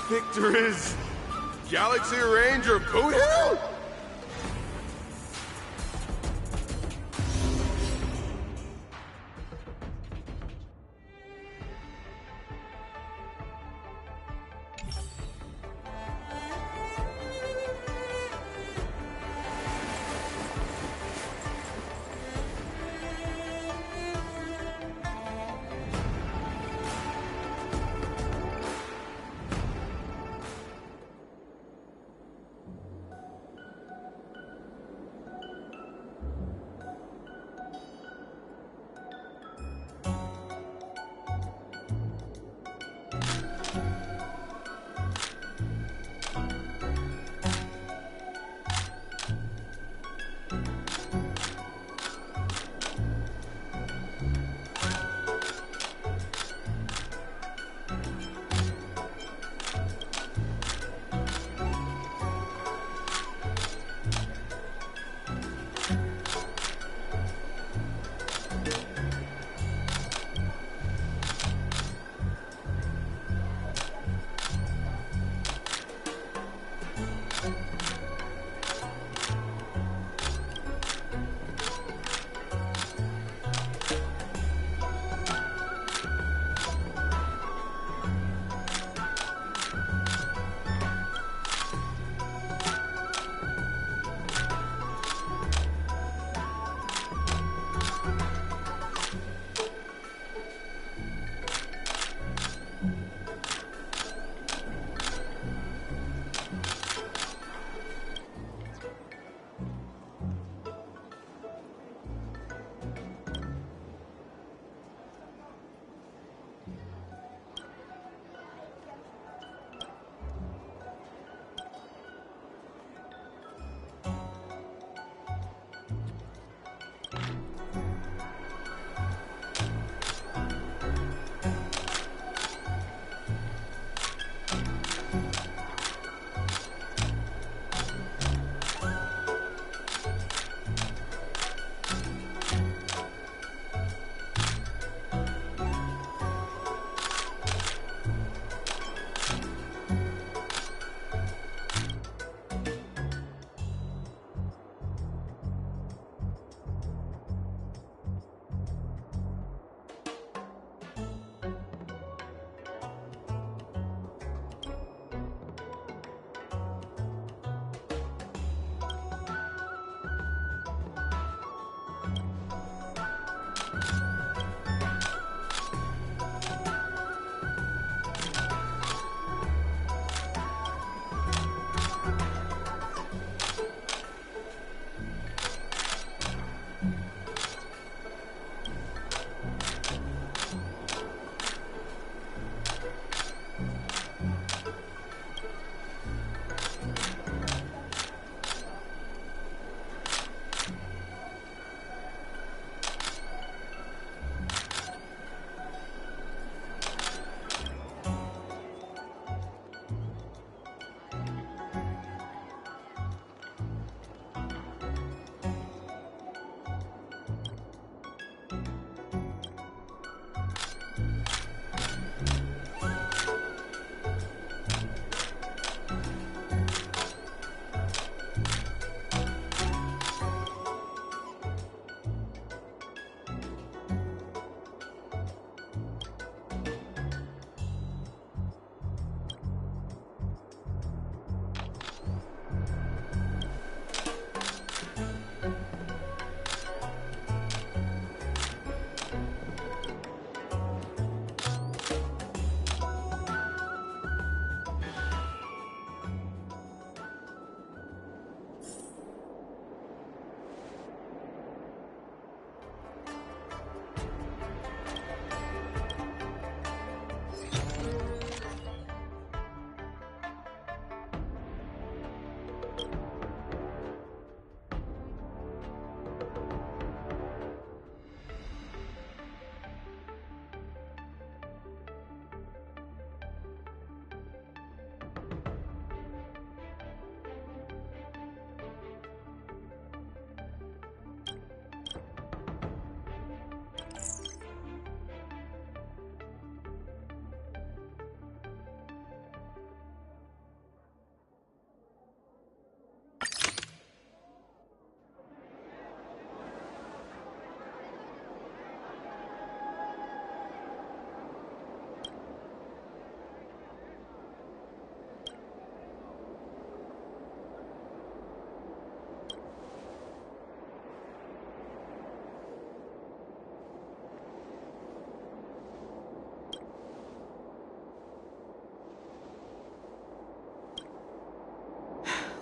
Victor is Galaxy Ranger Boothill?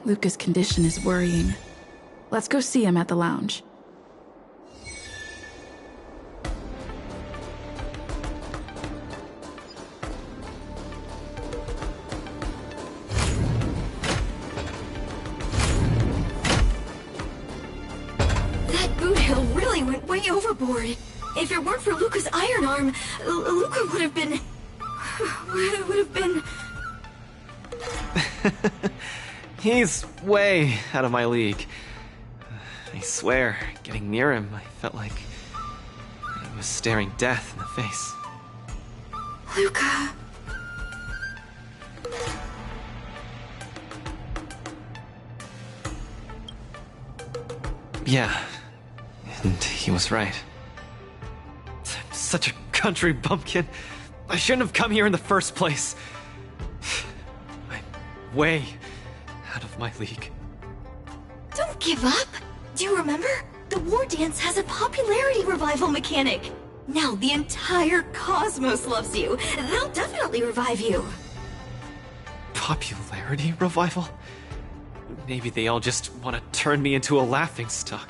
Luca's condition is worrying. Let's go see him at the lounge. That boot hill really went way overboard. If it weren't for Luca's iron arm, Luca would have been... He's way out of my league. I swear, getting near him, I felt like I was staring death in the face. Luca... Yeah, and he was right. I'm such a country bumpkin. I shouldn't have come here in the first place. I'm way out of my league. Don't give up! Do you remember? The Wardance has a popularity revival mechanic. Now the entire cosmos loves you. They'll definitely revive you. Popularity revival? Maybe they all just want to turn me into a laughingstock.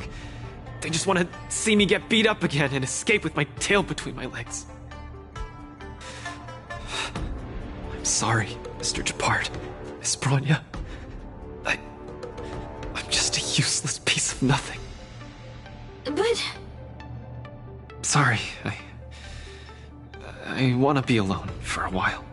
They just want to see me get beat up again and escape with my tail between my legs. I'm sorry, Mr. Gepard, Miss Bronya. I'm just a useless piece of nothing. But... Sorry, I want to be alone for a while.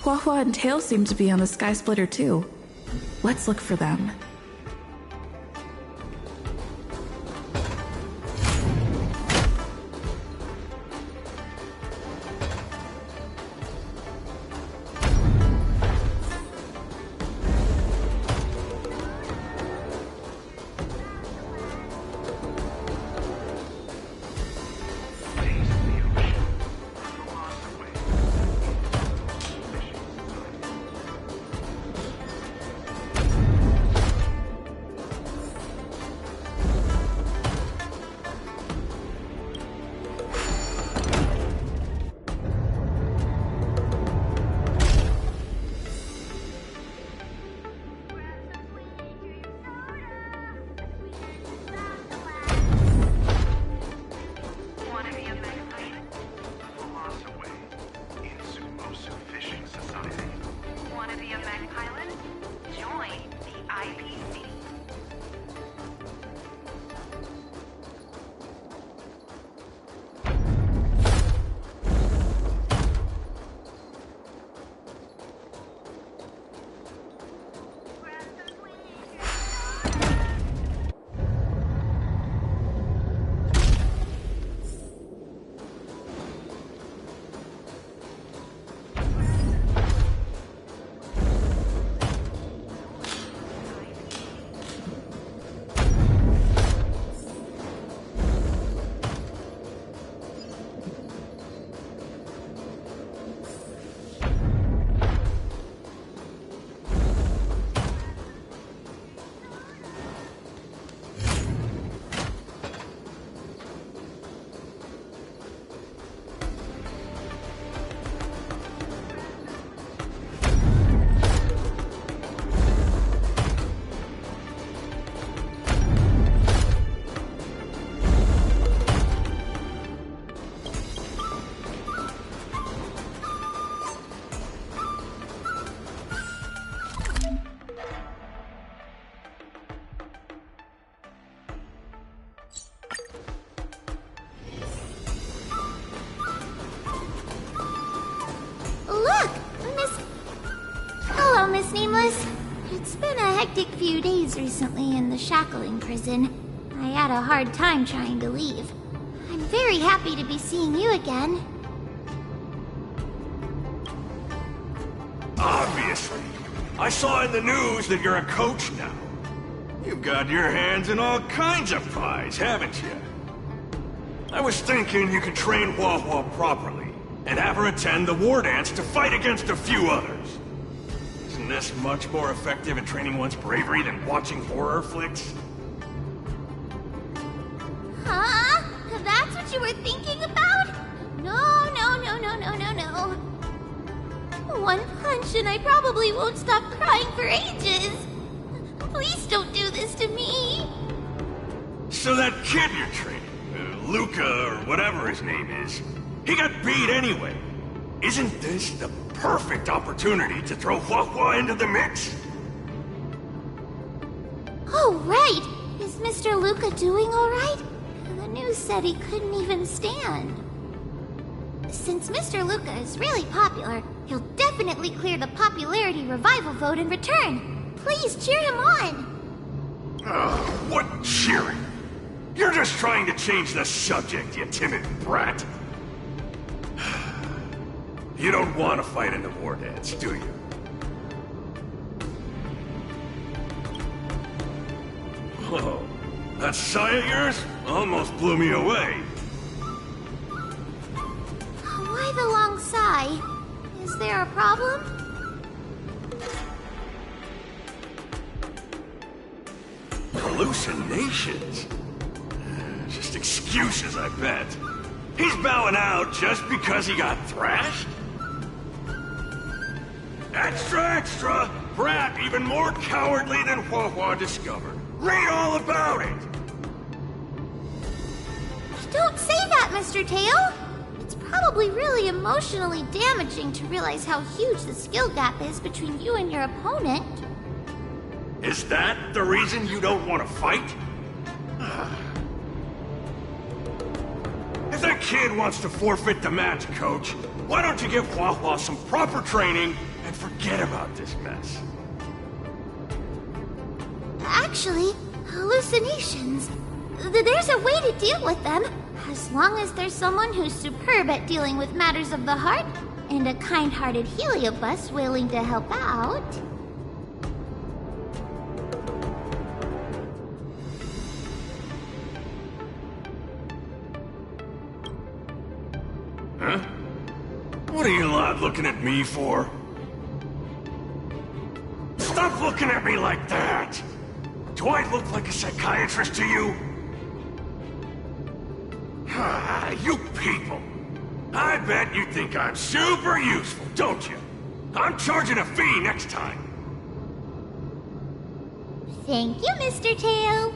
Huahua and Tail seem to be on the Sky Splitter too. Let's look for them. Miss Nameless. It's been a hectic few days recently in the shackling prison. I had a hard time trying to leave. I'm very happy to be seeing you again. Obviously. I saw in the news that you're a coach now. You've got your hands in all kinds of pies, haven't you? I was thinking you could train Hua Hua properly, and have her attend the Wardance to fight against a few others. Isn't this much more effective at training one's bravery than watching horror flicks? Huh? That's what you were thinking about? No, no, no, no, no, no, no. One punch and I probably won't stop crying for ages. Please don't do this to me. So that kid you're training, Luca or whatever his name is, he got beat anyway. Isn't this the perfect opportunity to throw Hua Hua into the mix? Oh, right. Is Mr. Luca doing all right? The news said he couldn't even stand. Since Mr. Luca is really popular, he'll definitely clear the popularity revival vote in return. Please cheer him on. Ugh, what cheering? You're just trying to change the subject, you timid brat. You don't want to fight in the Wardance, do you? Oh, that sigh of yours almost blew me away. Why the long sigh? Is there a problem? Hallucinations? Just excuses, I bet. He's bowing out just because he got thrashed? Extra, extra! Brat even more cowardly than Hua Hua discovered. Read all about it! Don't say that, Mr. Tail! It's probably really emotionally damaging to realize how huge the skill gap is between you and your opponent. Is that the reason you don't want to fight? If that kid wants to forfeit the match, Coach, why don't you give Hua Hua some proper training and forget about this mess? Actually, hallucinations. There's a way to deal with them, as long as there's someone who's superb at dealing with matters of the heart, and a kind-hearted Heliobus willing to help out. Huh? What are you lot looking at me for? Stop looking at me like that! Do I look like a psychiatrist to you? You people! I bet you think I'm super useful, don't you? I'm charging a fee next time. Thank you, Mr. Tail.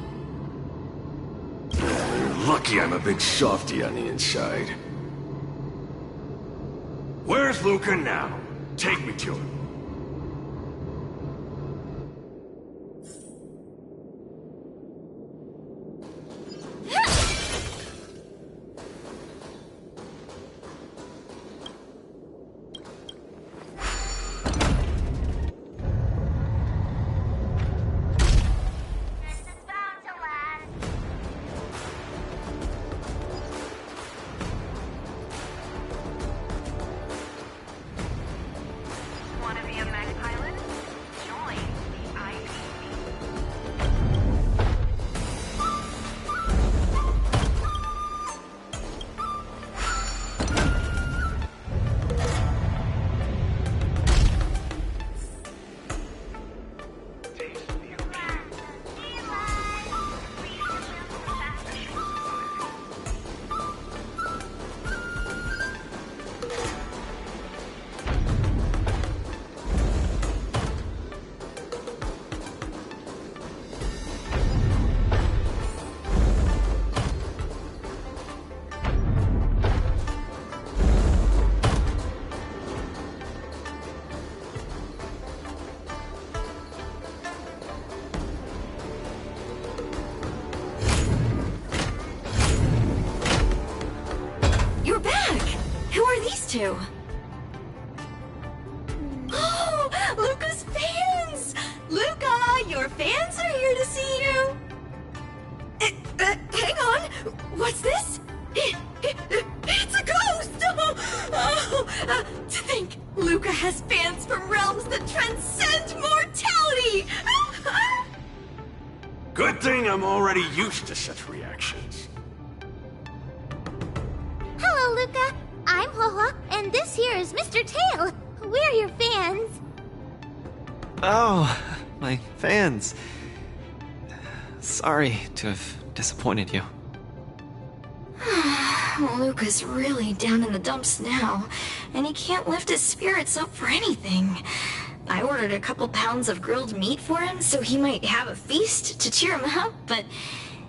You're lucky I'm a big softy on the inside. Where's Luca now? Take me to him. Two. Oh, Luca's fans! fans are here to see you. Hang on. What's this? It's a ghost! To think, Luca has fans from realms that transcend mortality! Good thing I'm already used to such reactions. Hello, Luca. I'm Hoa, and this here is Mr. Tail. We're your fans. Oh, my fans. Sorry to have disappointed you. Luca's really down in the dumps now, and he can't lift his spirits up for anything. I ordered a couple pounds of grilled meat for him so he might have a feast to cheer him up, but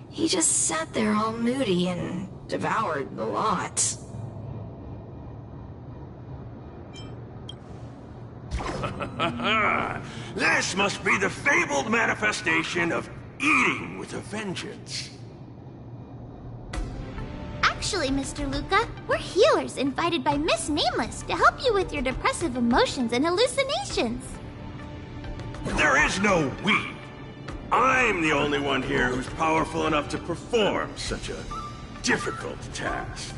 he just sat there all moody and devoured the lot. This must be the fabled manifestation of eating with a vengeance. Actually, Mr. Luca, we're healers invited by Miss Nameless to help you with your depressive emotions and hallucinations. There is no we. I'm the only one here who's powerful enough to perform such a difficult task.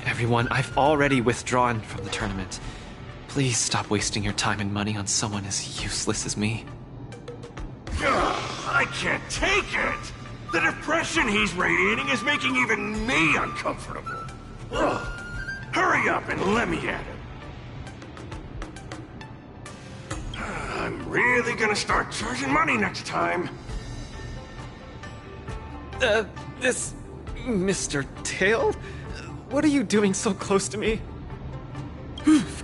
Everyone, I've already withdrawn from the tournament. Please stop wasting your time and money on someone as useless as me. I can't take it! The depression he's radiating is making even me uncomfortable. Ugh. Hurry up and let me at him. I'm really gonna start charging money next time. This... Mr. Tail? What are you doing so close to me?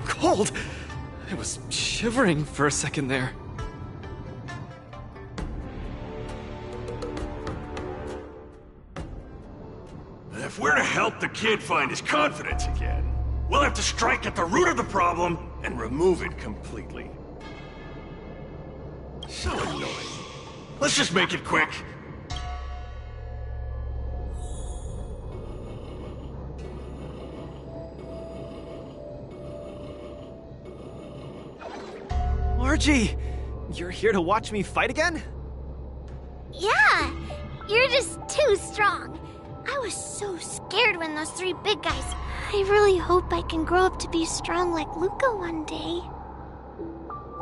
Cold! I was shivering for a second there. If we're to help the kid find his confidence again, we'll have to strike at the root of the problem and remove it completely. So annoying. Let's just make it quick. Margie! You're here to watch me fight again? Yeah, you're just too strong. I was so scared when those three big guys... I really hope I can grow up to be strong like Luca one day.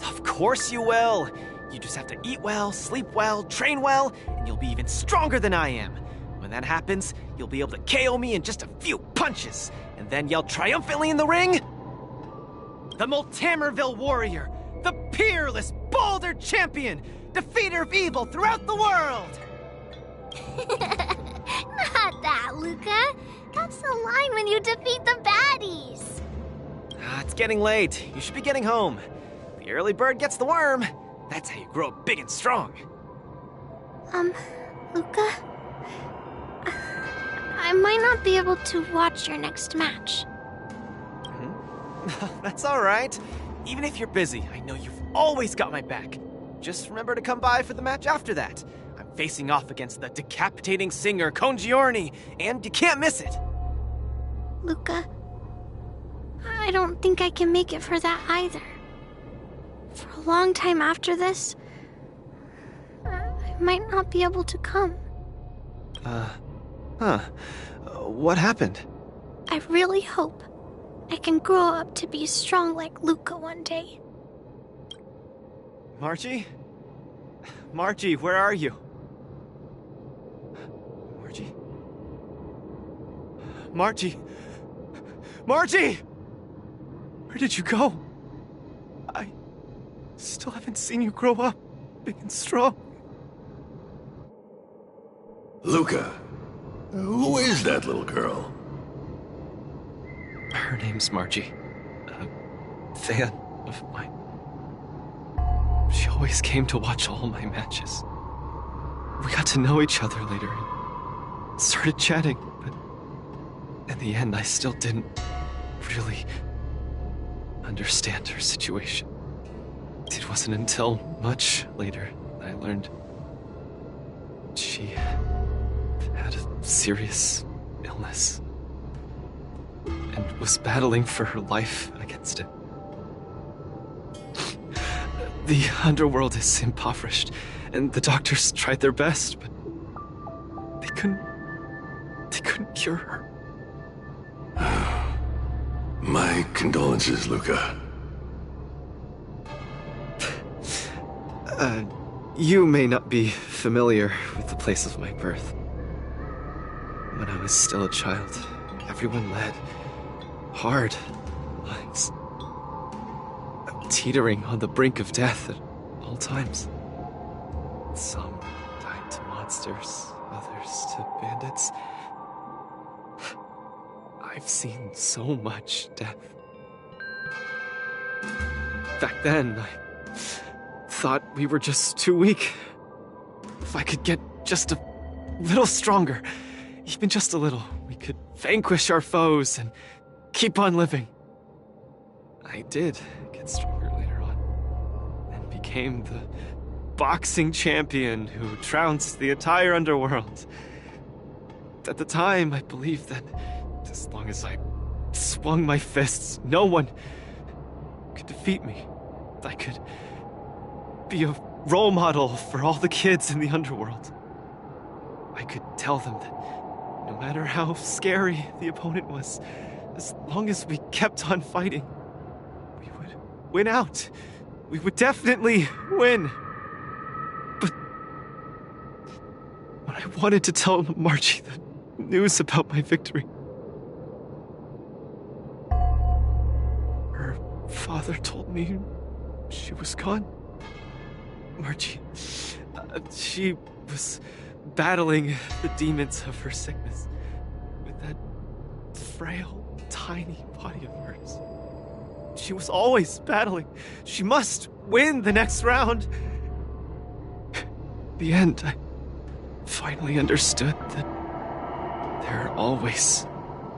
Of course you will! You just have to eat well, sleep well, train well, and you'll be even stronger than I am. When that happens, you'll be able to KO me in just a few punches, and then yell triumphantly in the ring, "The Multamerville Warrior! The peerless Boulder Champion! Defeater of evil throughout the world!" Not that, Luca. That's the line when you defeat the baddies. It's getting late. You should be getting home. The early bird gets the worm. That's how you grow up big and strong. Luca? I might not be able to watch your next match. That's all right. Even if you're busy, I know you've always got my back. Just remember to come by for the match after that. I'm facing off against the decapitating singer Congiorni, and you can't miss it. Luca, I don't think I can make it for that either. For a long time after this, I might not be able to come. What happened? I really hope I can grow up to be strong like Luca one day. Margie? Margie, where are you? Margie? Margie? Margie! Where did you go? I still haven't seen you grow up big and strong. Luca, who is that little girl? Her name's Margie. A fan of mine. She always came to watch all my matches. We got to know each other later and started chatting, but in the end, I still didn't really understand her situation. It wasn't until much later that I learned she had a serious illness and was battling for her life against it. The underworld is impoverished, and the doctors tried their best, but they couldn't cure her. My condolences, Luca. You may not be familiar with the place of my birth. When I was still a child, everyone led hard lives, teetering on the brink of death at all times. Some died to monsters, others to bandits. I've seen so much death. Back then, I thought we were just too weak. If I could get just a little stronger, even just a little, we could vanquish our foes and keep on living. I did get stronger later on, and became the boxing champion who trounced the entire underworld. At the time, I believed that as long as I swung my fists, no one could defeat me. I could be a role model for all the kids in the underworld. I could tell them that no matter how scary the opponent was, as long as we kept on fighting, we would win out. We would definitely win. But when I wanted to tell Margie the news about my victory, her father told me she was gone. Margie, she was battling the demons of her sickness with that frail, tiny body of hers. She was always battling. She must win the next round. In the end, I finally understood that there are always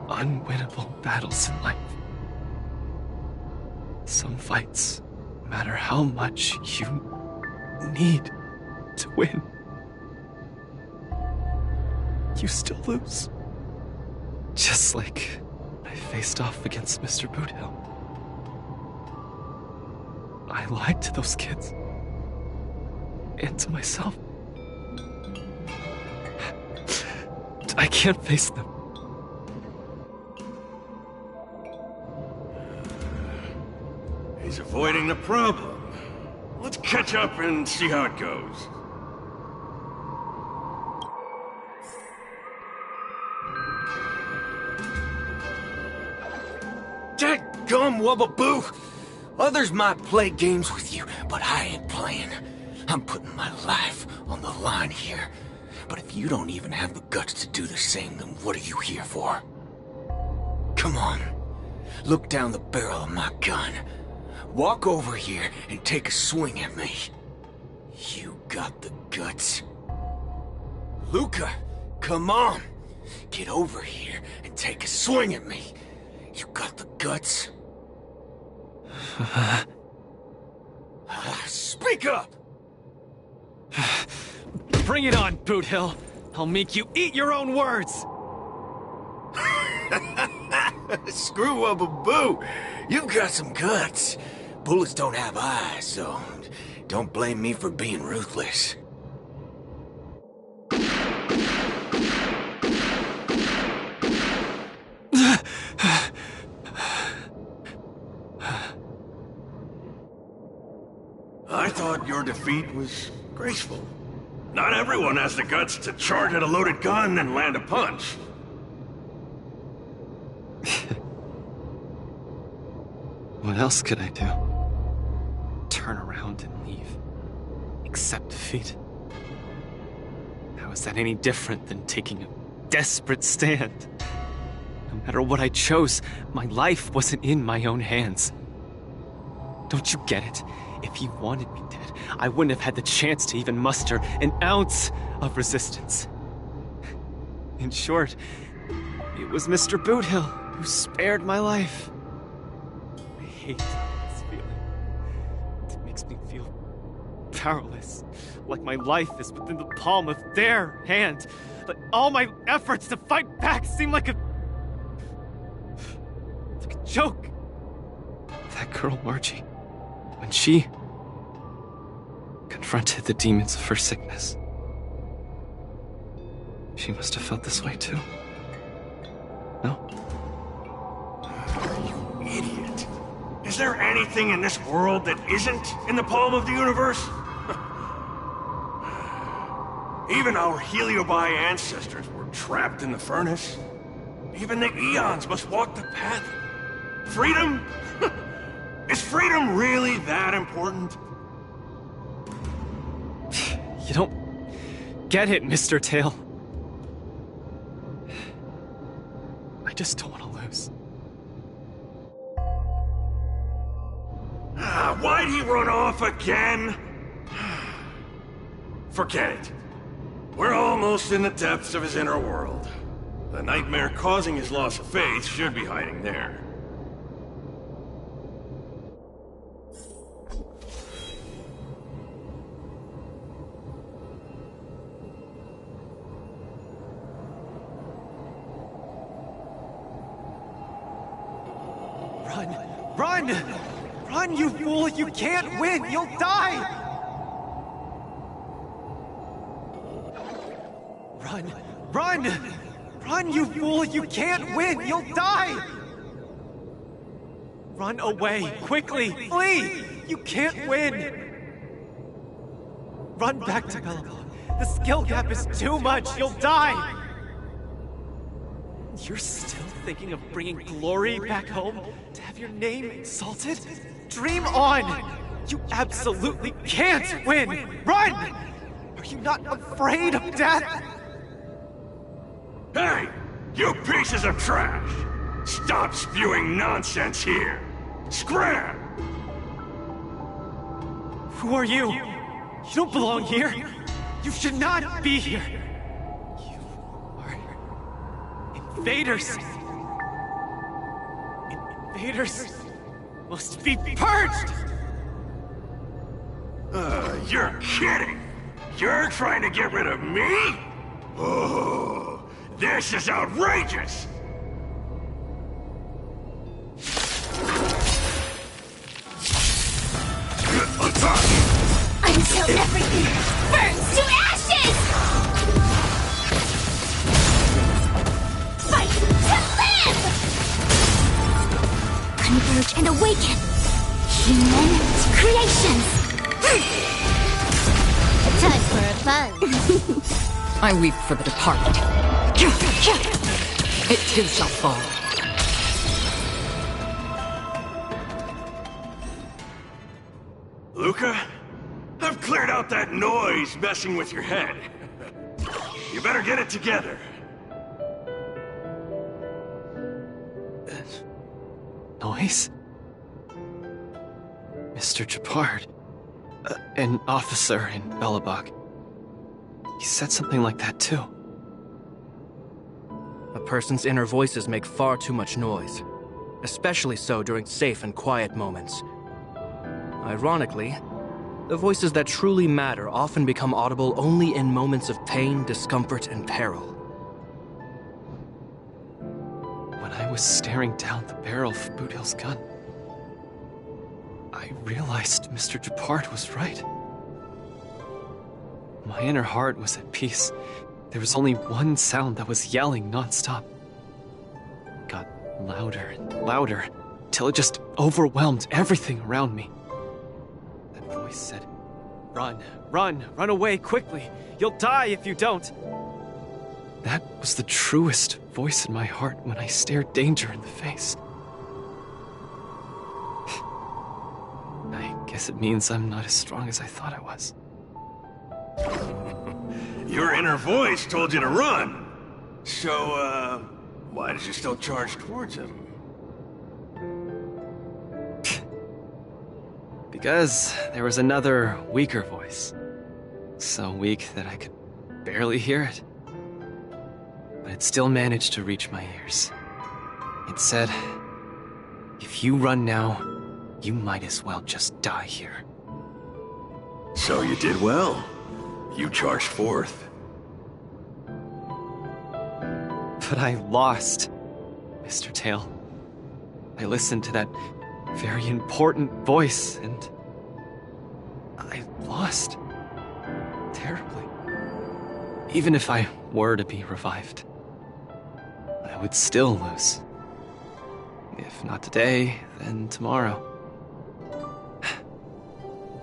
unwinnable battles in life. Some fights, no matter how much you need to win, you still lose. Just like when I faced off against Mr. Boothill. I lied to those kids. And to myself. I can't face them. He's avoiding the problem. Let's catch up and see how it goes. Dadgum Wubbaboo! Others might play games with you, but I ain't playing. I'm putting my life on the line here. But if you don't even have the guts to do the same, then what are you here for? Come on. Look down the barrel of my gun. Walk over here and take a swing at me. You got the guts. Luca, come on. Get over here and take a swing at me. You got the guts. Speak up! Bring it on, Boothill. I'll make you eat your own words. Screw Wubbaboo. You've got some guts. Bullets don't have eyes, so don't blame me for being ruthless. I thought your defeat was graceful. Not everyone has the guts to charge at a loaded gun and land a punch. What else could I do? Turn around and leave? Accept defeat? How is that any different than taking a desperate stand? No matter what I chose, my life wasn't in my own hands. Don't you get it? If you wanted me dead, I wouldn't have had the chance to even muster an ounce of resistance. In short, it was Mr. Boothill who spared my life. I hate this feeling. It makes me feel powerless, like my life is within the palm of their hand. Like all my efforts to fight back seem like a joke. That girl, Margie, when she confronted the demons of her sickness. She must have felt this way too. No? You idiot. Is there anything in this world that isn't in the palm of the universe? Even our Heliobi ancestors were trapped in the furnace. Even the eons must walk the path. Freedom? Is freedom really that important? You don't get it, Mr. Tail. I just don't want to lose. Why'd he run off again? Forget it. We're almost in the depths of his inner world. The nightmare causing his loss of faith should be hiding there. Run! Run! Run, you fool! You can't win! You'll die! Run! Run! Run, you fool! You can't win! You'll die! Run away! Quickly! Flee! You can't win! Run back to Belobog. The skill gap is too much! You'll die! You're still thinking of bringing glory back home? To have your name exalted? Dream on! You absolutely can't win! Run! Are you not afraid of death? Hey! You pieces of trash! Stop spewing nonsense here! Scram! Who are you? You don't belong here! You should not be here! You are invaders! Invaders must be purged! You're kidding! You're trying to get rid of me? Oh, this is outrageous! Until everything burns to ashes! Fight to live! Converge and awaken! Human creations! Time for a buzz. I weep for the departed. It too shall fall. Luca, I've cleared out that noise messing with your head. You better get it together. Noise? Mr. Japard. An officer in Belobog. He said something like that too. A person's inner voices make far too much noise, especially so during safe and quiet moments. Ironically, the voices that truly matter often become audible only in moments of pain, discomfort, and peril. When I was staring down the barrel of Boudil's gun, I realized Mr. Japard was right. My inner heart was at peace. There was only one sound that was yelling non-stop. It got louder and louder, till it just overwhelmed everything around me. That voice said, "Run, run, run away quickly! You'll die if you don't!" That was the truest voice in my heart when I stared danger in the face. I guess it means I'm not as strong as I thought I was. Your inner voice told you to run. So, why did you still charge towards him? Because there was another, weaker voice. So weak that I could barely hear it. But it still managed to reach my ears. It said, "If you run now, you might as well just die here." So you did well. You charged forth. But I lost, Mr. Tail. I listened to that very important voice, and I lost. Even if I were to be revived, I would still lose. If not today, then tomorrow.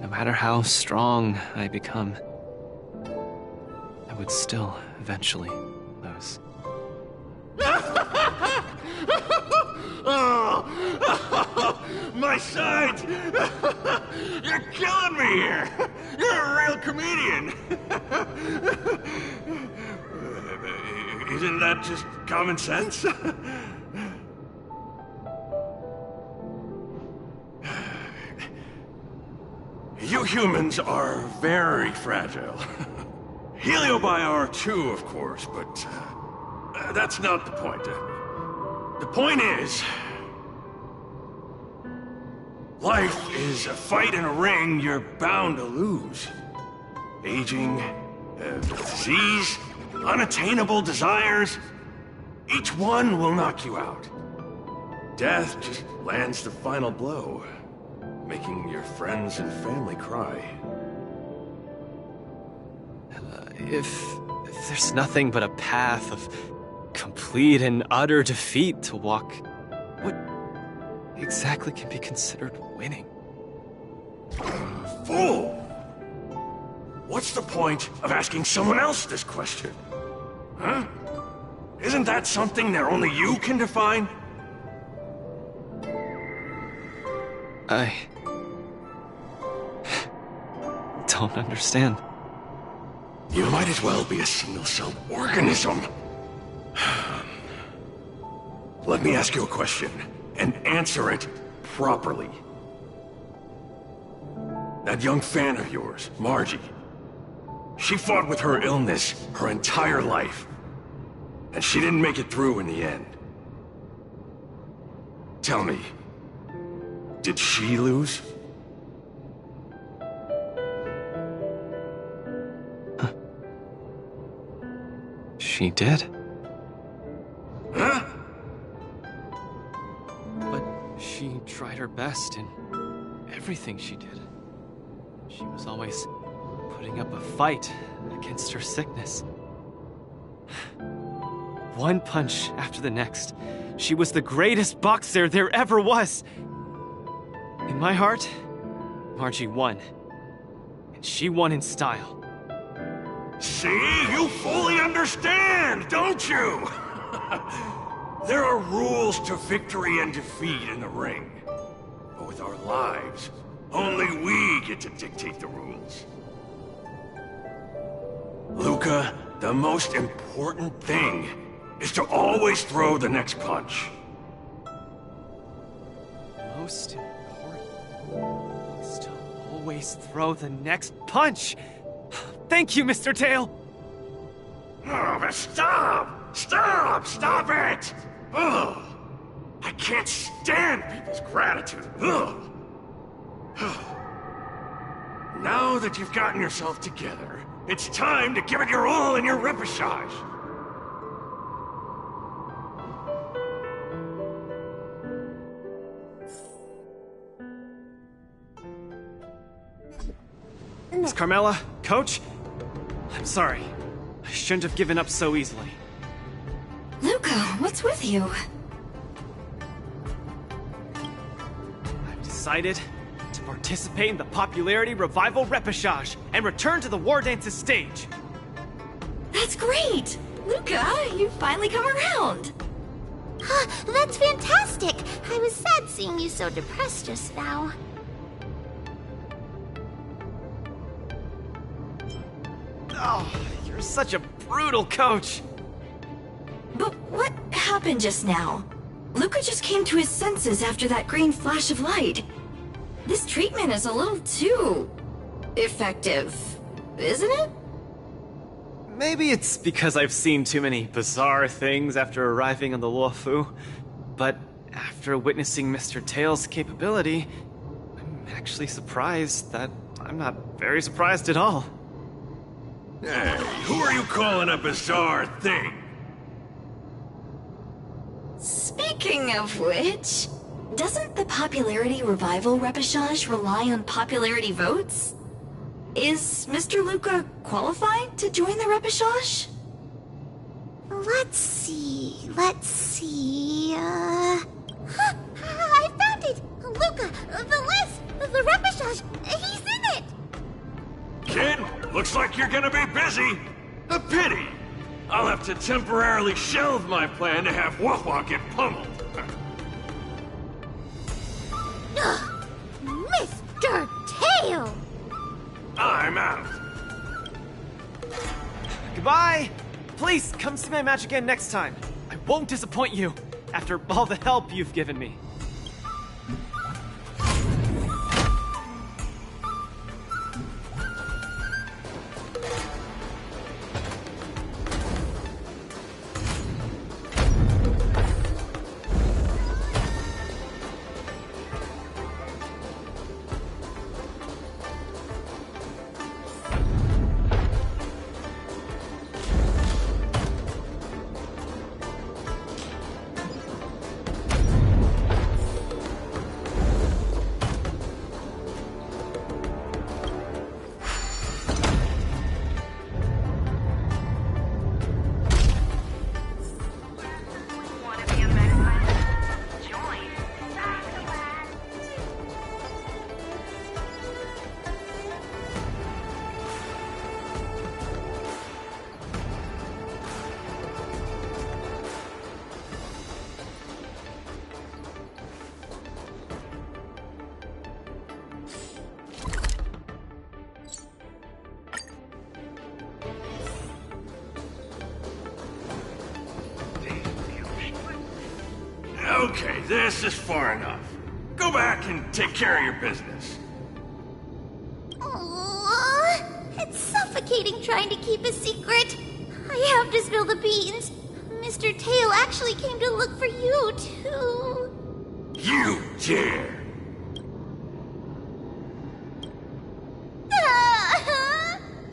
No matter how strong I become, I would still eventually lose. Oh, my sight! You're killing me here! You're a real comedian! Isn't that just common sense? You humans are very fragile. Heliobi are too, of course, but that's not the point. The point is, life is a fight in a ring you're bound to lose. Aging, disease, unattainable desires, each one will knock you out. Death just lands the final blow, making your friends and family cry. If there's nothing but a path of complete and utter defeat to walk, what exactly can be considered winning? Fool! What's the point of asking someone else this question? Huh? Isn't that something that only you can define? I don't understand. You might as well be a single-celled organism. Let me ask you a question, and answer it properly. That young fan of yours, Margie, she fought with her illness her entire life, and she didn't make it through in the end. Tell me, did she lose? She did. Huh? But she tried her best in everything she did. She was always putting up a fight against her sickness. One punch after the next, she was the greatest boxer there ever was. In my heart, Margie won. And she won in style. See? You fully understand, don't you? There are rules to victory and defeat in the ring. But with our lives, only we get to dictate the rules. Luca, the most important thing is to always throw the next punch. Most important is to always throw the next punch. Thank you, Mr. Tail! Oh, but stop! Stop! Stop it! Ugh! I can't stand people's gratitude. Ugh! Now that you've gotten yourself together, it's time to give it your all in your repechage. Miss Carmela, Coach, I'm sorry. I shouldn't have given up so easily. Luca, what's with you? I've decided to participate in the Popularity Revival Repechage and return to the Wardance's stage. That's great! Luca, you finally come around! That's fantastic! I was sad seeing you so depressed just now. Oh, you're such a brutal coach! But what happened just now? Luca just came to his senses after that green flash of light. This treatment is a little too... effective, isn't it? Maybe it's because I've seen too many bizarre things after arriving on the Luofu, but after witnessing Mr. Tail's capability, I'm actually surprised that I'm not very surprised at all. Hey, who are you calling a bizarre thing? Speaking of which, doesn't the Popularity Revival Repechage rely on popularity votes? Is Mr. Luca qualified to join the repechage? Let's see. I found it! Luca, the repechage, he's in it! Kid, looks like you're gonna be busy. A pity. I'll have to temporarily shelve my plan to have Wawa get pummeled. Mr. Tail! I'm out. Goodbye! Please, come see my match again next time. I won't disappoint you, after all the help you've given me. Okay, this is far enough. Go back and take care of your business. It's suffocating trying to keep a secret. I have to spill the beans. Mr. Tail actually came to look for you, too. You dare!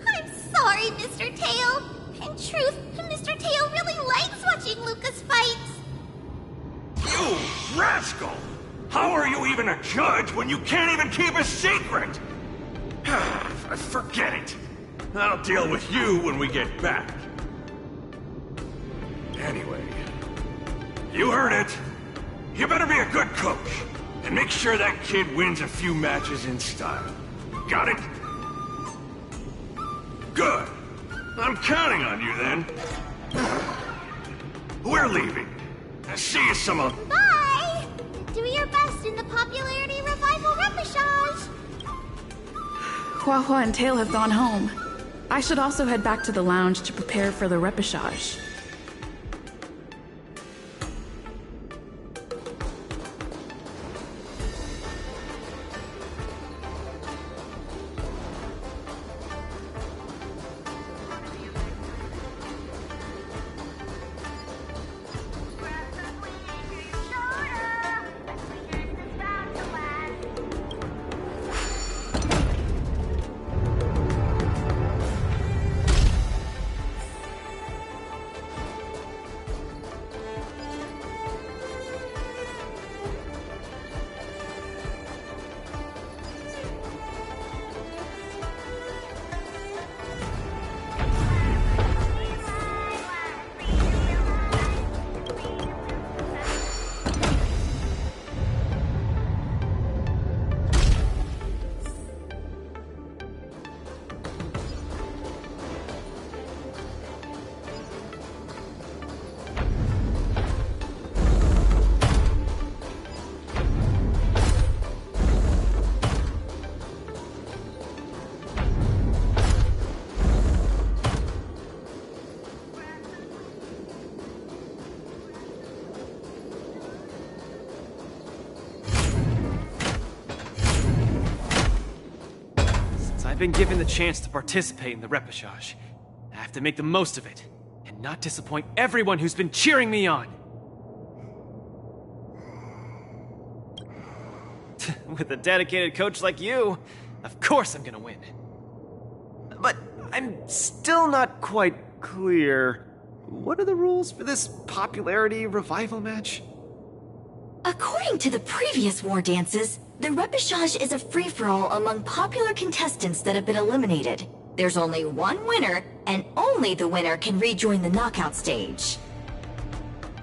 I'm sorry, Mr. Tail. In truth, Mr. Tail really likes watching Lucas fights. You rascal! How are you even a judge when you can't even keep a secret? Forget it. I'll deal with you when we get back. Anyway, you heard it. You better be a good coach and make sure that kid wins a few matches in style. Got it? Good. I'm counting on you then. We're leaving. See you some other... Bye! Do your best in the popularity revival repechage! Hua and Tail have gone home. I should also head back to the lounge to prepare for the repechage. I've been given the chance to participate in the repechage. I have to make the most of it, and not disappoint everyone who's been cheering me on. With a dedicated coach like you, of course I'm gonna win. But I'm still not quite clear. What are the rules for this popularity revival match? According to the previous war dances, The repechage is a free-for-all among popular contestants that have been eliminated. There's only one winner, and only the winner can rejoin the knockout stage.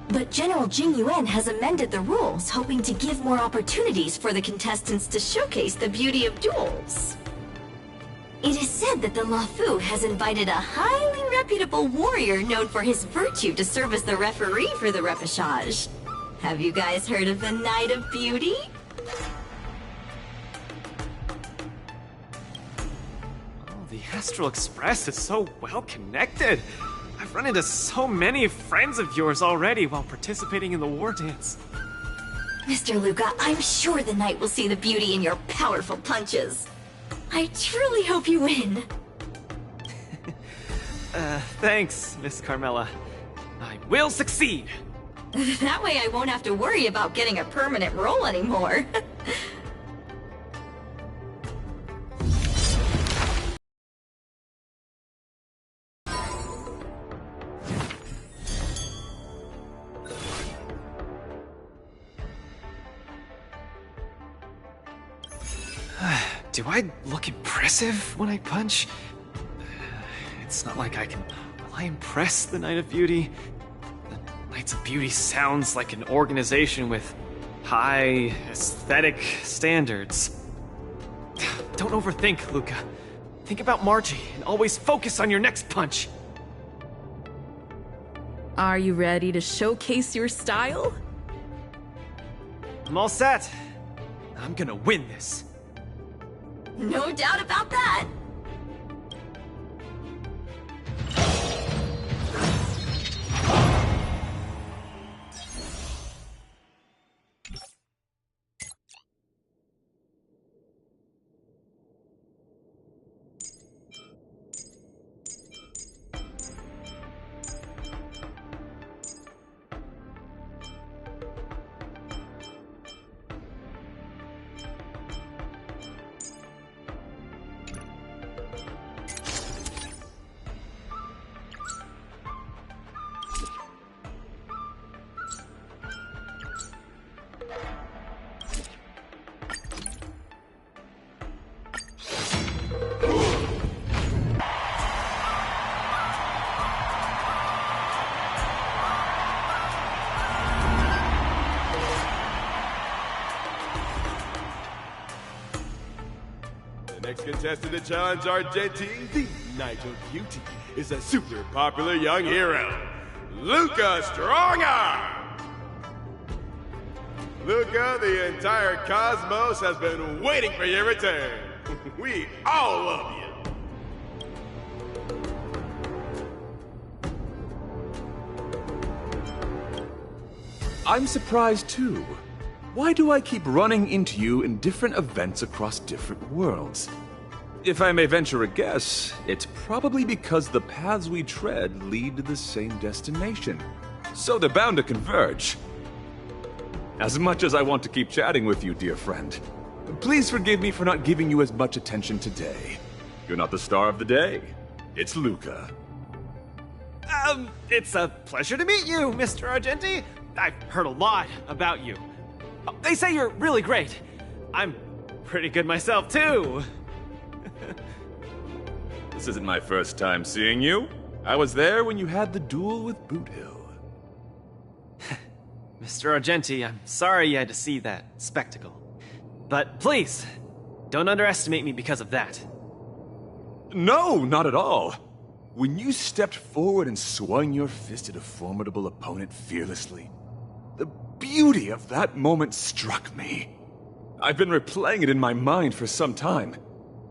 But General Jing Yuan has amended the rules, hoping to give more opportunities for the contestants to showcase the beauty of duels. It is said that the Luofu has invited a highly reputable warrior known for his virtue to serve as the referee for the repechage. Have you guys heard of the Night of Beauty? The Astral Express is so well connected. I've run into so many friends of yours already while participating in the Wardance. Mr. Luca, I'm sure the night will see the beauty in your powerful punches. I truly hope you win. Thanks, Miss Carmela. I will succeed. That way I won't have to worry about getting a permanent role anymore. Do I look impressive when I punch? It's not like I can... Will I impress the Night of Beauty? The Knights of Beauty sounds like an organization with high aesthetic standards. Don't overthink, Luca. Think about Margie and always focus on your next punch. Are you ready to showcase your style? I'm all set. I'm gonna win this. No doubt about that. Next contestant to challenge Argentine, the Night of Beauty, is a super popular young hero, Luca Strongarm! Luca, the entire cosmos has been waiting for your return. We all love you. I'm surprised too. Why do I keep running into you in different events across different worlds? If I may venture a guess, it's probably because the paths we tread lead to the same destination. So they're bound to converge. As much as I want to keep chatting with you, dear friend, please forgive me for not giving you as much attention today. You're not the star of the day. It's Luca. It's a pleasure to meet you, Mr. Argenti. I've heard a lot about you. They say you're really great. I'm pretty good myself, too. This isn't my first time seeing you. I was there when you had the duel with Boothill. Mr. Argenti, I'm sorry you had to see that spectacle. But please, don't underestimate me because of that. No, not at all. When you stepped forward and swung your fist at a formidable opponent fearlessly, the beauty of that moment struck me. I've been replaying it in my mind for some time,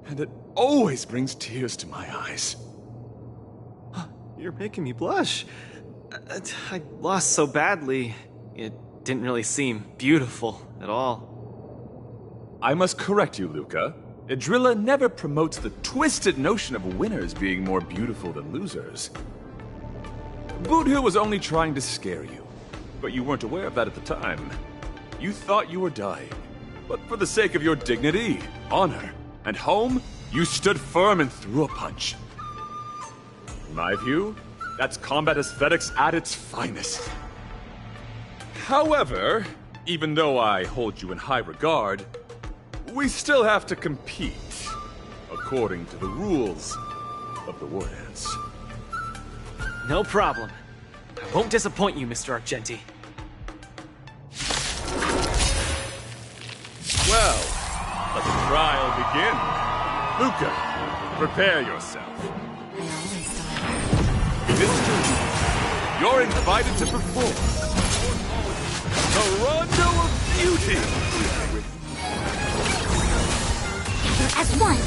and it always brings tears to my eyes. You're making me blush. I lost so badly, it didn't really seem beautiful at all. I must correct you, Luca. Idrilla never promotes the twisted notion of winners being more beautiful than losers. Boothill was only trying to scare you. But you weren't aware of that at the time. You thought you were dying. But for the sake of your dignity, honor, and home, you stood firm and threw a punch. In my view, that's combat aesthetics at its finest. However, even though I hold you in high regard, we still have to compete, according to the rules of the Wardance. No problem. I won't disappoint you, Mr. Argenti. Well, let the trial begin. Luca, prepare yourself. Mr. Luca, you're invited to perform the Rondo of Beauty. Gather as one.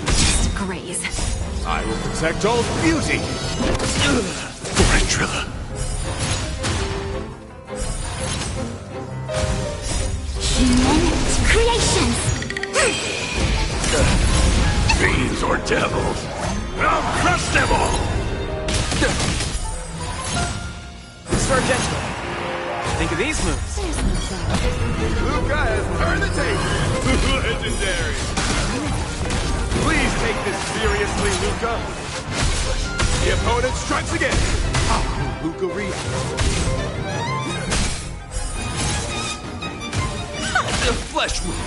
Disgrace. I will protect all beauty. Trilla. Human creations. Fiends or devils, I'll crush them all! Mr. Argenti, think of these moves. Luca has turned the table. Legendary. Please take this seriously, Luca. The opponent strikes again. How will Luca react? The flesh wound.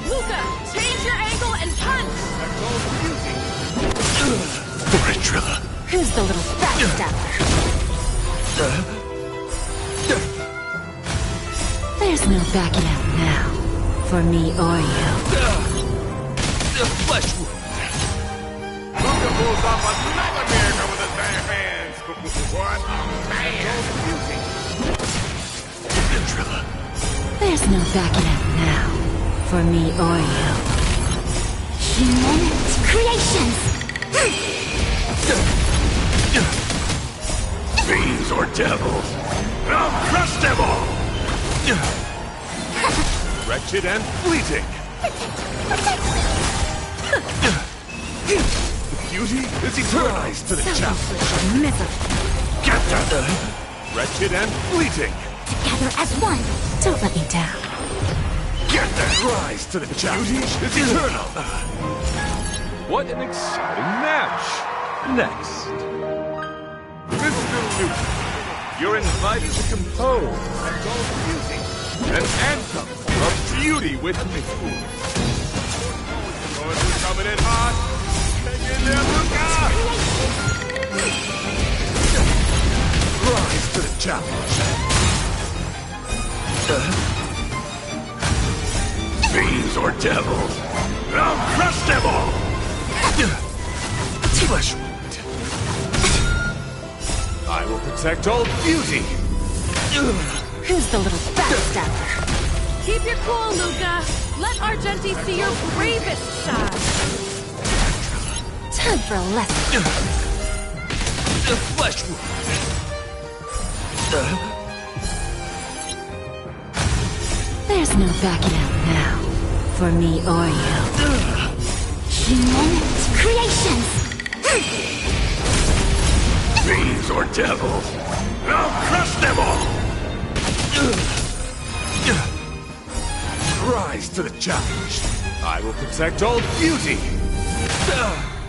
Luca, change your angle and punch! Trilla. Who's the little backstabber? There's no backing out now, for me or you. The flesh wound. Luca pulls off another miracle with his bare hands. What a man! Trilla. There's no backing out now, for me or you. Human creations! Fiends or devils, I'll crush them all! Wretched and fleeting. The beauty is eternal to the challenge. Misery. Get that! Wretched and fleeting. Together as one. Don't let me down. Get that! Rise to the challenge. Beauty is eternal. What an exciting match. Next. Mr. Luke, you're invited to compose an anthem of beauty with me. Going to coming in hot. Hang in there, Luca! Rise to the challenge. Fiends or devils, I'll crush them all! Flesh wound. I will protect all beauty. Who's the little backstabber? Keep your cool, Luca. Let Argenti see your bravest side. Time for a lesson. The flesh wound. There's no backing out now, for me or you. Human creations! Fiends or devils, I'll crush them all! Rise to the challenge. I will protect all beauty.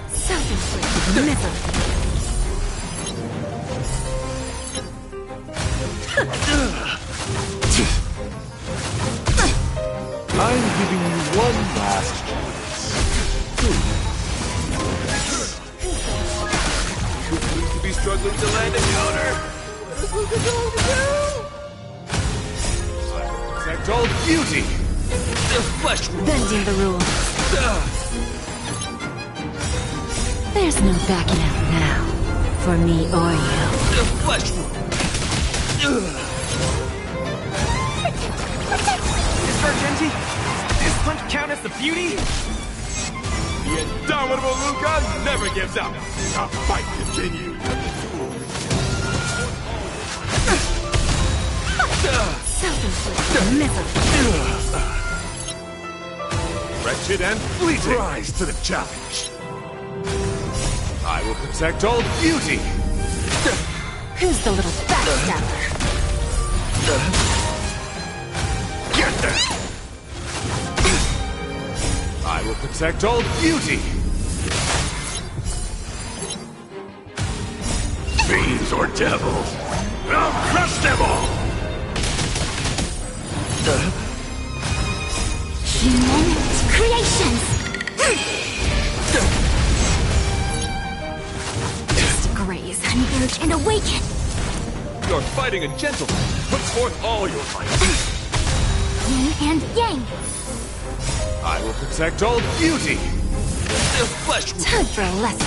Self-inflicted misery. I'm giving you one last chance. You seem to be struggling to land a counter. What is Luca going to do? I will protect all beauty. The flesh wound. Bending the rules. There's no backing out now, for me or you. The flesh wound. Mr. Argenti, does this punch count as the beauty? The indomitable Luca never gives up. The fight continues. Self-inflicted misery. Wretched and fleeting. Rise to the challenge. I will protect all beauty. Who's the little backstabber? Get them! I will protect all beauty. Fiends or devils, I'll crush them all! Human creations! Just graze, converge, and awaken! You're fighting a gentleman. Put forth all your might. Yin and yang! I will protect all beauty. The flesh. Time for a lesson.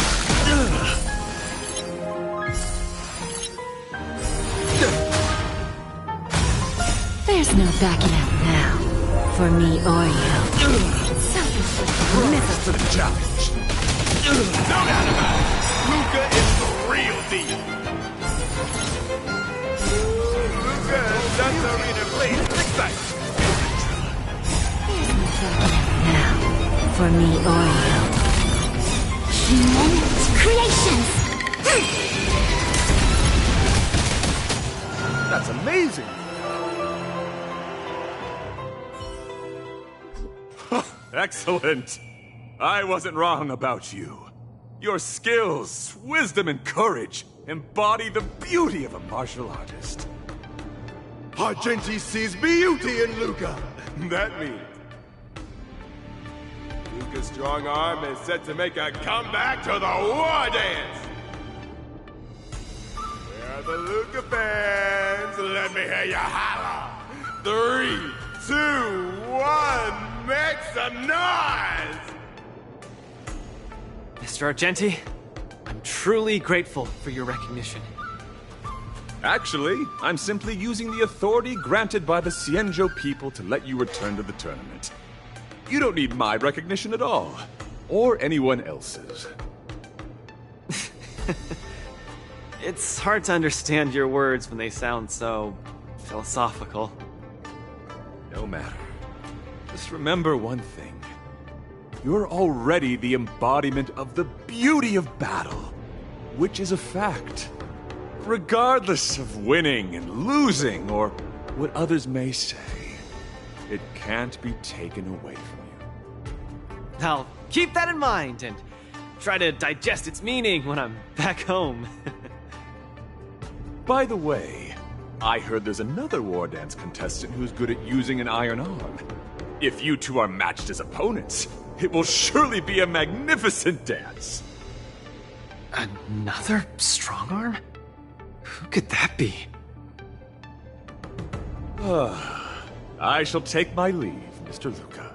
There's no backing out now, for me or you. Rise to the challenge. No doubt about it. Luca is the real deal. Luca has done the arena blade. Exciting. There's no backing out now, for me or you. Human creations! That's amazing. Excellent. I wasn't wrong about you. Your skills, wisdom, and courage embody the beauty of a martial artist. Argenti sees beauty in Luca. That means Luca's strong arm is set to make a comeback to the Wardance. Where are the Luca fans? Let me hear you holler. 3, 2, 1, make some noise! Mr. Argenti, I'm truly grateful for your recognition. Actually, I'm simply using the authority granted by the Xianzhou people to let you return to the tournament. You don't need my recognition at all, or anyone else's. It's hard to understand your words when they sound so philosophical. No matter. Just remember one thing. You're already the embodiment of the beauty of battle, which is a fact. Regardless of winning and losing, or what others may say, it can't be taken away from you. I'll keep that in mind and try to digest its meaning when I'm back home. By the way, I heard there's another Wardance contestant who's good at using an iron arm. If you two are matched as opponents, it will surely be a magnificent dance. Another strong arm? Who could that be? I shall take my leave, Mr. Luca.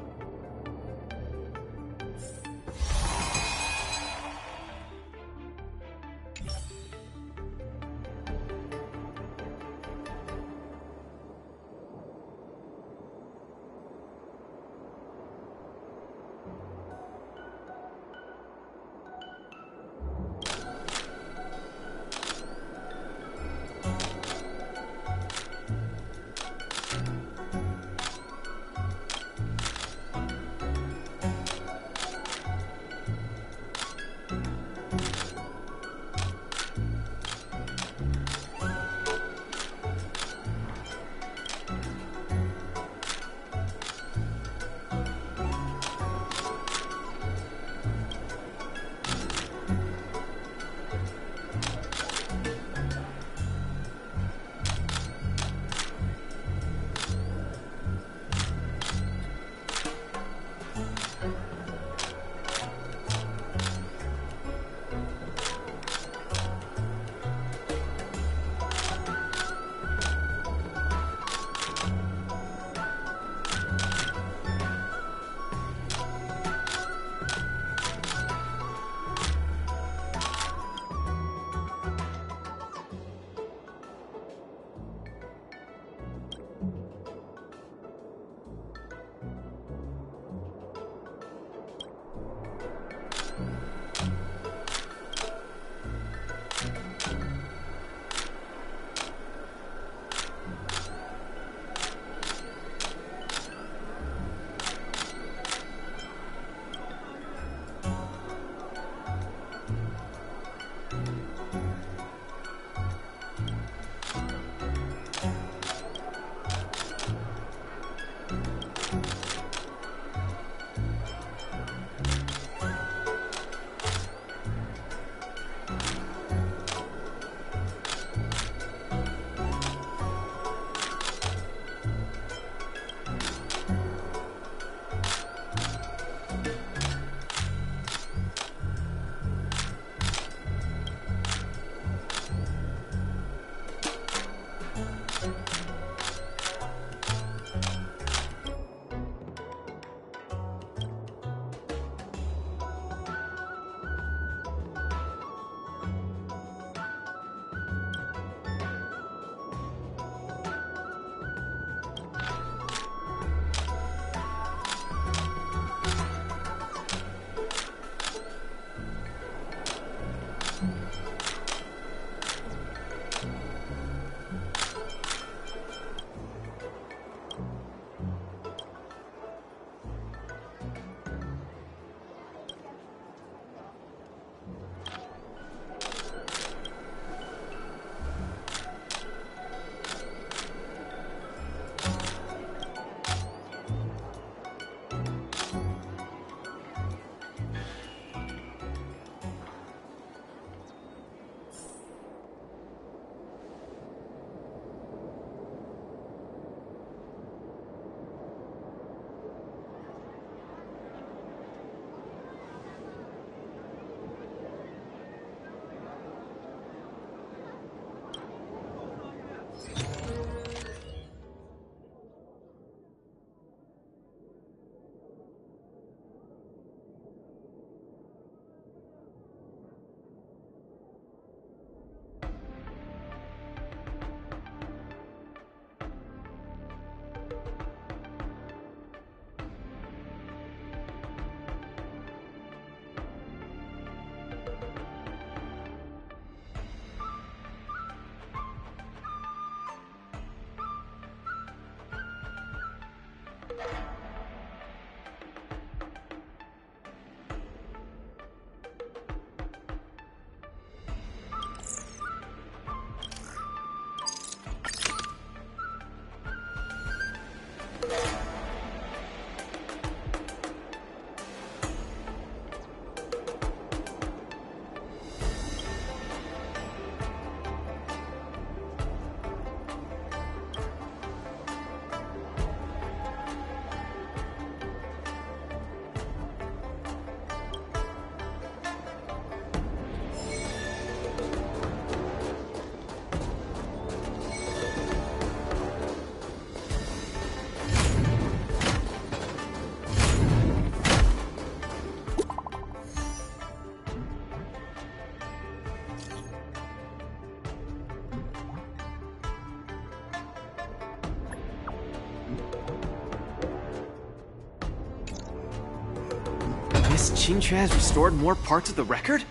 Miss Qingque has restored more parts of the record?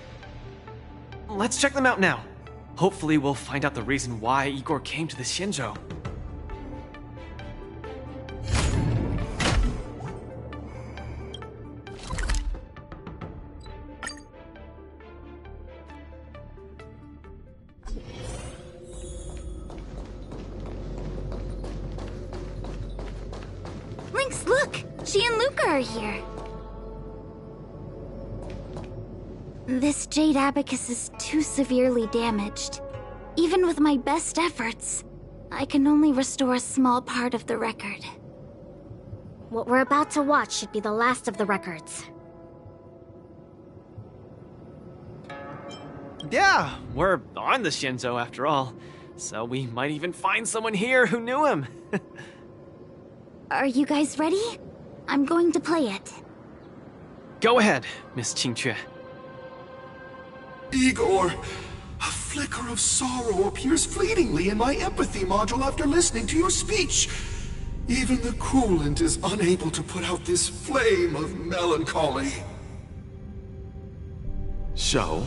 Let's check them out now. Hopefully we'll find out the reason why Igor came to the Xianzhou. Lynx, look! She and Luca are here. This jade abacus is too severely damaged. Even with my best efforts, I can only restore a small part of the record. What we're about to watch should be the last of the records. Yeah, we're on the Xianzhou after all, so we might even find someone here who knew him. Are you guys ready? I'm going to play it. Go ahead, Miss Qingque. Igor, a flicker of sorrow appears fleetingly in my empathy module after listening to your speech. Even the coolant is unable to put out this flame of melancholy. So,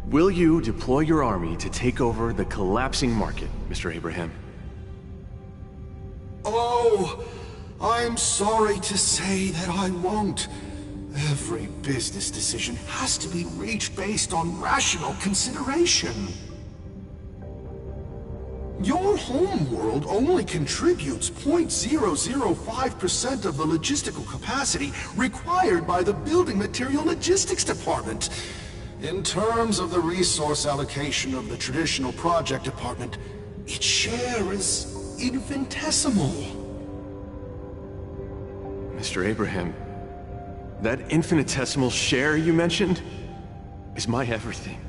will you deploy your army to take over the collapsing market, Mr. Abraham? Oh, I'm sorry to say that I won't. Every business decision has to be reached based on rational consideration. Your homeworld only contributes 0.005% of the logistical capacity required by the Building Material Logistics Department. In terms of the resource allocation of the traditional project department, its share is infinitesimal. Mr. Abraham, that infinitesimal share you mentioned is my everything.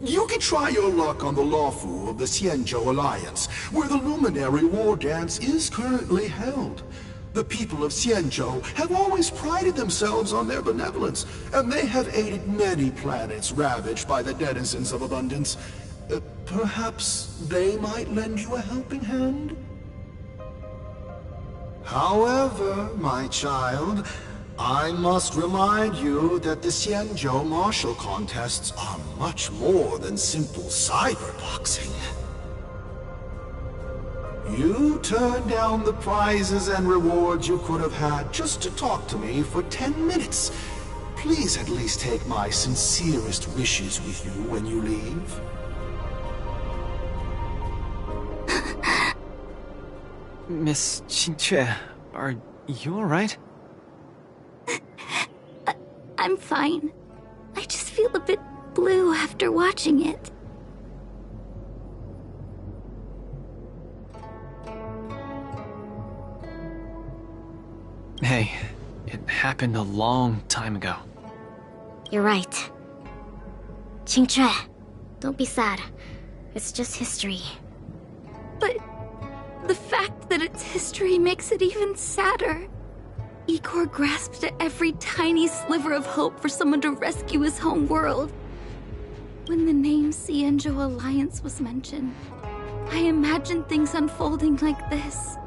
You can try your luck on the Lawfu of the Xianzhou Alliance, where the luminary Wardance is currently held. The people of Xianzhou have always prided themselves on their benevolence, and they have aided many planets ravaged by the denizens of abundance. Perhaps they might lend you a helping hand? However, my child, I must remind you that the Xianzhou martial contests are much more than simple cyberboxing. You turned down the prizes and rewards you could have had just to talk to me for 10 minutes. Please at least take my sincerest wishes with you when you leave. Miss Qingque, are you alright? I'm fine. I just feel a bit blue after watching it. Hey, it happened a long time ago. You're right. Qingque, don't be sad. It's just history. But the fact that it's history makes it even sadder. Igor grasped at every tiny sliver of hope for someone to rescue his home world. When the name Xianzhou Alliance was mentioned, I imagined things unfolding like this.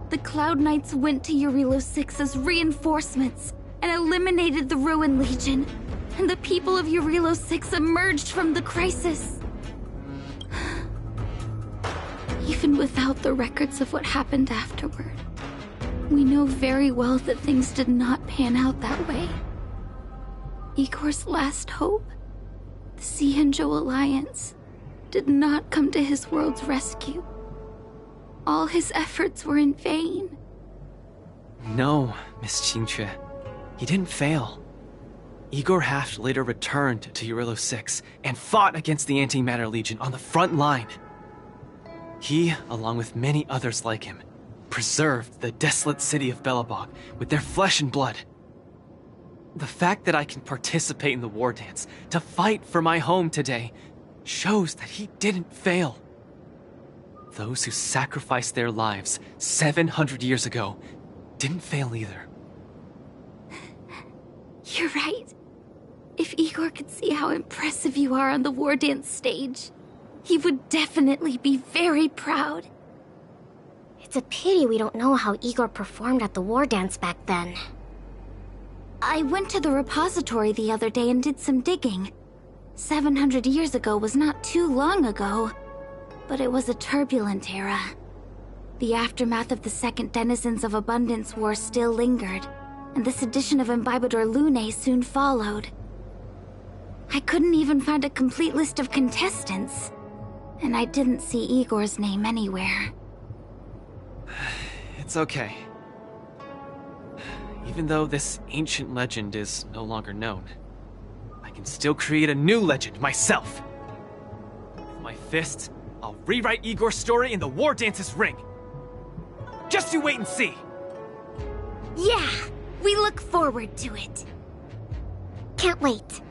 The Cloud Knights went to Eurilo 6 as reinforcements and eliminated the Ruin Legion, and the people of Eurilo 6 emerged from the crisis. Even without the records of what happened afterward, we know very well that things did not pan out that way. Igor's last hope, the Xianzhou Alliance, did not come to his world's rescue. All his efforts were in vain. No, Miss Qingque. He didn't fail. Igor Haft later returned to Urillo 6 and fought against the Antimatter Legion on the front line. He, along with many others like him, preserved the desolate city of Belobog with their flesh and blood. The fact that I can participate in the Wardance to fight for my home today shows that he didn't fail. Those who sacrificed their lives 700 years ago didn't fail either. You're right. If Igor could see how impressive you are on the Wardance stage, he would definitely be very proud. It's a pity we don't know how Igor performed at the Wardance back then. I went to the repository the other day and did some digging. 700 years ago was not too long ago, but it was a turbulent era. The aftermath of the Second Denizens of Abundance War still lingered, and the sedition of Imbibador Lumine soon followed. I couldn't even find a complete list of contestants, and I didn't see Igor's name anywhere. It's okay. Even though this ancient legend is no longer known, I can still create a new legend myself. With my fists, I'll rewrite Igor's story in the Wardance's ring. Just you wait and see. Yeah, we look forward to it. Can't wait.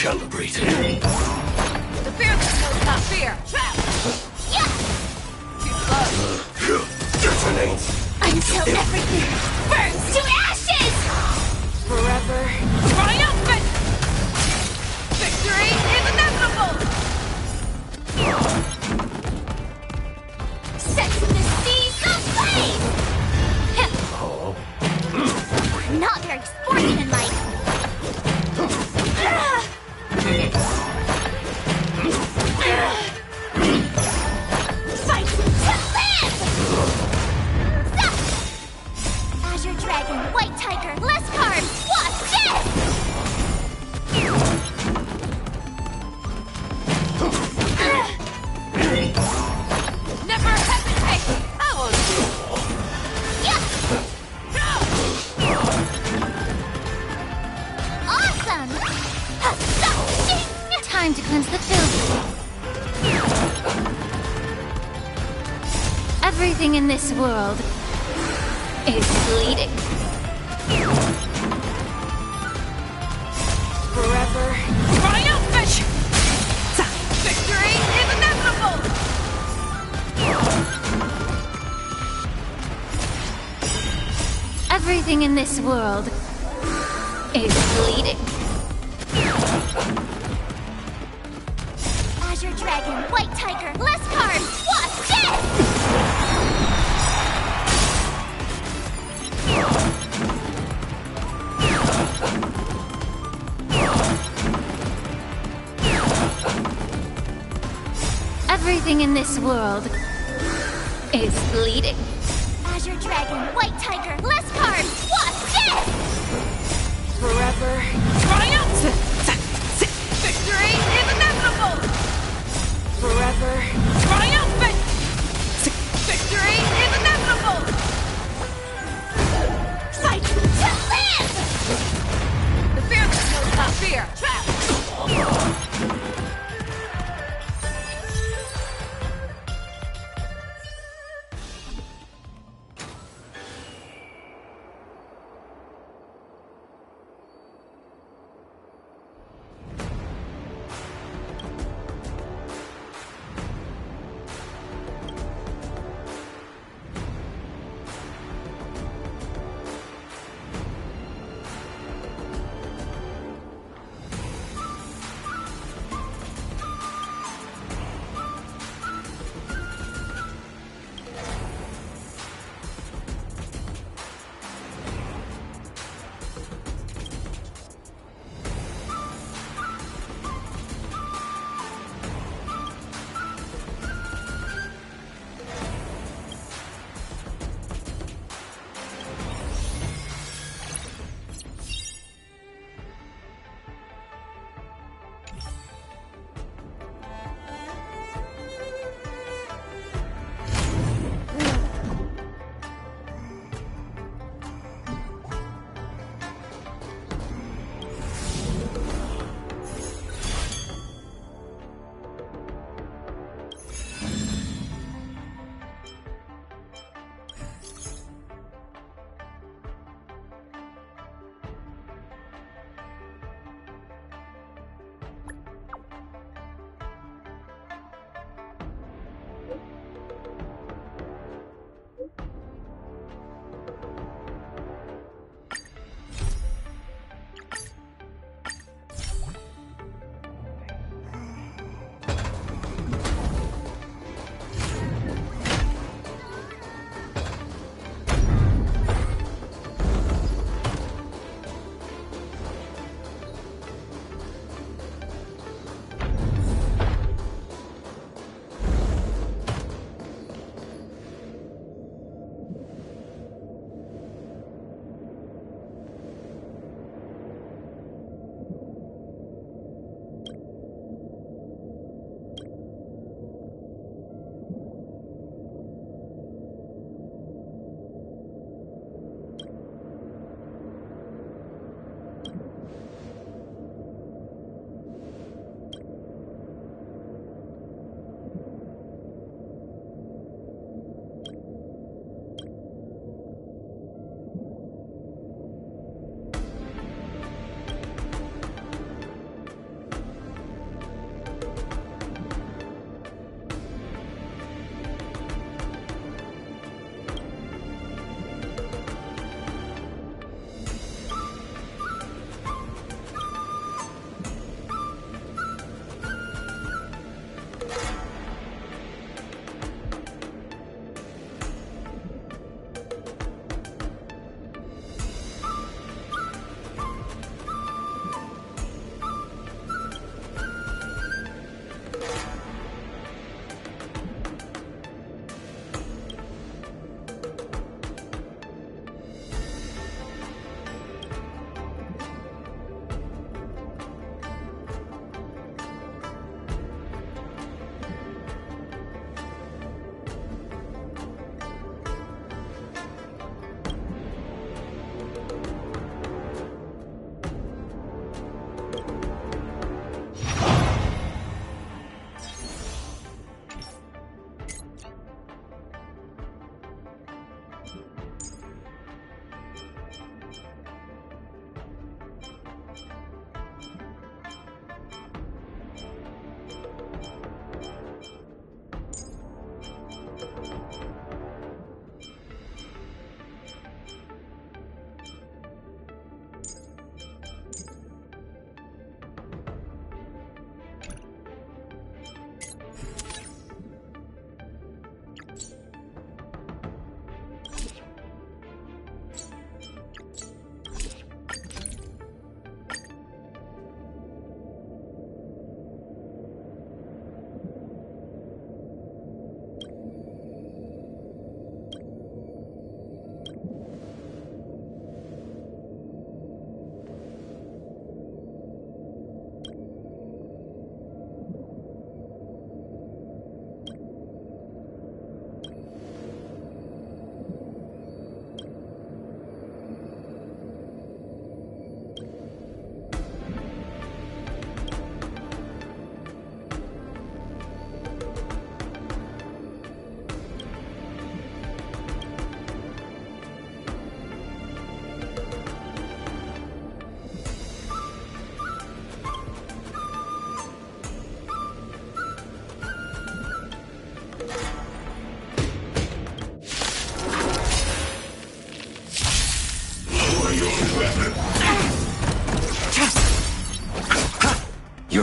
calibrated. The fear that knows not fear. Trap! Yeah! Too slow. Detonate! Until everything burns to ashes! Forever. Triumphant! Victory is inevitable! Set the seas ablaze! I'm not very sportsmanlike. Fight to live! Azure Dragon, White Tiger, less carbs, watch this! Never hesitate! Awesome! Time to cleanse the filth. Everything in this world is bleeding. Forever. Triumphant! Victory is inevitable! Everything in this world is bleeding. Azure Dragon, White Tiger, less carbs, watch this! Everything in this world is bleeding. Azure Dragon, White Tiger, less carbs, watch this! Forever. Triumph! Victory is inevitable! Forever. Triumphant! Victory is inevitable! Fight to live! The fear that knows not fear. Trap!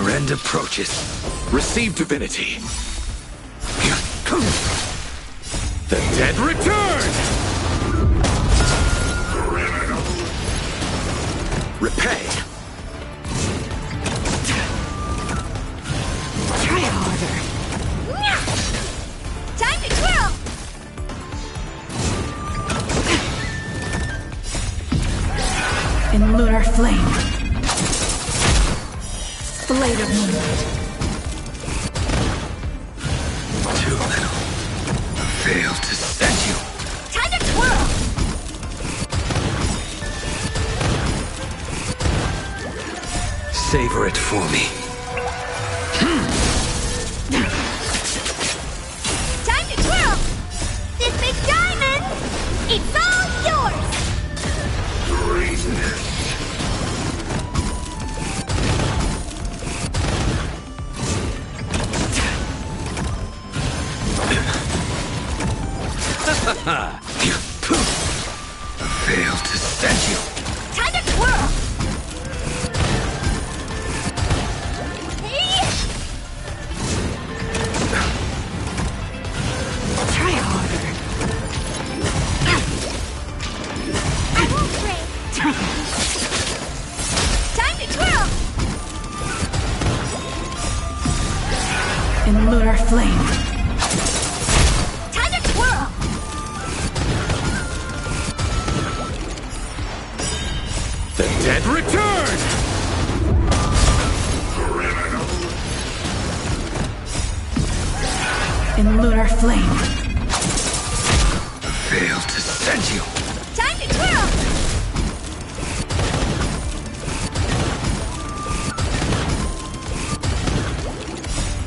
Your end approaches. Receive divinity. The dead return! Repay. Try harder. Time to twirl! In lunar flame. Blade of moonlight. Too little. Failed to send you. Time to twirl! Savor it for me. Time to twirl! This big diamond! It's all yours! Treasonous. Failed to send you. Time to twirl! Hey! Try harder. I won't break! Time to twirl! In lunar flame. Time to twirl! The dead return! In lunar flame. Failed to send you. Time to twirl!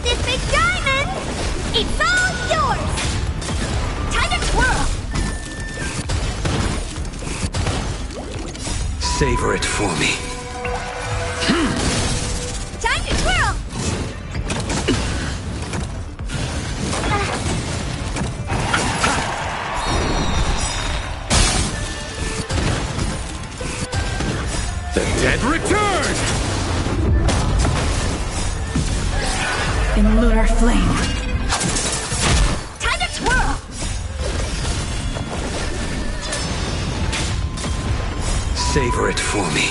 This big diamond! It's all yours! Time to twirl! Savor it for me. Time to twirl! The dead return! In lunar flame. Time to twirl! Savor it for me.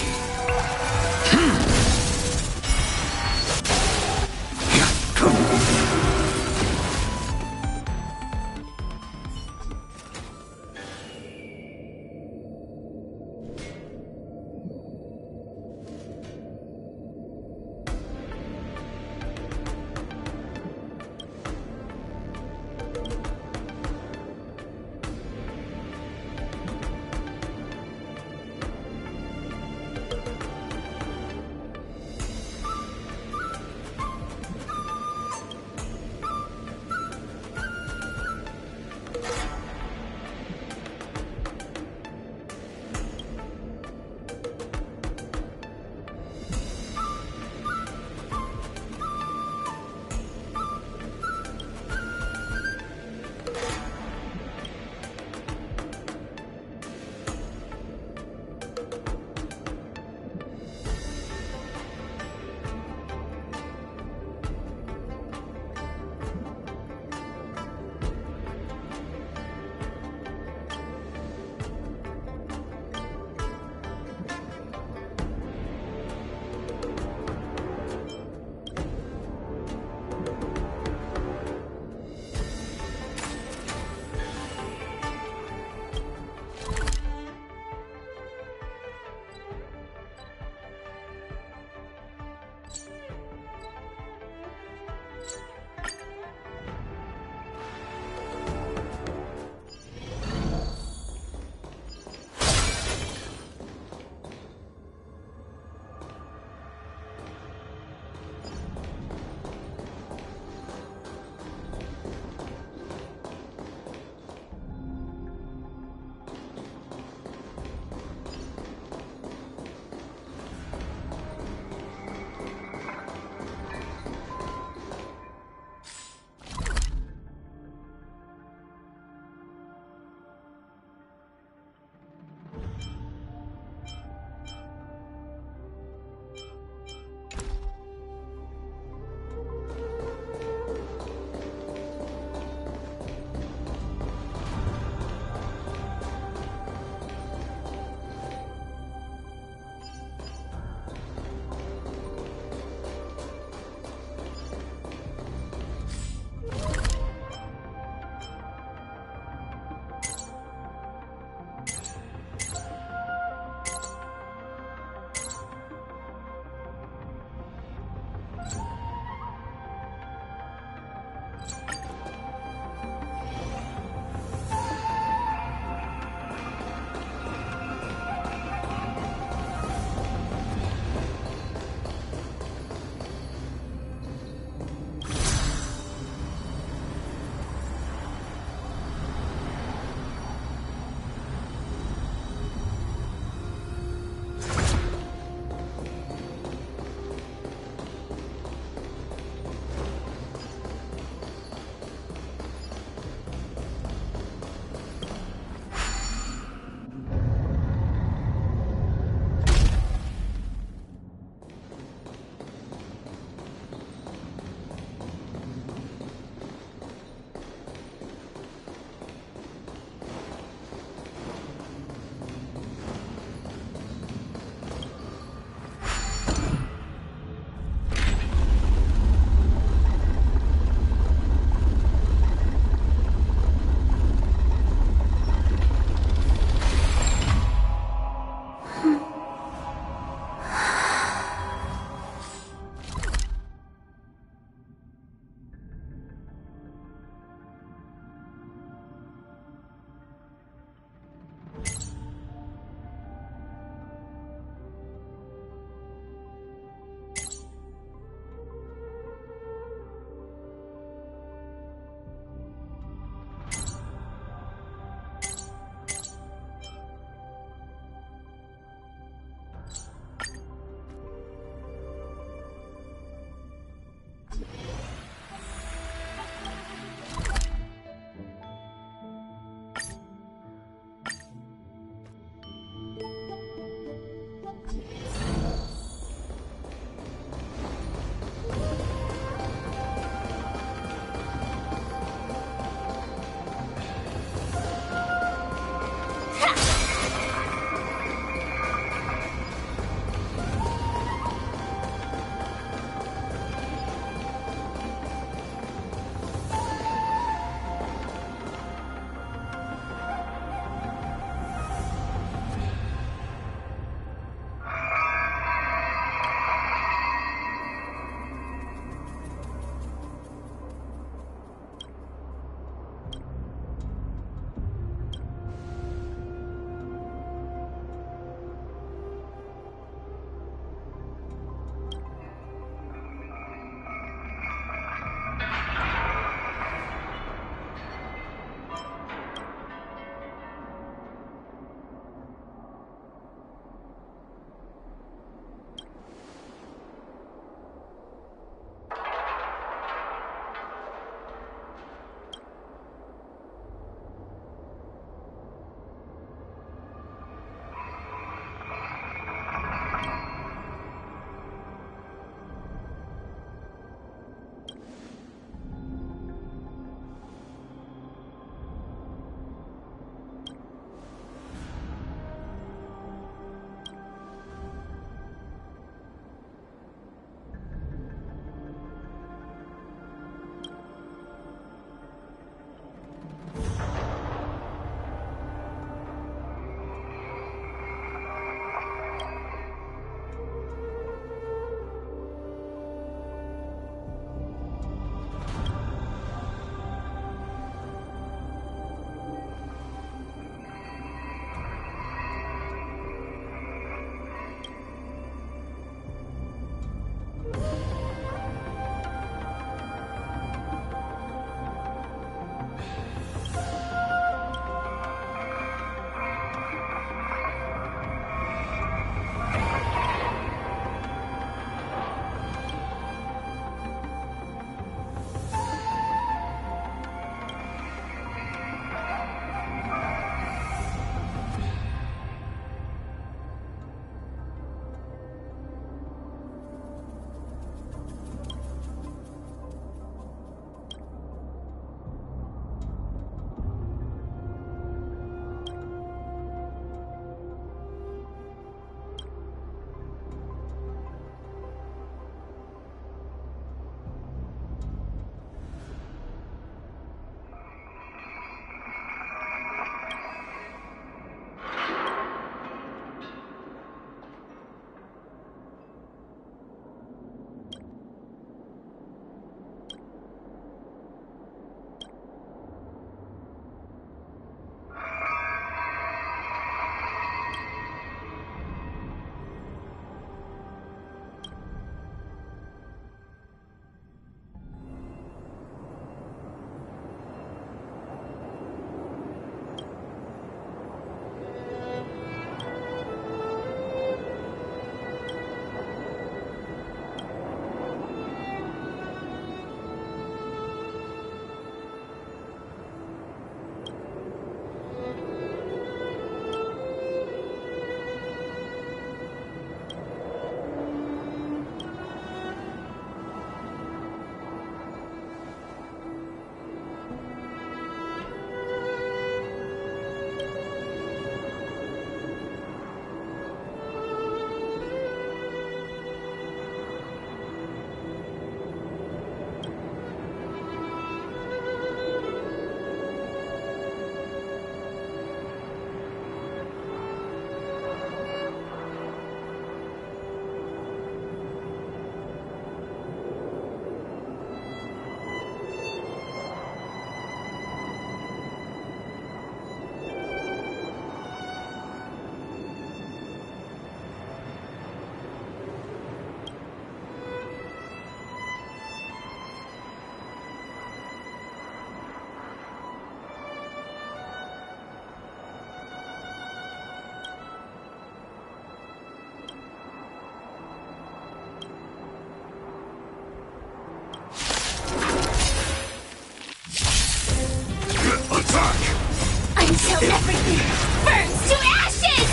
everything burns to ashes!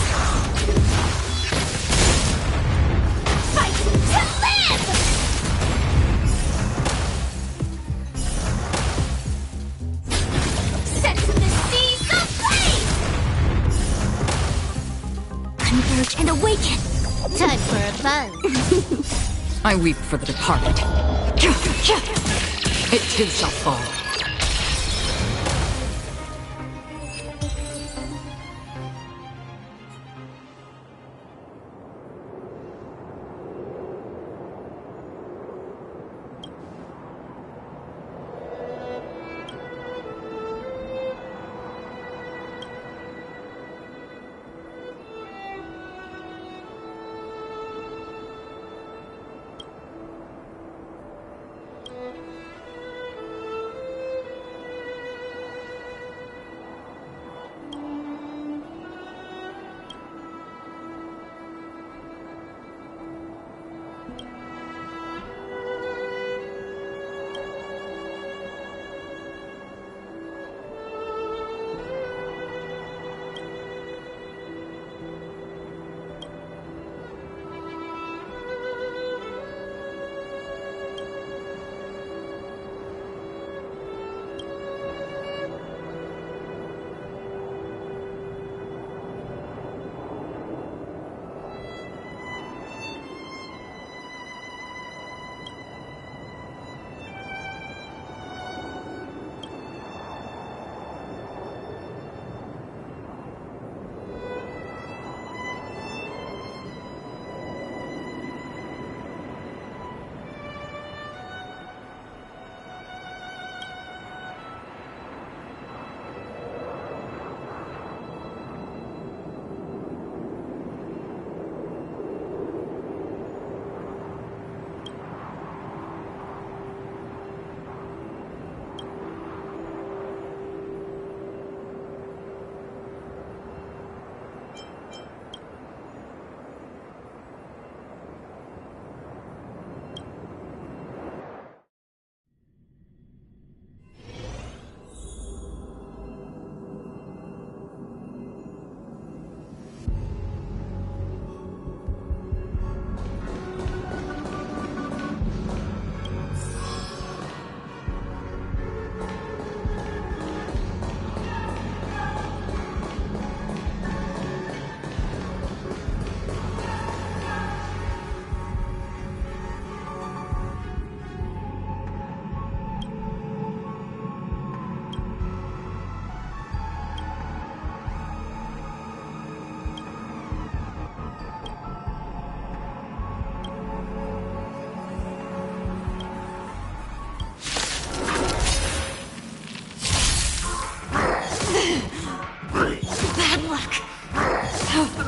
Fight to live! Set the seas ablaze! Converge and awaken! Time for a buzz. I weep for the departed. It too shall fall.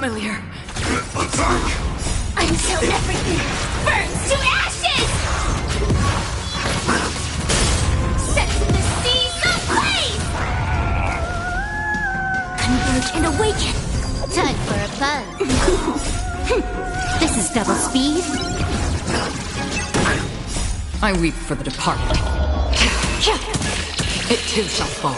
Familiar. Until everything burns to ashes! Set the seas ablaze! Converge and awaken! Time for a buzz. This is double speed. I weep for the departed. It too shall fall.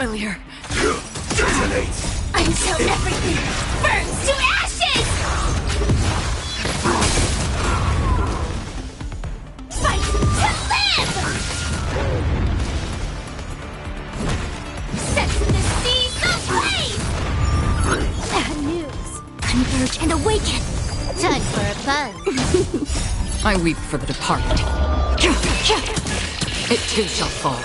familiar. Until everything burns to ashes! Fight to live! Set the seas ablaze! Bad news. Converge and awaken. Time for a buzz. I weep for the departed. It too shall fall.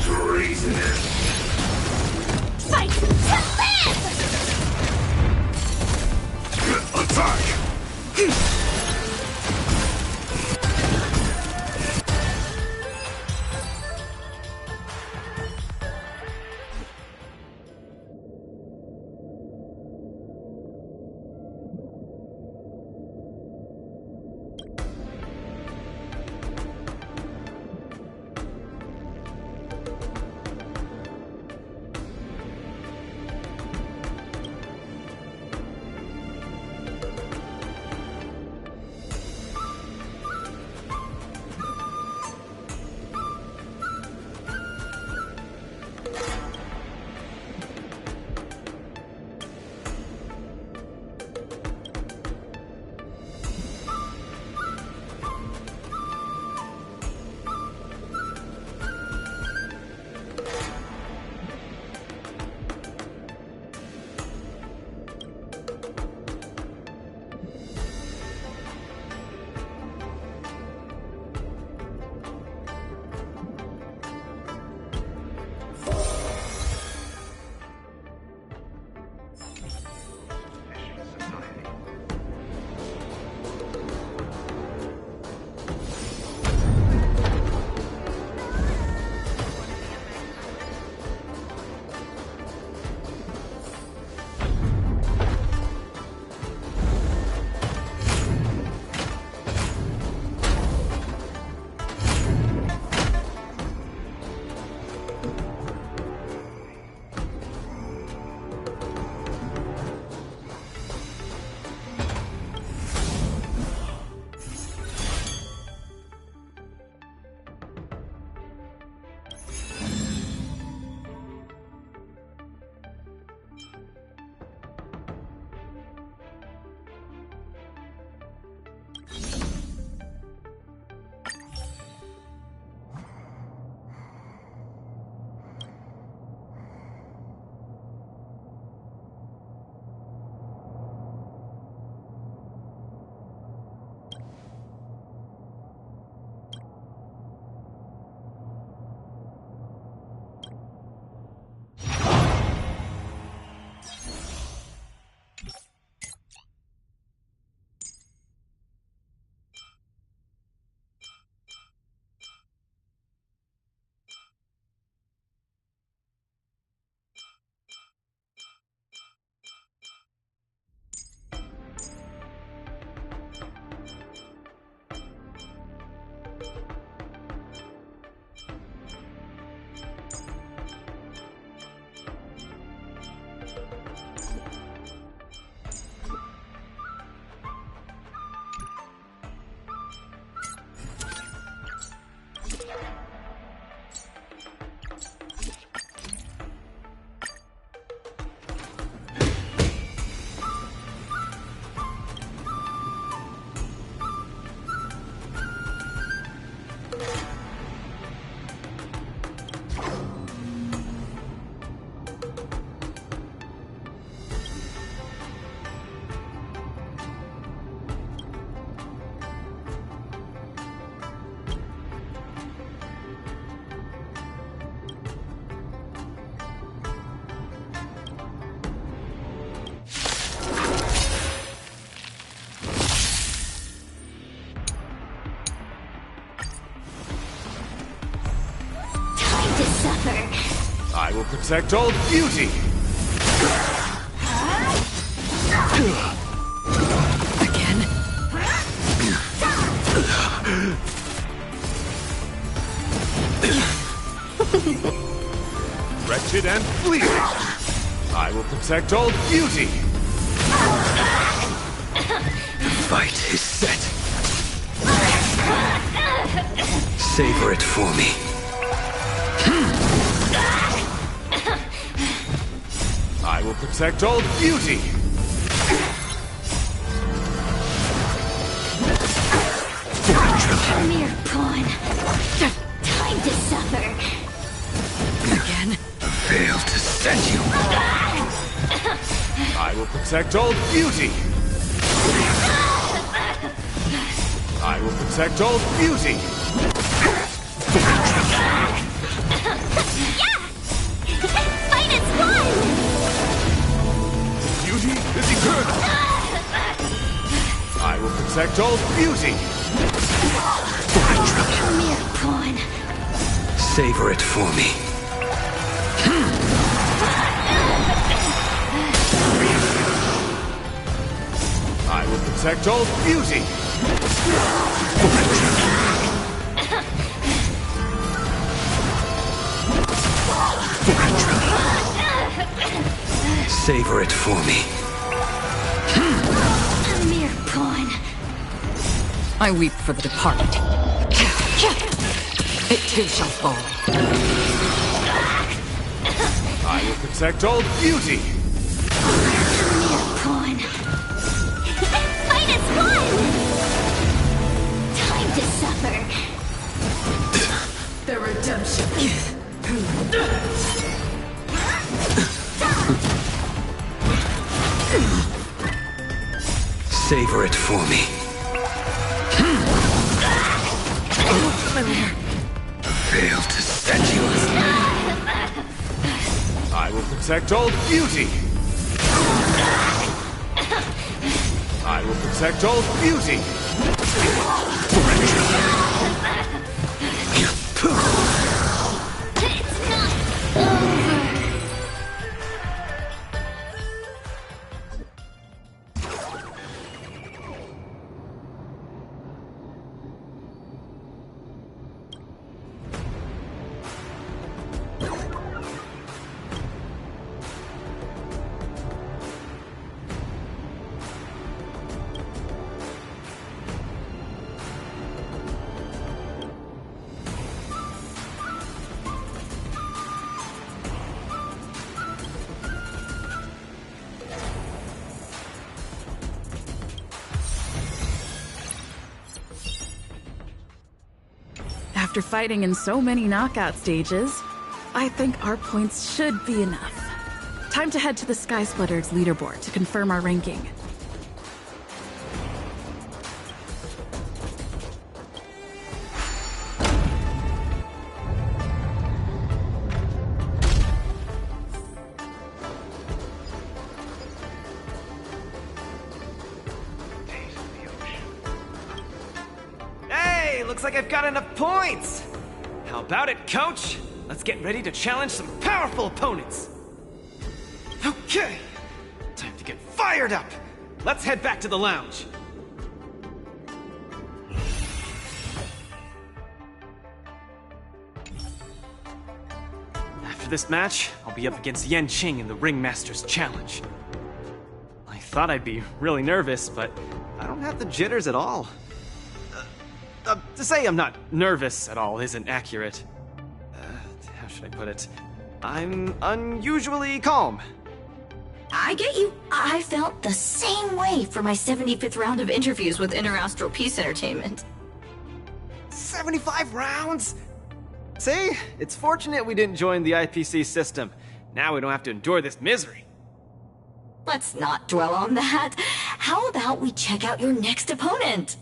Treasonous. Fight to live! Attack! I will protect all beauty! Again? Wretched and fleeting! I will protect all beauty! The fight is set! Savor it for me. I will protect Old Beauty! Mere pawn. Time to suffer. Again? Fail to send you. I will protect Old Beauty! I will protect Old Beauty! Fight is won! Beauty is eternal! I will protect Old Beauty! Mere pawn. Savor it for me. I will protect Old Beauty! Savor it for me. A mere pawn. I weep for the departed. It too shall fall. I will protect Old Beauty! Mere pawn. Fight is won! Time to suffer. The redemption. Savor it for me. Fail to send you. I will protect Old Beauty! I will protect Old Beauty! It's not over. After fighting in so many knockout stages, I think our points should be enough. Time to head to the Sky Splitter's leaderboard to confirm our ranking. Hey, looks like I've got enough points! How about it, coach? Let's get ready to challenge some powerful opponents! Okay, time to get fired up! Let's head back to the lounge. After this match, I'll be up against Yanqing in the Ringmaster's Challenge. I thought I'd be really nervous, but I don't have the jitters at all. To say I'm not nervous at all isn't accurate. How should I put it? I'm unusually calm. I get you. I felt the same way for my 75th round of interviews with Interastral Peace Entertainment. 75 rounds? See? It's fortunate we didn't join the IPC system. Now we don't have to endure this misery. Let's not dwell on that. How about we check out your next opponent?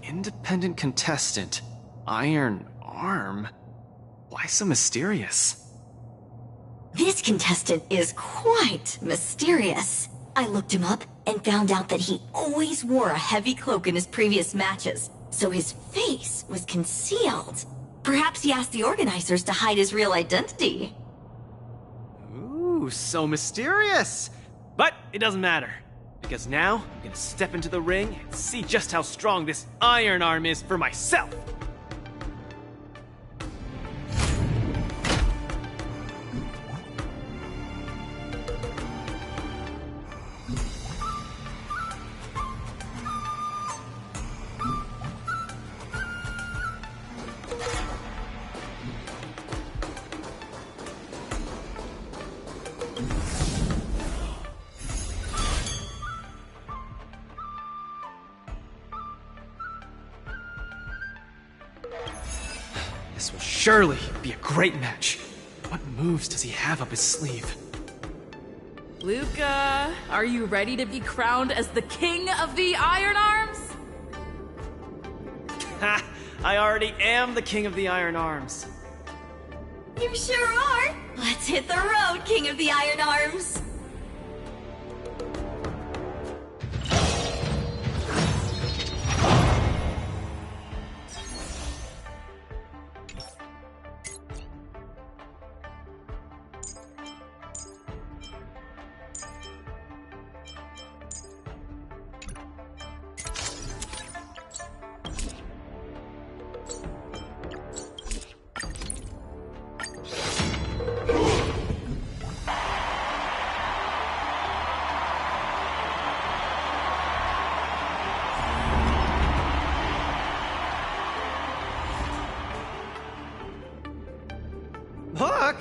Independent contestant. Iron Arm? Why so mysterious? This contestant is quite mysterious. I looked him up and found out that he always wore a heavy cloak in his previous matches, so his face was concealed. Perhaps he asked the organizers to hide his real identity. Ooh, so mysterious! But it doesn't matter, because now I'm gonna step into the ring and see just how strong this Iron Arm is for myself! This will surely be a great match. What moves does he have up his sleeve? Luca, are you ready to be crowned as the king of the Iron Arms? Ha! I already am the king of the Iron Arms. You sure are. Let's hit the road, King of the Iron Arms. Look!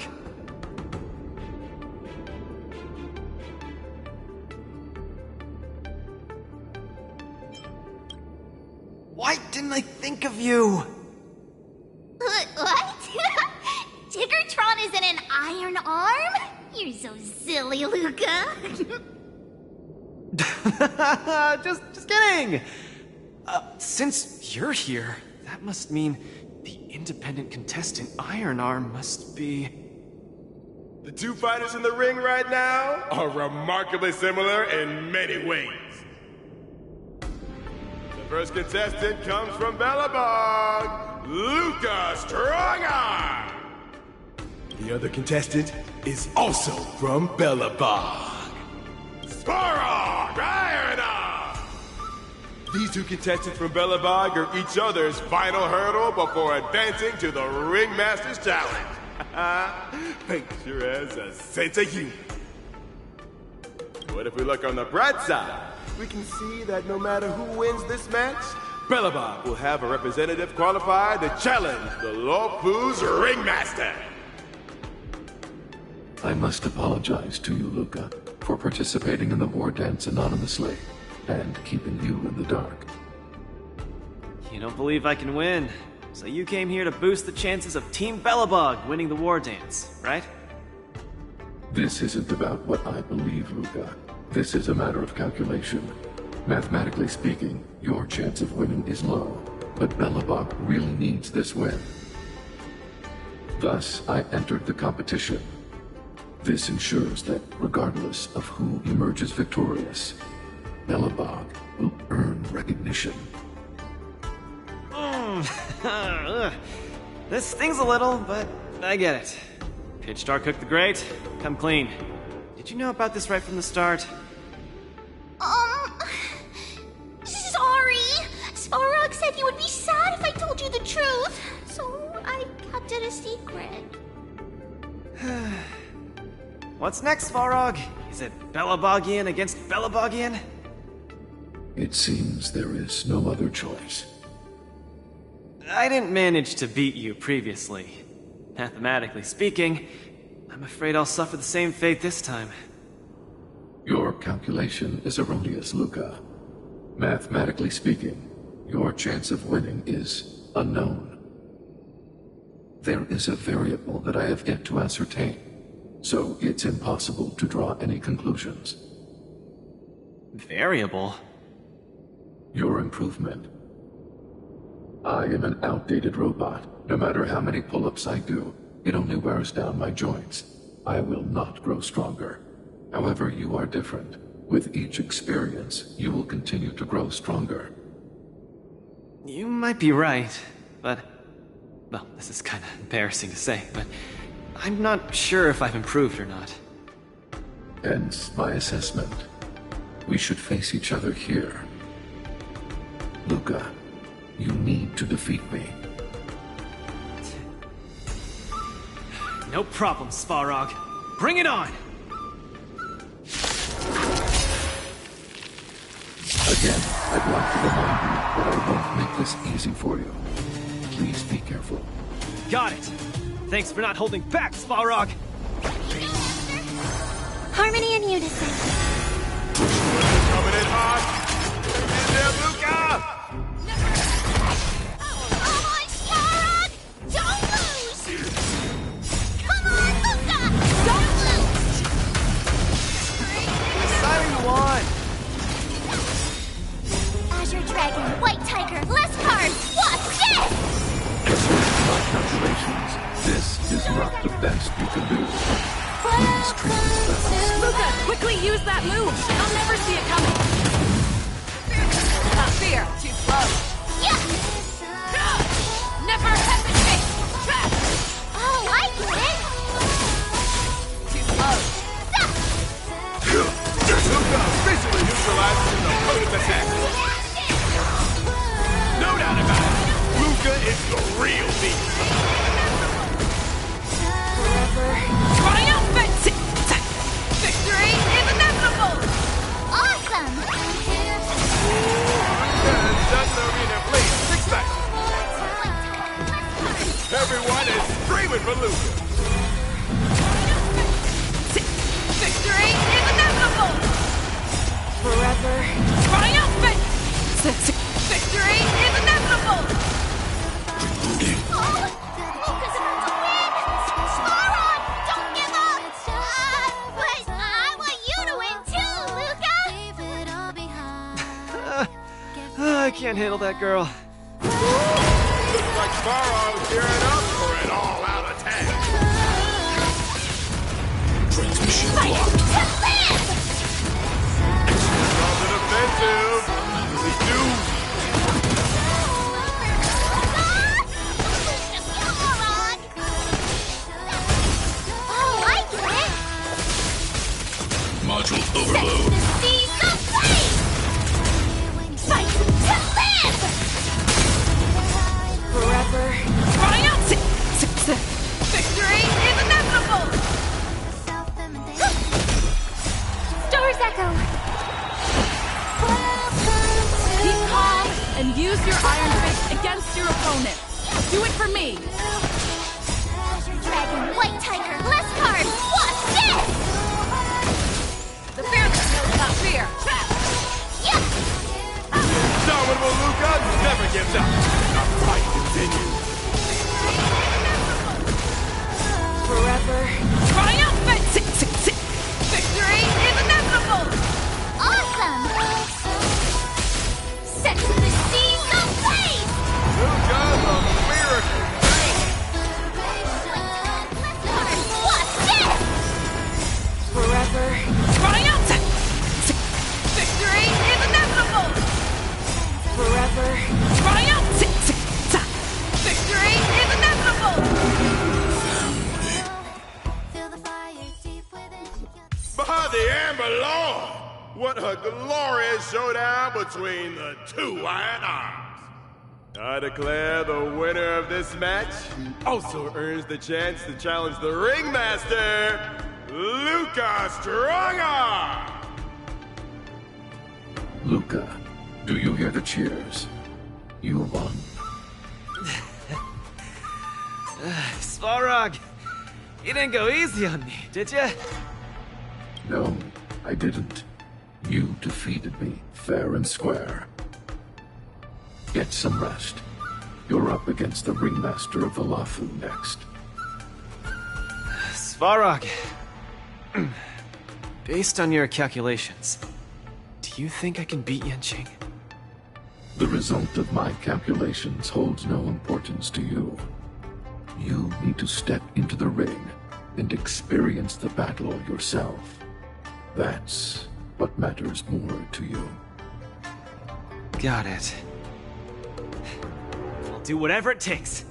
Why didn't I think of you? What? Tiggertron is in an iron arm? You're so silly, Luca. just kidding! Since you're here, that must mean the independent contestant Iron Arm must be... The two fighters in the ring right now are remarkably similar in many ways. The first contestant comes from Bellabog, Luca Strongarm. The other contestant is also from Bellabog, Sporog Iron Arm. These two contestants from Bellabog are each other's final hurdle before advancing to the Ringmaster's Challenge. Picture has a sense of humor. What if we look on the bright side? We can see that no matter who wins this match, Bellabog will have a representative qualified to challenge the Luofu's Ringmaster. I must apologize to you, Luca, for participating in the Wardance anonymously and keeping you in the dark. You don't believe I can win, so you came here to boost the chances of Team Bellabog winning the Wardance, right? This isn't about what I believe, Luca. This is a matter of calculation. Mathematically speaking, your chance of winning is low, but Bellabog really needs this win. Thus, I entered the competition. This ensures that, regardless of who emerges victorious, Bellabog will earn recognition. This stings a little, but I get it. Pitch Star Cook the Great, come clean. Did you know about this right from the start? Sorry. Sporog said he would be sad if I told you the truth, so I kept it a secret. What's next, Svarog? Is it Bellabogian against Bellabogian? It seems there is no other choice. I didn't manage to beat you previously. Mathematically speaking, I'm afraid I'll suffer the same fate this time. Your calculation is erroneous, Luca. Mathematically speaking, your chance of winning is unknown. There is a variable that I have yet to ascertain, so it's impossible to draw any conclusions. Variable? Your improvement. I am an outdated robot. No matter how many pull-ups I do, it only wears down my joints. I will not grow stronger. However, you are different. With each experience, you will continue to grow stronger. You might be right, but... Well, this is kind of embarrassing to say, but... I'm not sure if I've improved or not. Hence my assessment. We should face each other here. Luca, you need to defeat me. No problem, Svarog. Bring it on! Again, I'd like to remind you that I won't make this easy for you. Please be careful. Got it! Thanks for not holding back, Svarog! Harmony and unison. Coming in hot! In there, Luca! Oh my God! the best you can do. Please train as best. Luca, quickly use that move! I'll never see it coming! Not fear, too close. Yeah! Never hesitate! Oh, I get it! Too close. Luca officially neutralizes his opponent's attack. No doubt about it. Luca is the real beast. Triumphant! Victory is inevitable! Awesome! Doesn't arena please expect. Everyone is screaming for Luca. Victory is inevitable! Forever triumphant! Victory is inevitable! Luca's about to win! Sparon, don't give up! But I want you to win too, Luca! I can't handle that girl. Looks like Sparon's gearing up for an all-out attack. Transmission blocked. On the defensive. We do. Oh, I get it! Module overload. Seize the flame! Fight to live! Forever triumphant! Victory is inevitable! Star's Echo! Keep calm and use your Iron Fist against your opponent. Do it for me! Dragon, White Tiger, less cards! Watch this! The fearless knows not fear! Yeah! Indomitable Luca never gives up. The fight continues. Forever triumphant! Victory is inevitable! Awesome! Set to the seas of flame! Luca's a miracle. Watch this! Forever triumphant! Victory is inevitable! Forever triumphant! Victory is inevitable! By the Amber Lord! What a glorious showdown between the two Iron Arms! I declare the winner of this match, who also earns the chance to challenge the ringmaster, Luca Strongarm! Luca, do you hear the cheers? You won. Svarog, you didn't go easy on me, did you? No, I didn't. You defeated me, fair and square. Get some rest. You're up against the ringmaster of the Lafu next. Svarog, based on your calculations, do you think I can beat Yanqing? The result of my calculations holds no importance to you. You need to step into the ring and experience the battle yourself. That's what matters more to you. Got it. I'll do whatever it takes.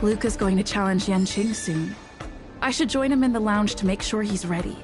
Luca's going to challenge Yanqing soon. I should join him in the lounge to make sure he's ready.